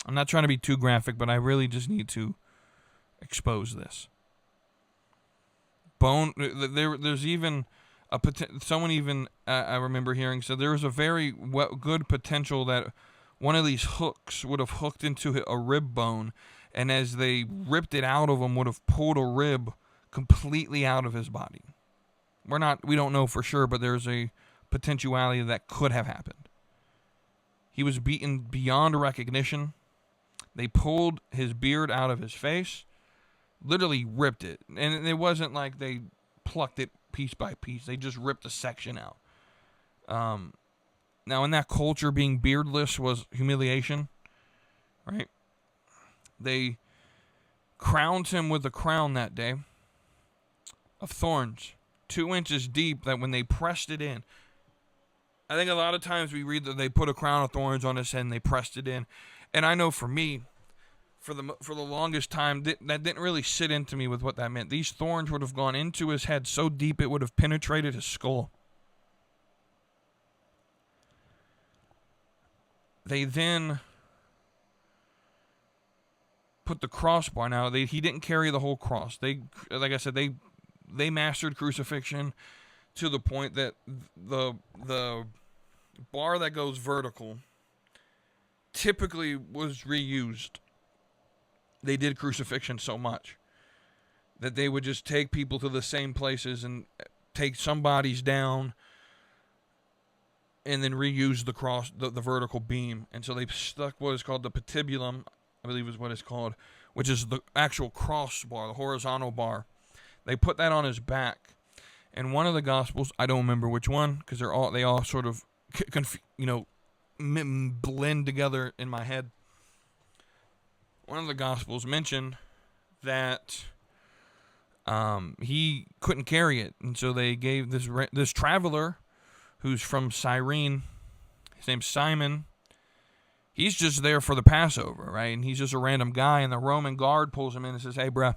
I'm not trying to be too graphic, but I really just need to expose this. There's even someone even I remember hearing said there was a very good potential that one of these hooks would have hooked into a rib bone, and as they ripped it out of him, would have pulled a rib completely out of his body. We don't know for sure, but there's a potentiality that could have happened. He was beaten beyond recognition. They pulled his beard out of his face, literally ripped it. And it wasn't like they plucked it piece by piece. They just ripped a section out. Now, in that culture, being beardless was humiliation, right? They crowned him with a crown that day of thorns, 2 inches deep, that when they pressed it in, I think a lot of times we read that they put a crown of thorns on his head and they pressed it in. And I know for me, for the longest time, that didn't really sit into me with what that meant. These thorns would have gone into his head so deep it would have penetrated his skull. They then put the crossbar. Now, he didn't carry the whole cross. Like I said, they mastered crucifixion to the point that the bar that goes vertical typically was reused. They did crucifixion so much that they would just take people to the same places and take some bodies down and then reuse the cross, the vertical beam. And so they stuck what is called the patibulum, I believe is what it's called, which is the actual crossbar, the horizontal bar. They put that on his back. And one of the Gospels, I don't remember which one, because they all sort of, blend together in my head. One of the Gospels mentioned that he couldn't carry it, and so they gave this traveler who's from Cyrene, his name's Simon. He's just there for the Passover, right? And he's just a random guy, and the Roman guard pulls him in and says, "Hey, bruh,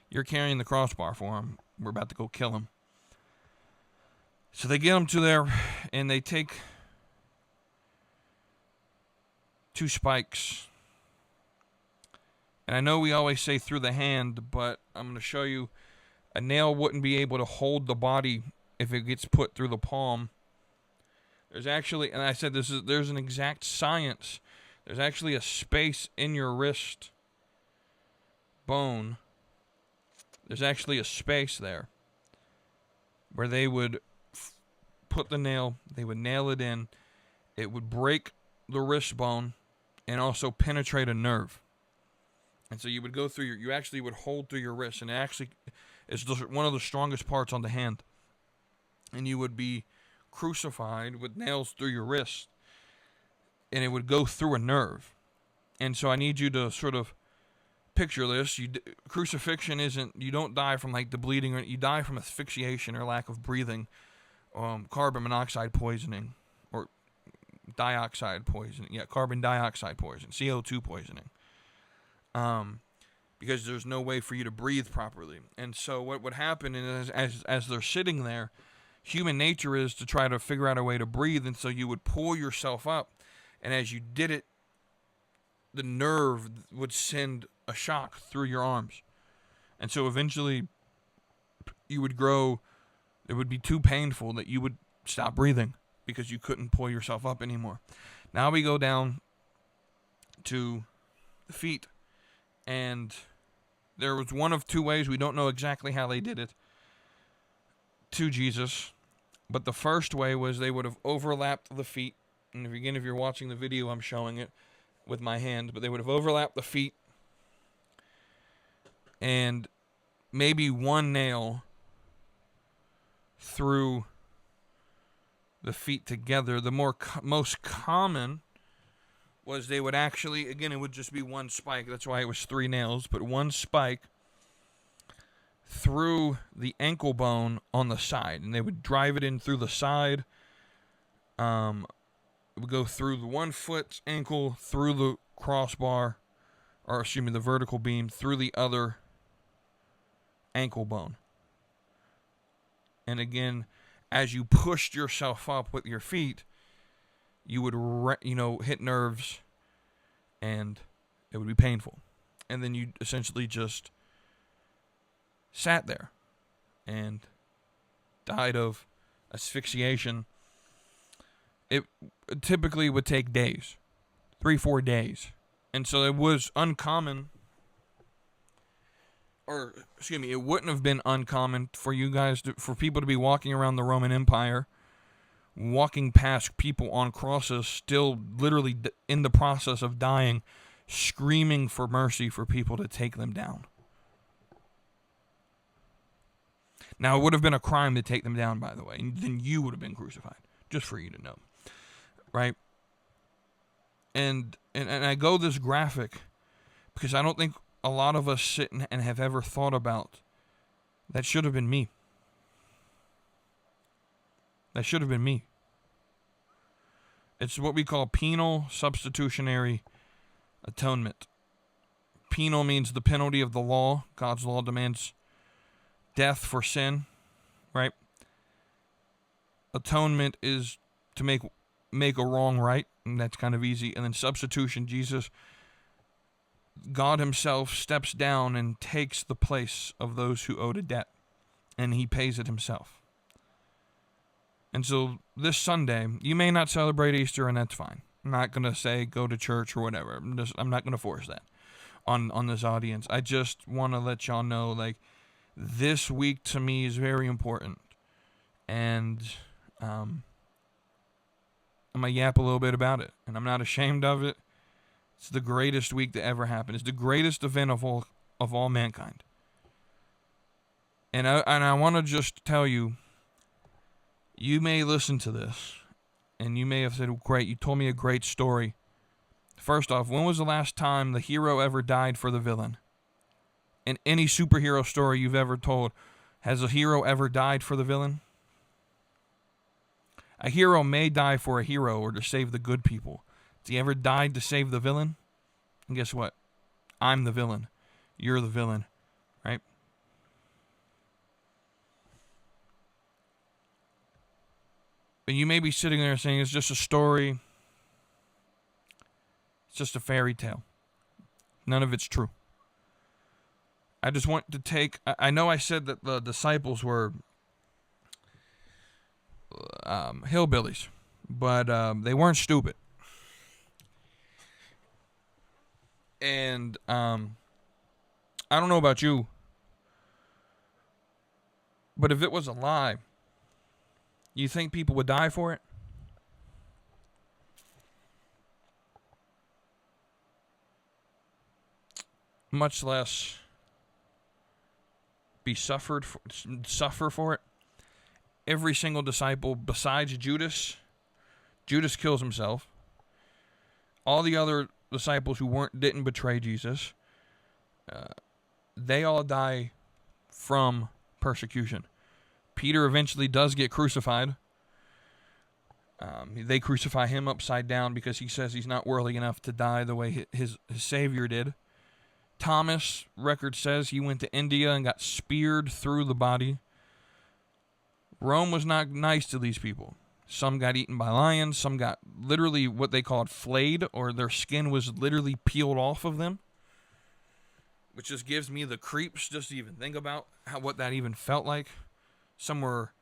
you're carrying the crossbar for him. We're about to go kill him." So they get him to there, and they take 2 spikes. And I know we always say through the hand, but I'm going to show you a nail wouldn't be able to hold the body if it gets put through the palm. There's actually, and I said there's an exact science. There's actually a space in your wrist bone. There's actually a space there where they would put the nail, they would nail it in, it would break the wrist bone and also penetrate a nerve. And so you would go through you actually would hold through your wrist, and it actually is one of the strongest parts on the hand. And you would be crucified with nails through your wrist, and it would go through a nerve. And so I need you to sort of picture this. Crucifixion isn't, you don't die from like the bleeding, or you die from asphyxiation or lack of breathing, carbon monoxide poisoning, or dioxide poisoning. Yeah, carbon dioxide poisoning, CO2 poisoning. Because there's no way for you to breathe properly. And so what would happen is, as they're sitting there, human nature is to try to figure out a way to breathe, and so you would pull yourself up, and as you did it, the nerve would send a shock through your arms. And so eventually you would grow, it would be too painful that you would stop breathing because you couldn't pull yourself up anymore. Now we go down to the feet, and there was one of 2 ways, we don't know exactly how they did it, to Jesus. But the first way was they would have overlapped the feet. And if you're watching the video, I'm showing it with my hand. But they would have overlapped the feet, and maybe one nail through the feet together. The most common was they would actually, again, it would just be one spike. That's why it was 3 nails. But one spike through the ankle bone on the side, and they would drive it in through the side. It would go through the 1 foot ankle, through the crossbar, or excuse me, the vertical beam, through the other ankle bone. And again, as you pushed yourself up with your feet, you would hit nerves, and It would be painful. And then you essentially just sat there and died of asphyxiation. It typically would take days, 3-4 days. And so it was uncommon, or excuse me, it wouldn't have been uncommon for you guys, for people to be walking around the Roman Empire, walking past people on crosses, still literally in the process of dying, screaming for mercy for people to take them down. Now, it would have been a crime to take them down, by the way, and then you would have been crucified, just for you to know, right? And I go this graphic because I don't think a lot of us sit and have ever thought about that should have been me. That should have been me. It's what we call penal substitutionary atonement. Penal means the penalty of the law. God's law demands death for sin, right? Atonement is to make a wrong right, and that's kind of easy. And then substitution, God himself steps down and takes the place of those who owed a debt, and he pays it himself. And so this Sunday, you may not celebrate Easter, and that's fine. I'm not going to say go to church or whatever. I'm not going to force that on this audience. I just want to let y'all know, like, this week to me is very important. And I'm going to yap a little bit about it. And I'm not ashamed of it. It's the greatest week that ever happened. It's the greatest event of all mankind. And I want to just tell you, you may listen to this, and you may have said, great, you told me a great story. First off, when was the last time the hero ever died for the villain? In any superhero story you've ever told, has a hero ever died for the villain? A hero may die for a hero or to save the good people. Has he ever died to save the villain? And guess what? I'm the villain. You're the villain, right? But you may be sitting there saying it's just a story. It's just a fairy tale. None of it's true. I just want to take... I know I said that the disciples were hillbillies, but they weren't stupid. And I don't know about you, but if it was a lie, you think people would die for it? Much less suffer for it. Every single disciple besides Judas kills himself. All the other disciples who didn't betray Jesus, they all die from persecution. Peter eventually does get crucified. They crucify him upside down because he says he's not worthy enough to die the way his Savior did. Thomas, record says, he went to India and got speared through the body. Rome was not nice to these people. Some got eaten by lions. Some got literally what they called flayed, or their skin was literally peeled off of them. Which just gives me the creeps just to even think about what that even felt like. Some were,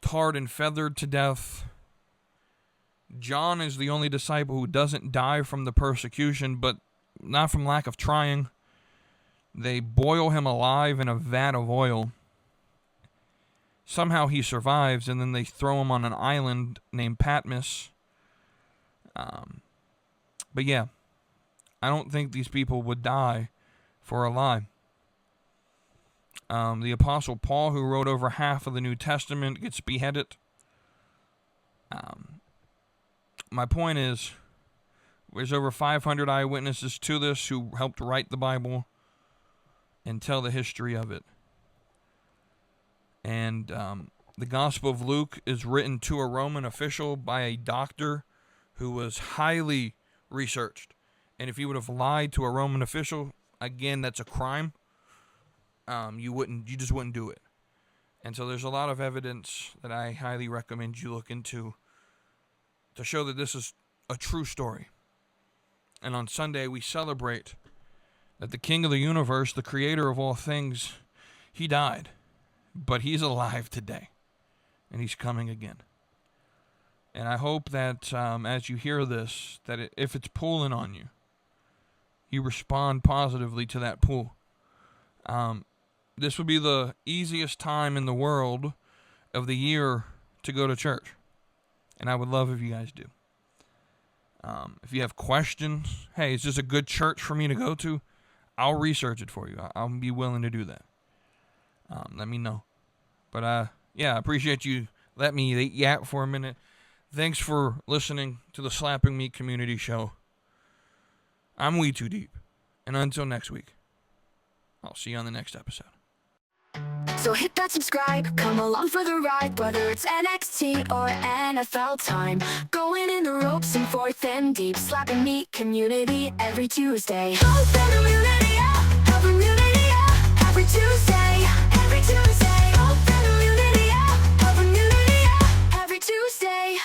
tarred and feathered to death. John is the only disciple who doesn't die from the persecution, but not from lack of trying. They boil him alive in a vat of oil. Somehow he survives, and then they throw him on an island named Patmos. But yeah, I don't think these people would die for a lie. The Apostle Paul, who wrote over half of the New Testament, gets beheaded. My point is, there's over 500 eyewitnesses to this who helped write the Bible and tell the history of it. And the Gospel of Luke is written to a Roman official by a doctor who was highly researched. And if he would have lied to a Roman official, again, that's a crime. You just wouldn't do it. And so there's a lot of evidence that I highly recommend you look into to show that this is a true story. And on Sunday, we celebrate that the King of the universe, the creator of all things, he died. But he's alive today. And he's coming again. And I hope that as you hear this, that if it's pulling on you, you respond positively to that pull. This would be the easiest time in the world of the year to go to church. And I would love if you guys do. If you have questions, hey, is this a good church for me to go to? I'll research it for you. I'll be willing to do that. Let me know. But, yeah, I appreciate you letting me yap for a minute. Thanks for listening to the Slapping Meat Community Show. I'm Wetoodeep. And until next week, I'll see you on the next episode. So hit that subscribe, come along for the ride, whether it's NXT or NFL time. Going in the ropes and fourth and deep, slapping meat community every Tuesday. Open immunity, help immunity, every Tuesday, every Tuesday. Open immunity, help immunity, every Tuesday.